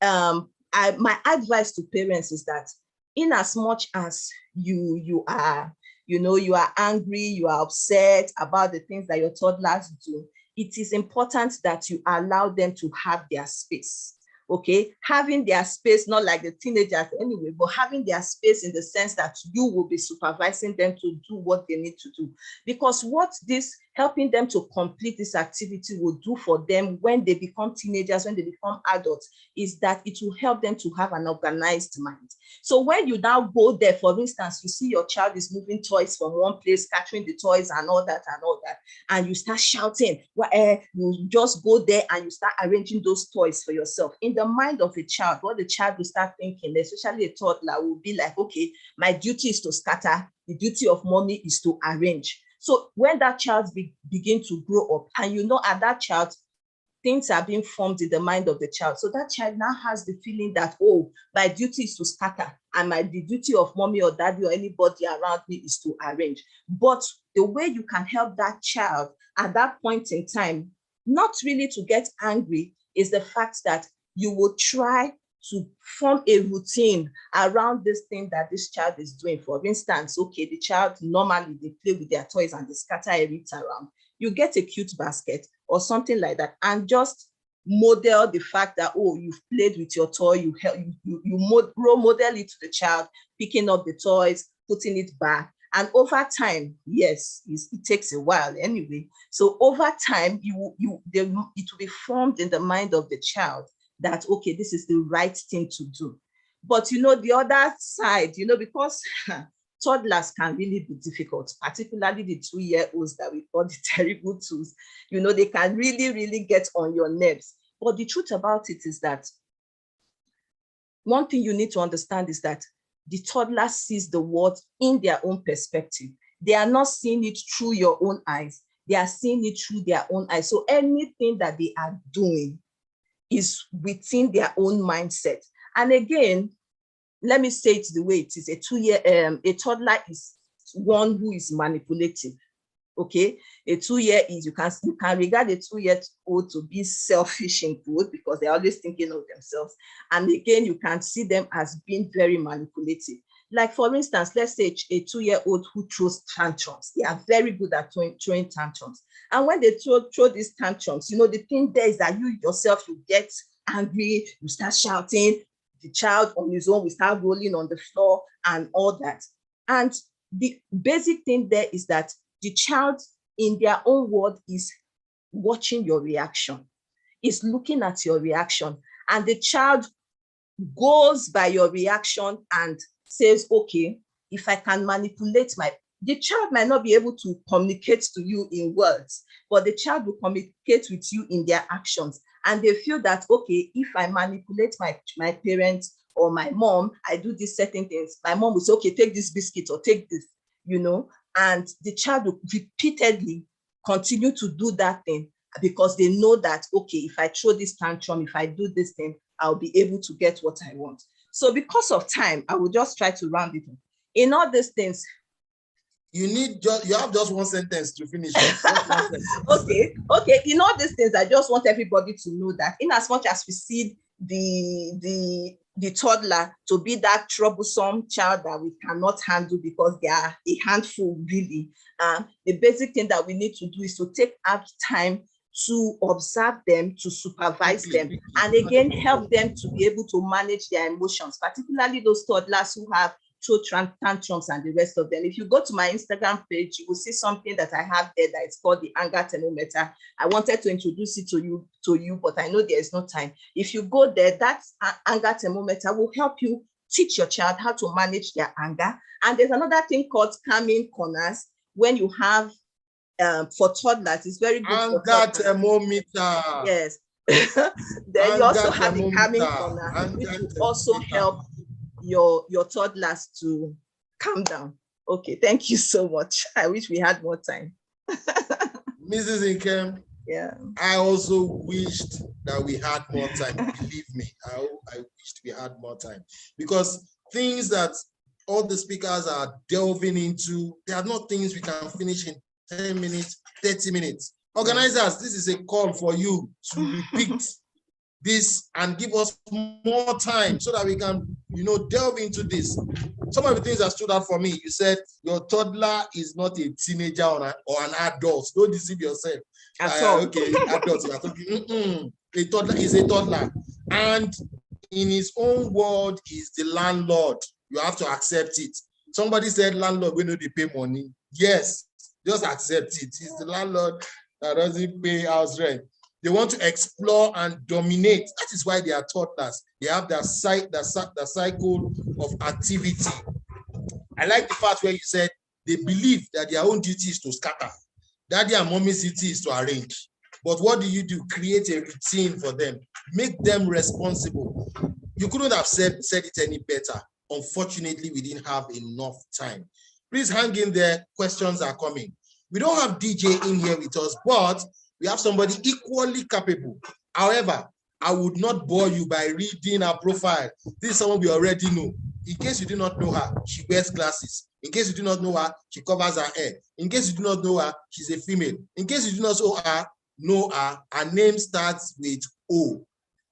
my advice to parents is that in as much as you are, you know, you are angry, you are upset about the things that your toddlers do, it is important that you allow them to have their space, okay? Having their space, not like the teenagers anyway, but having their space in the sense that you will be supervising them to do what they need to do. Because what this helping them to complete this activity will do for them when they become teenagers, when they become adults, is that it will help them to have an organized mind. So when you now go there, for instance, you see your child is moving toys from one place, scattering the toys and all that, and you start shouting, well, you just go there and you start arranging those toys for yourself. In the mind of a child, what the child will start thinking, especially a toddler, will be like, okay, my duty is to scatter, the duty of mommy is to arrange. So when that child begin to grow up, and you know, at that child, things are being formed in the mind of the child. So that child now has the feeling that, oh, my duty is to scatter, and the duty of mommy or daddy or anybody around me is to arrange. But the way you can help that child at that point in time, not really to get angry, is the fact that you will try to form a routine around this thing that this child is doing. For instance, okay, the child, normally they play with their toys and they scatter everything around. You get a cute basket or something like that, and just model the fact that, oh, you've played with your toy, you role model it to the child, picking up the toys, putting it back. And over time, yes, it takes a while anyway. So over time, it will be formed in the mind of the child that, okay, this is the right thing to do. But you know, the other side, you know, because toddlers can really be difficult, particularly the 2-year-olds that we call the terrible twos. You know, they can really, really get on your nerves. But the truth about it is that one thing you need to understand is that the toddler sees the world in their own perspective. They are not seeing it through your own eyes. They are seeing it through their own eyes. So anything that they are doing is within their own mindset. And again, let me say it the way it is. A toddler is one who is manipulative. Okay, a 2-year is, you can regard a 2-year-old to be selfish in good because they're always thinking of themselves. And again, you can see them as being very manipulative. Like for instance, let's say a 2-year-old who throws tantrums. They are very good at throwing tantrums. And when they throw these tantrums, you know, the thing there is that you yourself, you get angry, you start shouting, the child on his own will start rolling on the floor and all that. And the basic thing there is that the child in their own world is watching your reaction, is looking at your reaction, and the child goes by your reaction and says, okay, if I can manipulate the child might not be able to communicate to you in words, but the child will communicate with you in their actions. And they feel that, okay, if I manipulate my parents or my mom, I do these certain things, my mom will say, okay, take this biscuit or take this, you know, and the child will repeatedly continue to do that thing because they know that, okay, if I throw this tantrum, if I do this thing, I'll be able to get what I want. So because of time, I will just try to round it up. In all these things, You have just one sentence to finish. Okay. In all these things, I just want everybody to know that in as much as we see the toddler to be that troublesome child that we cannot handle because they are a handful, really. The basic thing that we need to do is to take out time to observe them, to supervise them, and again, help them to be able to manage their emotions, particularly those toddlers who have throw tantrums and the rest of them. If you go to my Instagram page, you will see something that I have there that is called the anger thermometer. I wanted to introduce it to you, but I know there is no time. If you go there, that anger thermometer will help you teach your child how to manage their anger. And there's another thing called calming corners. When you have, for toddlers, it's very good. Anger thermometer. Yes. Then you also have the calming corner, which will also help your toddlers to calm down. Okay, thank you so much. I wish we had more time. Mrs. Nkem, yeah, I also wished that we had more time. Believe me, I wished we had more time, because things that all the speakers are delving into, they are not things we can finish in 10 minutes, 30 minutes. Organizers, this is a call for you to repeat this and give us more time so that we can, delve into this. Some of the things that stood out for me, you said your toddler is not a teenager or an adult. Don't deceive yourself. Okay, adults, you are talking. A toddler is a toddler, and in his own world is the landlord. You have to accept it. Somebody said landlord, we know they pay money. Yes, just accept it. It's the landlord that doesn't pay house rent. They want to explore and dominate. That is why they are toddlers. They have the cycle of activity. I like the part where you said they believe that their own duty is to scatter. Daddy and mommy's duty is to arrange. But what do? Create a routine for them. Make them responsible. You couldn't have said it any better. Unfortunately, we didn't have enough time. Please hang in there. Questions are coming. We don't have DJ in here with us, but we have somebody equally capable. However, I would not bore you by reading her profile. This is someone we already know. In case you do not know her, she wears glasses. In case you do not know her, she covers her hair. In case you do not know her, she's a female. In case you do not know her, her name starts with O.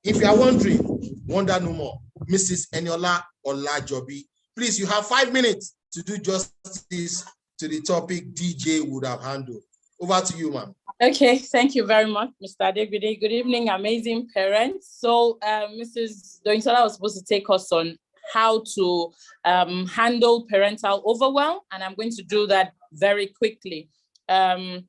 If you are wondering, wonder no more. Mrs. Eniola Olajobi. Please, you have 5 minutes to do justice to the topic DJ would have handled. Over to you, ma'am. Okay, thank you very much, Mr. Adegbide. Good evening, amazing parents. So Mrs. Doinsola was supposed to take us on how to handle parental overwhelm, and I'm going to do that very quickly. I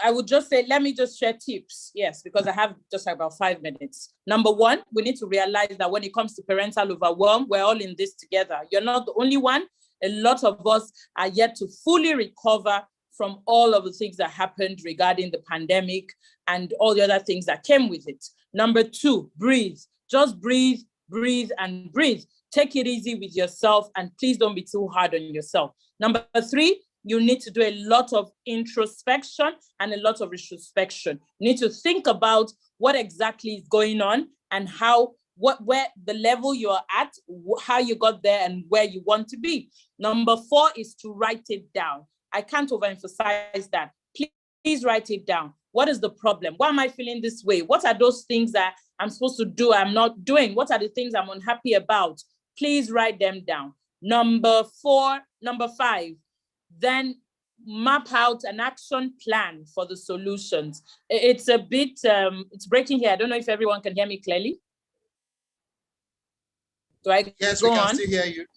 would just say, let me just share tips. Yes, because I have just about 5 minutes. Number one, we need to realize that when it comes to parental overwhelm, we're all in this together. You're not the only one. A lot of us are yet to fully recover from all of the things that happened regarding the pandemic and all the other things that came with it. Number two, breathe. Just breathe, breathe, and breathe. Take it easy with yourself, and please don't be too hard on yourself. Number three, you need to do a lot of introspection and a lot of retrospection. You need to think about what exactly is going on and where the level you're at, how you got there, and where you want to be. Number four is to write it down. I can't overemphasize that. Please write it down. What is the problem? Why am I feeling this way? What are those things that I'm supposed to do, I'm not doing? What are the things I'm unhappy about? Please write them down. Number five, then map out an action plan for the solutions. It's a bit, it's breaking here. I don't know if everyone can hear me clearly. Do I Yes, go we can on? still hear you.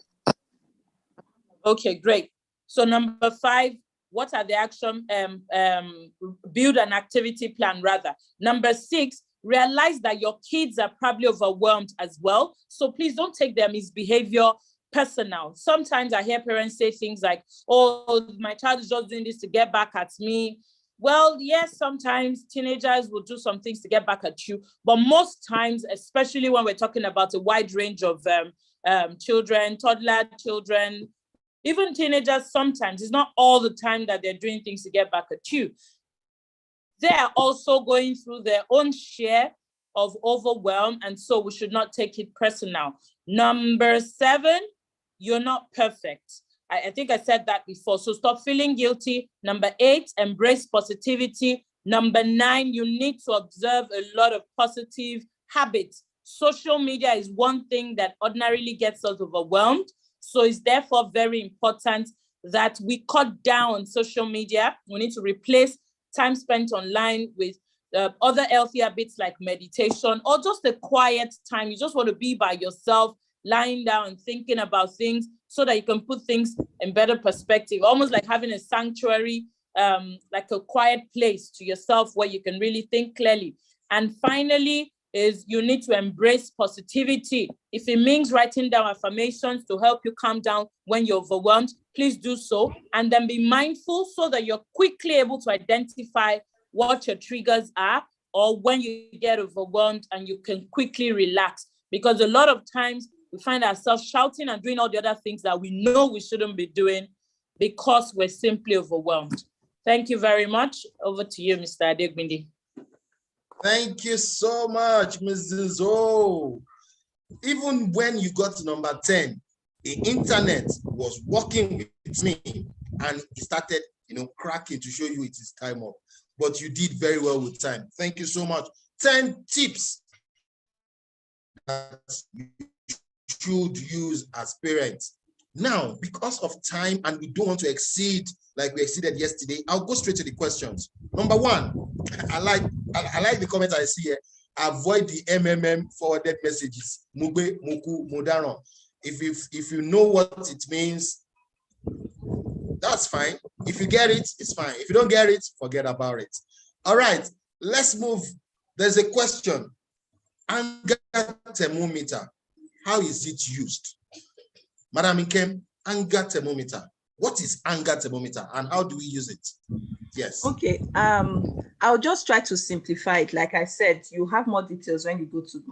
Okay, great. So number five, what are the action, build an activity plan rather. Number six, realize that your kids are probably overwhelmed as well. So please don't take their misbehavior personal. Sometimes I hear parents say things like, oh, my child is just doing this to get back at me. Well, yes, sometimes teenagers will do some things to get back at you, but most times, especially when we're talking about a wide range of children, toddler children, even teenagers, sometimes it's not all the time that they're doing things to get back at you. They are also going through their own share of overwhelm, and so we should not take it personal. Number seven, you're not perfect. I think I said that before. So stop feeling guilty. Number 8, embrace positivity. Number 9, you need to observe a lot of positive habits. Social media is one thing that ordinarily gets us overwhelmed. So it's therefore very important that we cut down on social media. We need to replace time spent online with other healthy habits like meditation or just a quiet time. You just want to be by yourself, lying down and thinking about things so that you can put things in better perspective, almost like having a sanctuary, like a quiet place to yourself where you can really think clearly. And finally, is you need to embrace positivity. If it means writing down affirmations to help you calm down when you're overwhelmed, please do so. And then be mindful so that you're quickly able to identify what your triggers are or when you get overwhelmed and you can quickly relax. Because a lot of times we find ourselves shouting and doing all the other things that we know we shouldn't be doing because we're simply overwhelmed. Thank you very much. Over to you, Mr. Adegbindi. Thank you so much, Mrs. O. Even when you got to number 10, the internet was working with me and it started, cracking to show you it is time up. But you did very well with time. Thank you so much. 10 tips that you should use as parents. Now, because of time and we don't want to exceed like we exceeded yesterday, I'll go straight to the questions. Number 1, I like the comment I see here. Avoid the forwarded messages. Mugbe, Muku, Mudaron. If you know what it means, that's fine. If you get it, it's fine. If you don't get it, forget about it. All right, let's move. There's a question. Anger thermometer. How is it used? Madam Nkem, anger thermometer. What is anger thermometer and how do we use it? Yes. Okay, I'll just try to simplify it. Like I said, you have more details when you go to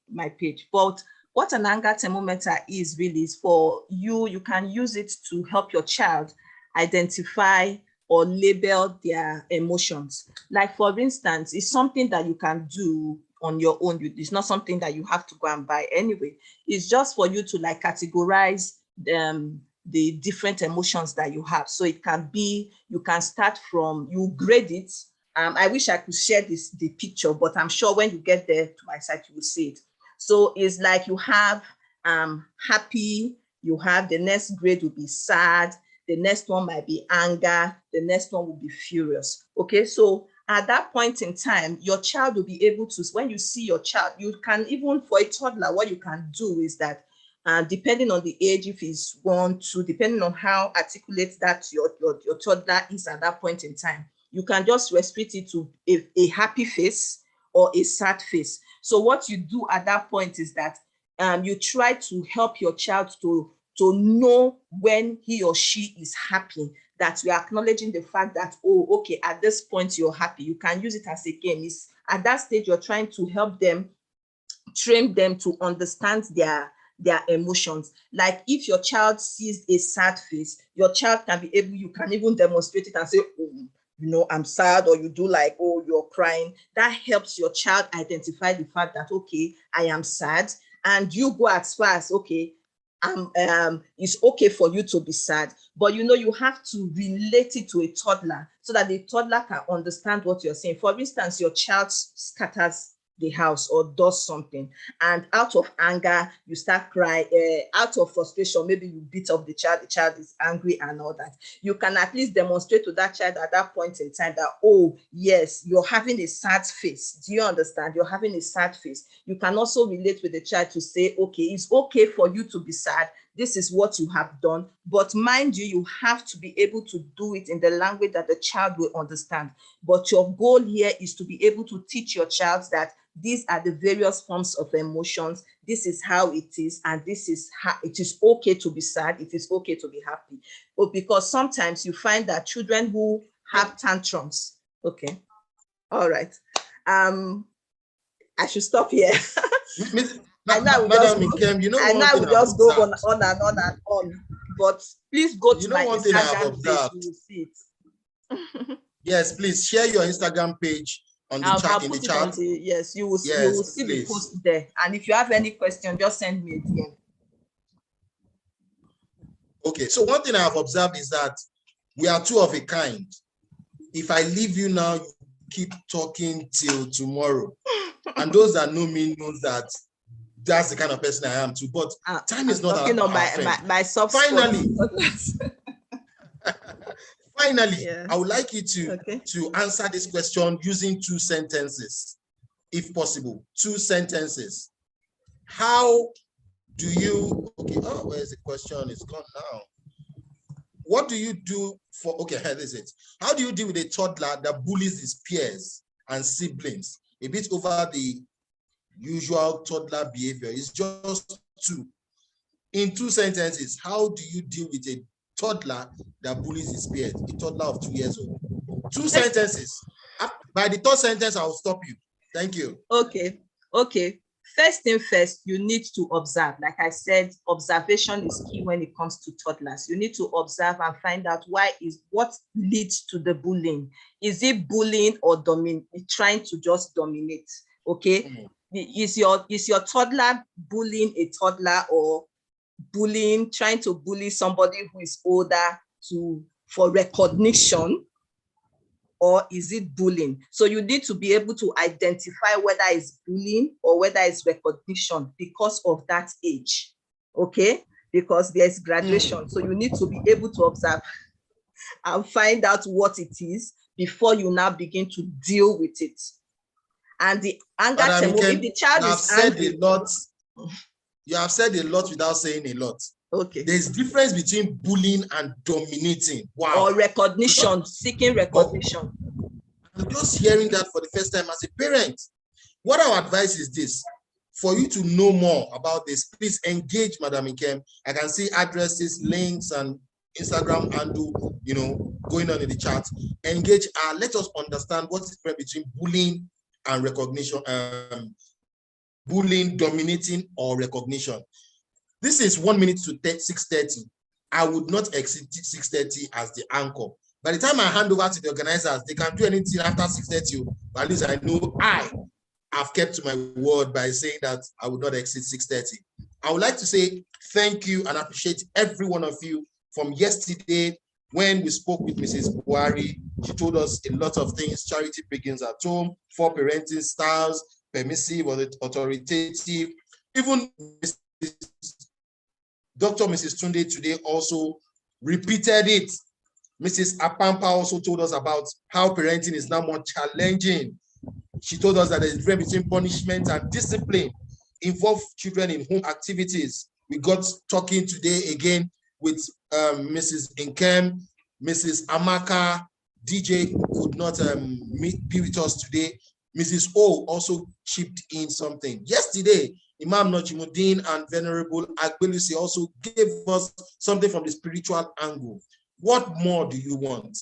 my page. But what an anger thermometer is really is for you, you can use it to help your child identify or label their emotions. Like for instance, it's something that you can do on your own. It's not something that you have to go and buy anyway. It's just for you to like categorize the different emotions that you have. So it can be, you can start from, you grade it. I wish I could share the picture, but I'm sure when you get there to my site, you will see it. So it's like you have happy, you have the next grade will be sad, the next one might be anger, the next one will be furious. Okay, so at that point in time, your child will be able to, when you see your child, you can even for a toddler, what you can do is that depending on the age, if it's 1, 2, depending on how articulate that your toddler is at that point in time, you can just restrict it to a happy face or a sad face. So what you do at that point is that you try to help your child to know when he or she is happy, that you are acknowledging the fact that, oh, okay, at this point you're happy. You can use it as a game. It's, at that stage, you're trying to help them, train them to understand their emotions. Like if your child sees a sad face, your child can be able, you can even demonstrate it and say, oh, I'm sad, or you do like, oh, you're crying. That helps your child identify the fact that, okay, I am sad. And you go as far as, okay, it's okay for you to be sad, but you have to relate it to a toddler so that the toddler can understand what you're saying. For instance, your child scatters the house or does something, and out of anger you start crying, out of frustration maybe you beat up the child is angry and all that. You can at least demonstrate to that child at that point in time that, oh yes, you're having a sad face. Do you understand? You're having a sad face. You can also relate with the child to say, okay, it's okay for you to be sad. This is what you have done, but mind you, you have to be able to do it in the language that the child will understand. But your goal here is to be able to teach your child that these are the various forms of emotions. This is how it is, and this is how it is okay to be sad. It is okay to be happy. But because sometimes you find that children who have tantrums, okay, all right. I should stop here. And now we just go on and on and on. But please go to my Instagram page, you will see it. Yes, please share your Instagram page on the chat. In the chat. Yes, you will see the post there. And if you have any question, just send me a DM. Okay, so one thing I have observed is that we are two of a kind. If I leave you now, you keep talking till tomorrow. And those that know me know that that's the kind of person I am too. But time is not talking on my soft Finally, yeah. I would like you to answer this question using 2 sentences, if possible. 2 sentences. How do you, where's the question? It's gone now. What do you do for, here is it. How do you deal with a toddler that bullies his peers and siblings? A bit over the usual toddler behavior. It's just 2. In 2 sentences, how do you deal with a toddler that bullies his peers? A toddler of 2 years old. 2 sentences. By the 3rd sentence, I'll stop you. Thank you. Okay. First thing first, you need to observe. Like I said, observation is key when it comes to toddlers. You need to observe and find out what leads to the bullying. Is it bullying or trying to just dominate? Okay. Is your toddler bullying a toddler, or trying to bully somebody who is older for recognition? Or is it bullying? So you need to be able to identify whether it's bullying or whether it's recognition because of that age, okay? Because there's graduation. So you need to be able to observe and find out what it is before you now begin to deal with it. And the anger, if the child is angry. You have said a lot without saying a lot. Okay. There's difference between bullying and dominating. Wow. Or recognition, seeking recognition. I'm just hearing that for the first time as a parent. What our advice is this: for you to know more about this, please engage Madam Nkem. I can see addresses, links, and Instagram handle, going on in the chat. Engage her. Let us understand what's the difference between bullying and recognition. Bullying, dominating, or recognition. This is 1 minute to 6:30. I would not exceed 6:30 as the anchor. By the time I hand over to the organizers, they can do anything after 6:30. But at least I know I have kept to my word by saying that I would not exceed 6:30. I would like to say thank you and appreciate every one of you from yesterday when we spoke with Mrs. Buhari. She told us a lot of things. Charity begins at home, 4 parenting styles, permissive or authoritative. Even Dr. Mrs. Tunde today also repeated it. Mrs. Apampa also told us about how parenting is now more challenging. She told us that there's a difference between punishment and discipline. Involve children in home activities. We got talking today again with Mrs. Nkem, Mrs. Amaka. DJ could not be with us today. Mrs. O also chipped in something. Yesterday, Imam Nojimuddin and Venerable Agbelusi also gave us something from the spiritual angle. What more do you want?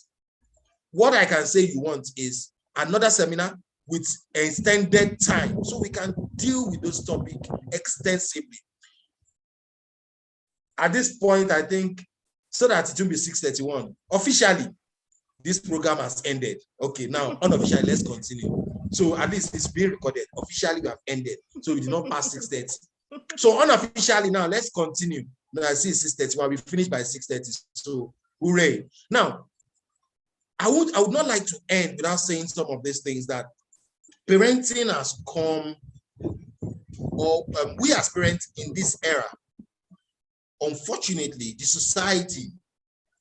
What I can say you want is another seminar with extended time so we can deal with those topics extensively. At this point, I think, so that it will be 6:31. Officially, this program has ended. Okay, now unofficially, let's continue. So at least it's being recorded. Officially, we have ended. So we did not pass 6:30. So unofficially now, let's continue. Now I see 6:31. We finished by 6:30. So hooray. Now, I would not like to end without saying some of these things that parenting has come, or we as parents in this era, unfortunately, the society,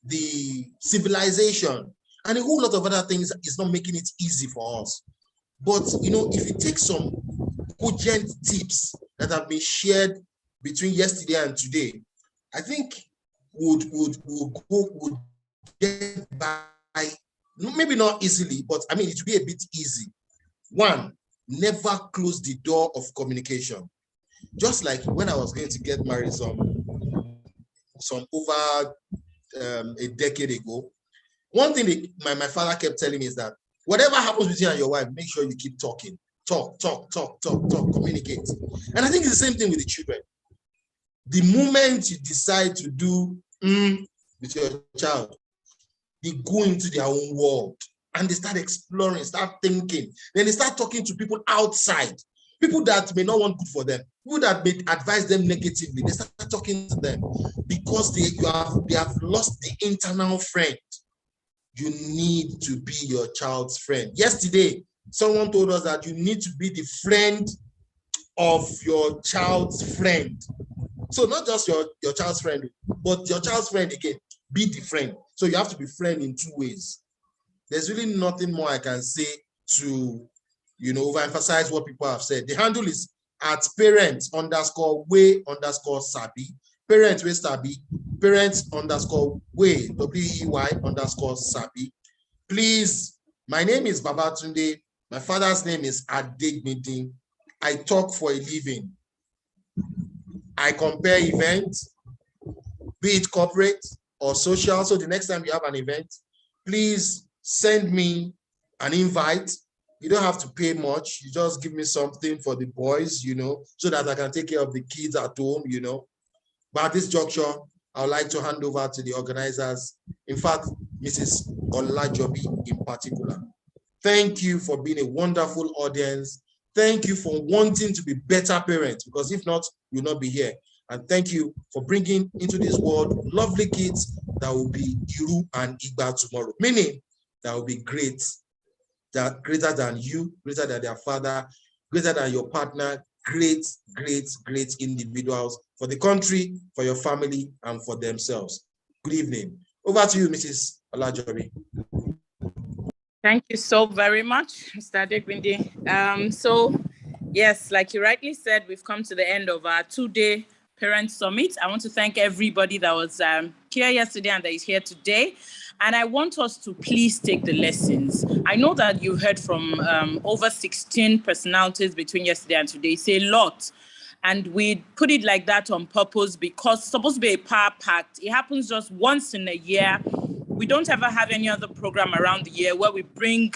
the civilization, and a whole lot of other things is not making it easy for us. But, if you take some cogent tips that have been shared between yesterday and today, I think would get by, maybe not easily, but it would be a bit easy. 1, never close the door of communication. Just like when I was going to get married some over a decade ago, one thing my father kept telling me is that whatever happens between you and your wife, make sure you keep talking. Talk, communicate. And I think it's the same thing with the children. The moment you decide to do with your child, they go into their own world and they start exploring, start thinking. Then they start talking to people outside. People that may not want good for them, people that may advise them negatively, they start talking to them because they have lost the internal friend. You need to be your child's friend. Yesterday, someone told us that you need to be the friend of your child's friend. So not just your child's friend, but your child's friend again, be the friend. So you have to be friend in two ways. There's really nothing more I can say to, overemphasize what people have said. The handle is at parents_way_sabi, parents way sabi, parents_way, WEY_sabi. Please, my name is Babatunde. My father's name is Adegbindi. I talk for a living. I compare events, be it corporate or social. So the next time you have an event, please send me an invite. You don't have to pay much. You just give me something for the boys, so that I can take care of the kids at home, But at this juncture, I would like to hand over to the organizers. In fact, Mrs. Olajobi in particular. Thank you for being a wonderful audience. Thank you for wanting to be better parents, because if not, you'll not be here. And thank you for bringing into this world lovely kids that will be Iru and Igba tomorrow, meaning that will be great, that greater than you, greater than their father, greater than your partner, great individuals for the country, for your family, and for themselves. Good evening. Over to you, Mrs. Olajobi. Thank you so very much, Mr. Adegbindi. So, yes, like you rightly said, we've come to the end of our two-day Parent Summit. I want to thank everybody that was here yesterday and that is here today. And I want us to please take the lessons. I know that you heard from over 16 personalities between yesterday and today. It's a lot. And we put it like that on purpose because it's supposed to be a power pact. It happens just once in a year. We don't ever have any other program around the year where we bring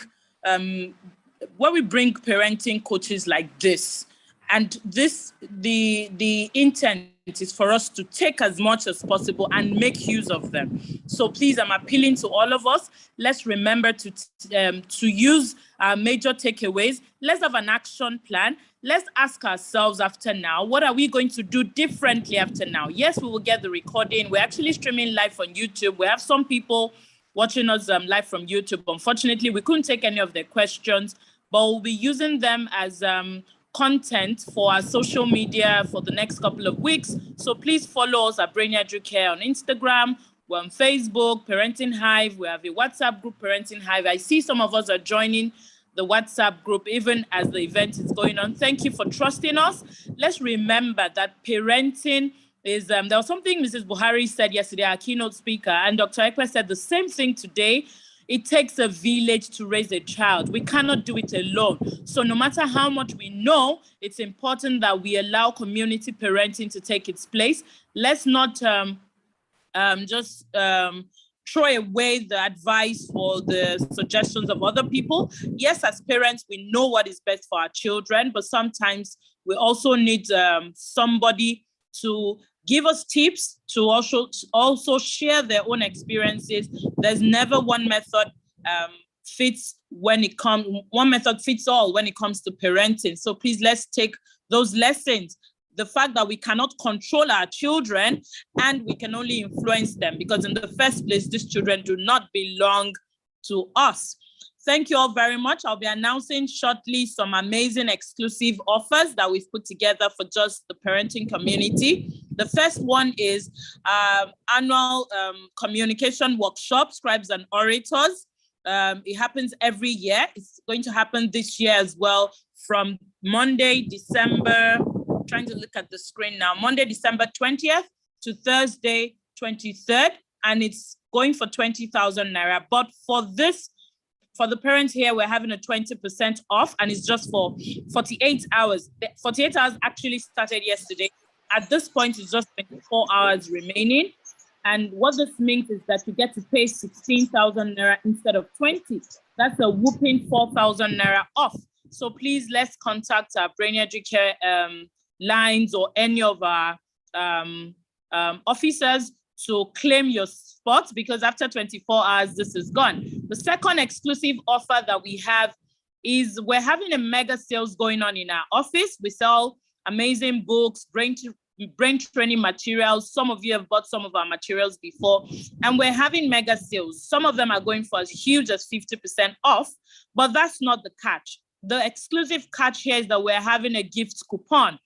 parenting coaches like this. And this, the intent is for us to take as much as possible and make use of them. So please, I'm appealing to all of us. Let's remember to use our major takeaways. Let's have an action plan. Let's ask ourselves after now, what are we going to do differently after now? Yes, we will get the recording. We're actually streaming live on YouTube. We have some people watching us live from YouTube. Unfortunately, we couldn't take any of their questions, but we'll be using them as content for our social media for the next couple of weeks. So please follow us at Brainy Educare on Instagram. We're on Facebook, Parenting Hive. We have a WhatsApp group, Parenting Hive. I see some of us are joining the WhatsApp group even as the event is going on. Thank you for trusting us. Let's remember that parenting is, there was something Mrs. Buhari said yesterday, our keynote speaker, and Dr. Ekwe said the same thing today. It takes a village to raise a child. We cannot do it alone. So no matter how much we know, it's important that we allow community parenting to take its place. Let's not just throw away the advice or the suggestions of other people. Yes, as parents, we know what is best for our children, but sometimes we also need somebody to give us tips, to also share their own experiences. There's never one method fits all when it comes to parenting. So please, let's take those lessons. The fact that we cannot control our children and we can only influence them, because in the first place, these children do not belong to us. Thank you all very much. I'll be announcing shortly some amazing exclusive offers that we've put together for just the parenting community. The first one is annual communication workshop, Scribes and Orators. It happens every year. It's going to happen this year as well from Monday, December, trying to look at the screen now, Monday, December 20th to Thursday, 23rd, and it's going for 20,000 Naira. But for the parents here, we're having a 20% off, and it's just for 48 hours. The 48 hours actually started yesterday. At this point, it's just 24 hours remaining. And what this means is that you get to pay 16,000 Naira instead of 20. That's a whooping 4,000 Naira off. So please, let's contact our Brainy Educare lines or any of our officers to claim your spot, because after 24 hours, this is gone. The second exclusive offer that we have is we're having a mega sales going on in our office. We sell amazing books, brain training materials. Some of you have bought some of our materials before, and we're having mega sales. Some of them are going for as huge as 50% off, but that's not the catch. The exclusive catch here is that we're having a gift coupon,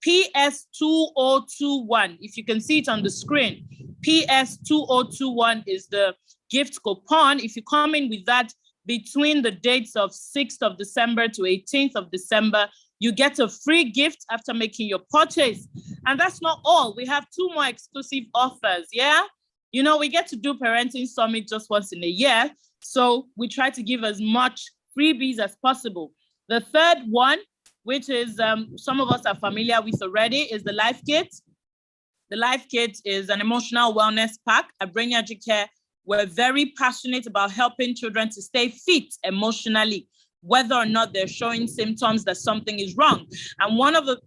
PS2021. If you can see it on the screen, PS2021 is the gift coupon. If you come in with that between the dates of 6th of December to 18th of December, you get a free gift after making your purchase. And that's not all. We have 2 more exclusive offers, yeah? You know, we get to do Parenting Summit just once in a year, so we try to give as much freebies as possible. The third one, which is some of us are familiar with already, is the Life Kit. The Life Kit is an emotional wellness pack. At Brainiagic Care, we're very passionate about helping children to stay fit emotionally, whether or not they're showing symptoms that something is wrong. And one of the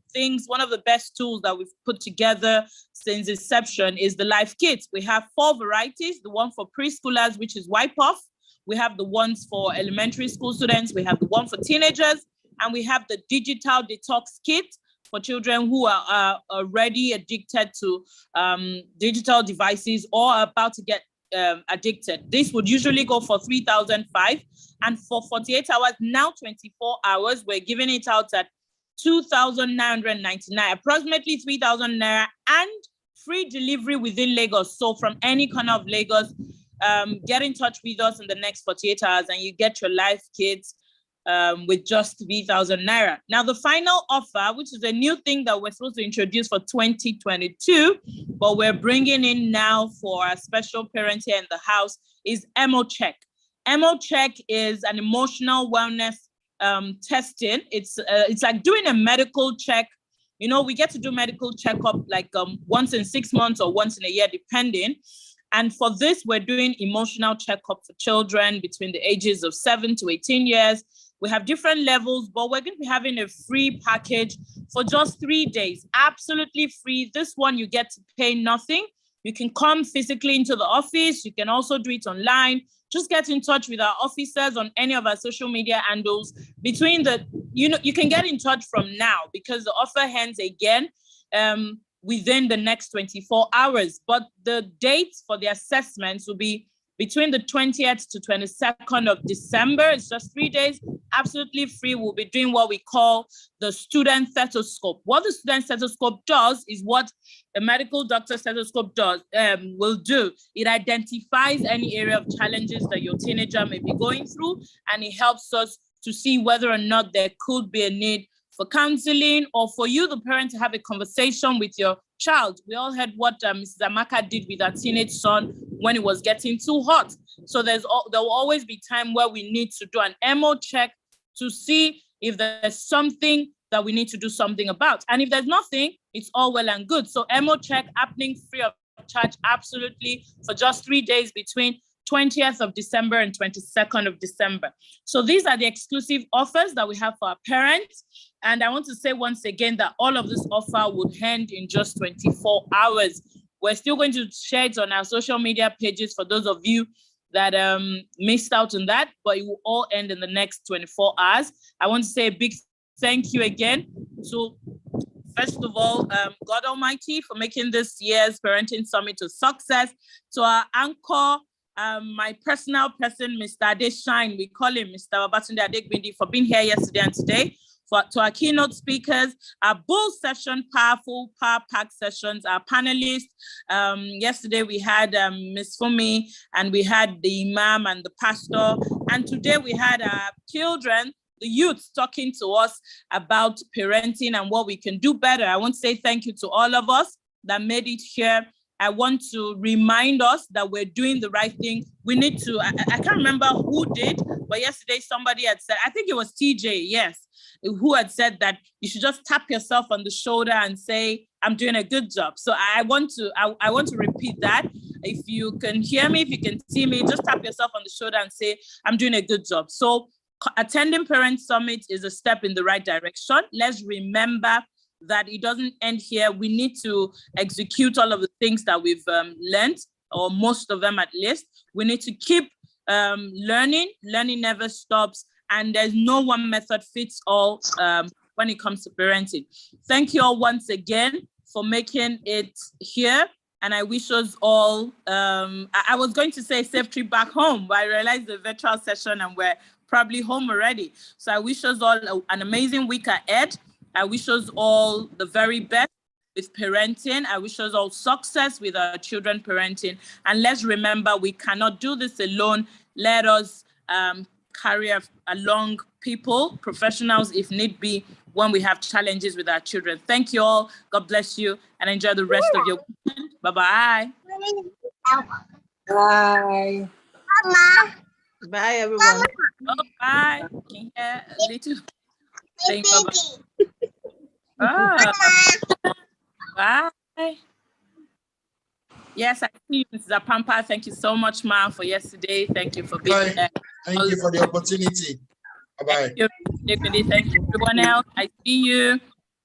best tools that we've put together since inception is the Life Kit. We have 4 varieties, the one for preschoolers, which is Wipe Off. We have the ones for elementary school students. We have the one for teenagers, and we have the Digital Detox Kit for children who are already addicted to digital devices or about to get addicted. This would usually go for 3,500, and for 48 hours, now 24 hours, we're giving it out at 2,999, approximately 3,000 naira, and free delivery within Lagos. So from any corner of Lagos, get in touch with us in the next 48 hours and you get your Life Kits with just 3,000 naira. Now, the final offer, which is a new thing that we're supposed to introduce for 2022, but we're bringing in now for a special parent here in the house, is Emo Check. Emo Check is an emotional wellness testing. It's like doing a medical check. You know, we get to do medical checkup like once in 6 months or once in a year, depending. And for this, we're doing emotional checkup for children between the ages of 7 to 18 years. We have different levels, but we're going to be having a free package for just 3 days, absolutely free. This one, you get to pay nothing. You can come physically into the office. You can also do it online. Just get in touch with our officers on any of our social media handles. You can get in touch from now because the offer ends again within the next 24 hours. But the dates for the assessments will be between the 20th to 22nd of December. It's just 3 days, absolutely free. We'll be doing what we call the student stethoscope. What the student stethoscope does is what a medical doctor stethoscope will do. It identifies any area of challenges that your teenager may be going through, and it helps us to see whether or not there could be a need for counseling or for you, the parent, to have a conversation with your child. We all heard what Mrs. Amaka did with her teenage son when it was getting too hot. So there will always be time where we need to do an Emo check to see if there's something that we need to do something about. And if there's nothing, it's all well and good. So Emo check happening free of charge, absolutely, for just 3 days between 20th of December and 22nd of December. So these are the exclusive offers that we have for our parents. And I want to say once again that all of this offer would end in just 24 hours. We're still going to share it on our social media pages for those of you that missed out on that, but it will all end in the next 24 hours. I want to say a big thank you again to, first of all, God Almighty for making this year's Parenting Summit a success. To our anchor, my personal person, Mr. Adeshine, we call him Mr. Babatunde Adegbindi, for being here yesterday and today. To our keynote speakers, our bull session, powerful, power-packed sessions, our panelists. Yesterday we had Ms. Fumi, and we had the imam and the pastor. And today we had our children, the youth, talking to us about parenting and what we can do better. I want to say thank you to all of us that made it here. I want to remind us that we're doing the right thing. We need to, I can't remember who did, but yesterday somebody had said, I think it was TJ, yes, who had said that you should just tap yourself on the shoulder and say, I'm doing a good job. So I want to repeat that. If you can hear me, if you can see me, just tap yourself on the shoulder and say, I'm doing a good job. So attending Parent Summit is a step in the right direction. Let's remember that it doesn't end here. We need to execute all of the things that we've learned, or most of them at least. We need to keep learning. Learning never stops. and there's no one method fits all when it comes to parenting. Thank you all once again for making it here. And I wish us all, I was going to say safe trip back home, but I realized the virtual session and we're probably home already. So I wish us all an amazing week ahead. I wish us all the very best with parenting. I wish us all success with our children parenting. And let's remember, we cannot do this alone. Let us carry along people, professionals, if need be, when we have challenges with our children. Thank you all. God bless you and enjoy the rest of your weekend. Bye-bye. Bye. Mama. Bye, everyone. Oh, bye. Can you hear a little thing? Bye. Bye. Yes, I see you, Mrs. Apampa. Thank you so much, Ma, for yesterday. Thank you for being there. Thank you for the opportunity. Bye-bye. Thank you, everyone else. I see you.